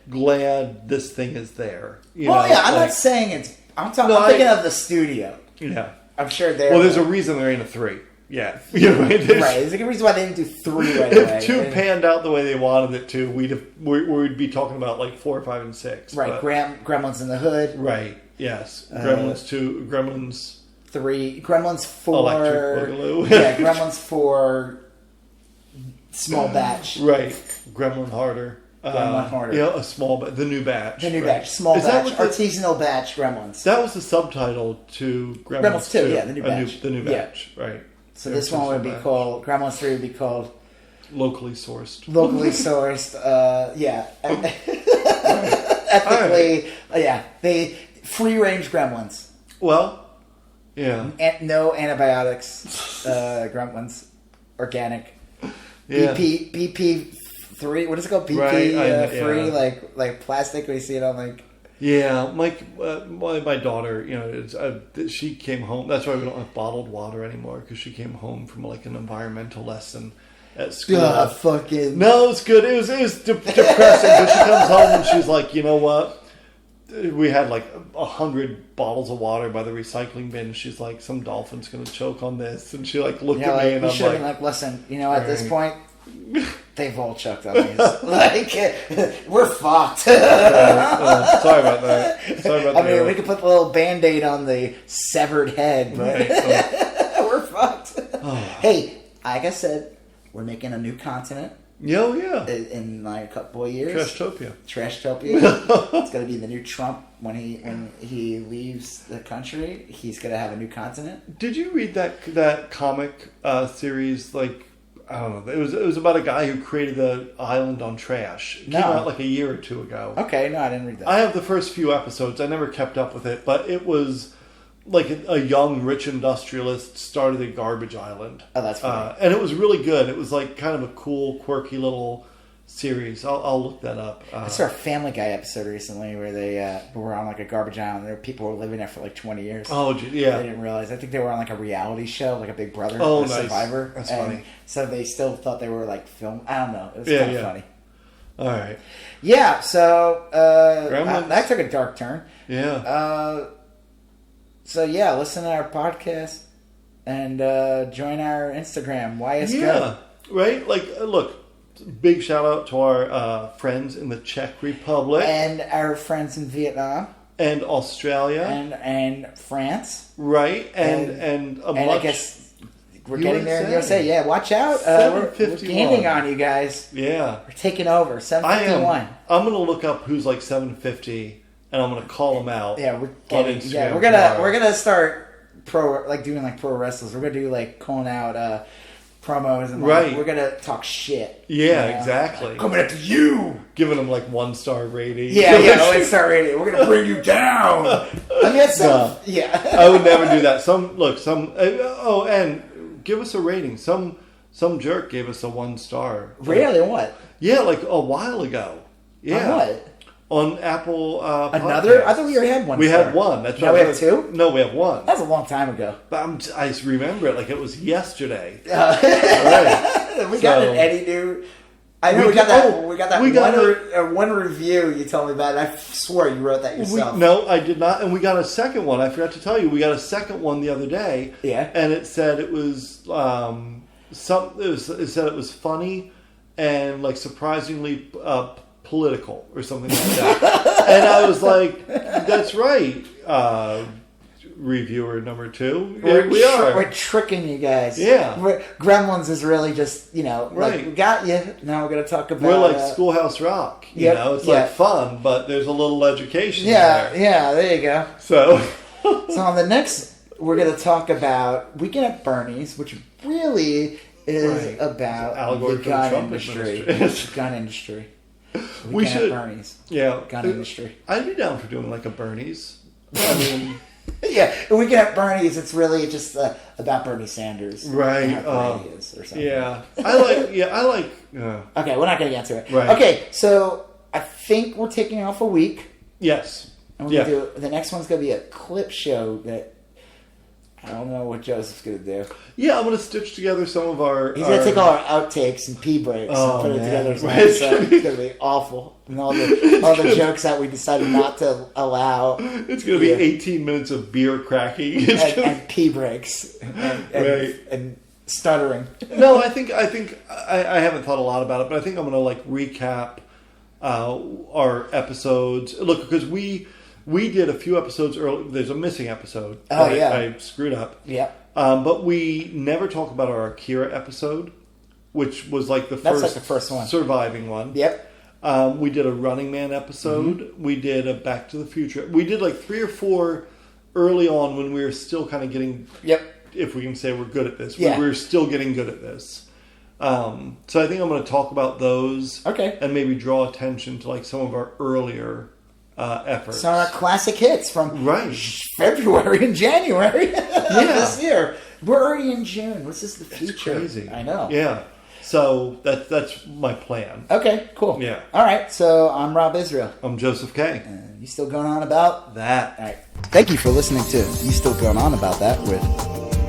glad this thing is there? I'm not saying it's... I'm thinking of the studio. Yeah. I'm sure there's a reason there ain't a 3. Yeah. There's a good reason why they didn't do 3 right away. If 2 panned out the way they wanted it to, we'd be talking about, like, 4, 5, and 6. Right, Gremlins in the Hood. Right, yes. Gremlins 2, Gremlins... 3, Gremlins 4, Electric Boogaloo. Gremlins 4, Small Batch. Right, Gremlin Harder. A small the new batch. The new batch, small batch, artisanal batch Gremlins. That was the subtitle to Gremlins 2. Yeah, the new batch. The new batch, right. So this one would be called, Gremlins 3 would be called... Locally sourced. Ethically, they free-range Gremlins. Well... Yeah. No antibiotics, Gremlins, organic. Yeah. BP 3. What is it called? BP Right, free, like plastic. We see it on like. Yeah, my daughter, you know, she came home. That's why we don't have bottled water anymore, because she came home from like an environmental lesson at school. Fucking. No, it's good. It was depressing, but she comes home and she's like, you know what? We had like 100 bottles of water by the recycling bin. She's like, some dolphin's gonna choke on this, and she like looked at me and I'm like, like, listen, you know, at this point, they've all choked on these. Like, we're fucked. sorry about that. I mean, we could put the little Band-Aid on the severed head, but we're fucked. Hey, like I said, we're making a new continent. Yeah. In like a couple of years. Trashtopia. It's going to be the new Trump when he leaves the country. He's going to have a new continent. Did you read that comic series? Like, I don't know. It was about a guy who created the island on trash. It came out like a year or two ago. Okay, no, I didn't read that. I have the first few episodes. I never kept up with it, but it was like a young rich industrialist started a garbage island. Oh, that's funny. And it was really good. It was like kind of a cool, quirky little series. I'll look that up. I saw a Family Guy episode recently where they were on like a garbage island. There were people who were living there for like 20 years. Oh, yeah. They didn't realize. I think they were on like a reality show, like a Big Brother, nice. Survivor. That's funny. So they still thought they were like film. I don't know. It was kind of funny. All right. Yeah. So Gremlins. that took a dark turn. Yeah. So yeah, listen to our podcast and join our Instagram, YSGOAT. Yeah, right? Like, look, big shout out to our friends in the Czech Republic. And our friends in Vietnam. And Australia. And France. Right, and I guess we're getting there in the USA. Yeah, watch out. We're gaining on you guys. Yeah. We're taking over. 751. I'm going to look up who's like 750. And I'm gonna call them out. Yeah, we're gonna start doing like pro wrestlers. We're gonna do like calling out promos and we're gonna talk shit. Yeah, exactly. Like, coming after you, giving them like 1-star rating. Yeah, 1-star rating. We're gonna bring you down. I mean, that's I would never do that. And give us a rating. Some jerk gave us a 1-star. Really? What? Yeah, like a while ago. Yeah. On what? On Apple Another? Podcasts. I thought we already had one. We had one. That's now we have 2? No, we have 1. That was a long time ago. But I just remember it like it was yesterday. Right. We got an Eddie dude. I know we got that one review you told me about, and I swore you wrote that yourself. No, I did not. And we got a second one. I forgot to tell you. We got a second one the other day. Yeah. And it said it was it said it was funny and like surprisingly political or something like that. And I was like, that's right. Reviewer number 2. We are. We're tricking you guys. Yeah. Gremlins is really just, like, we got you. Now we're going to talk about... We're like Schoolhouse Rock. It's like fun, but there's a little education there. Yeah, there you go. So on the next, we're going to talk about Weekend at Bernie's, which really is about the gun industry. Gun industry. We should. Bernie's. Yeah. Gun industry. I'd be down for doing like a Bernie's. I mean... Yeah, we can have Bernie's. It's really just about Bernie Sanders, right? Bernie is or something. Yeah, I like. Okay, we're not going to get to it. Right. Okay, so I think we're taking off a week. Yes. And we're gonna do the next one's going to be a clip show that I don't know what Joseph's going to do. Yeah, I'm going to stitch together some of our... He's going to take all our outtakes and pee breaks and put it together as well. So it's going to be awful. And all the jokes that we decided not to allow. It's going to be 18 minutes of beer cracking. And pee breaks. And stuttering. No, I think I haven't thought a lot about it, but I think I'm going to like recap our episodes. Look, because we did a few episodes early. There's a missing episode. Oh, yeah. I screwed up. Yeah. But we never talk about our Akira episode, which was like the first one. Surviving one. Yep. We did a Running Man episode. Mm-hmm. We did a Back to the Future. We did like 3 or 4 early on when we were still kind of getting... Yep. If we can say we're good at this. Yeah. We were still getting good at this. So I think I'm going to talk about those. Okay. And maybe draw attention to like some of our earlier... efforts. Some of our classic hits from February and January this year. We're already in June. What's this? The future? It's crazy. I know. Yeah. So that's my plan. Okay, cool. Yeah. All right, so I'm Rob Israel. I'm Joseph K. You still going on about That. All right. Thank you for listening to You Still Going On About That with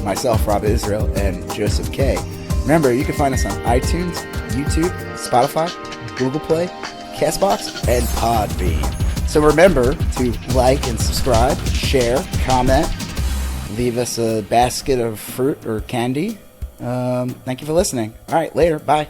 myself, Rob Israel, and Joseph K. Remember, you can find us on iTunes, YouTube, Spotify, Google Play, CastBox, and Podbean. So remember to like and subscribe, share, comment, leave us a basket of fruit or candy. Thank you for listening. All right, later. Bye.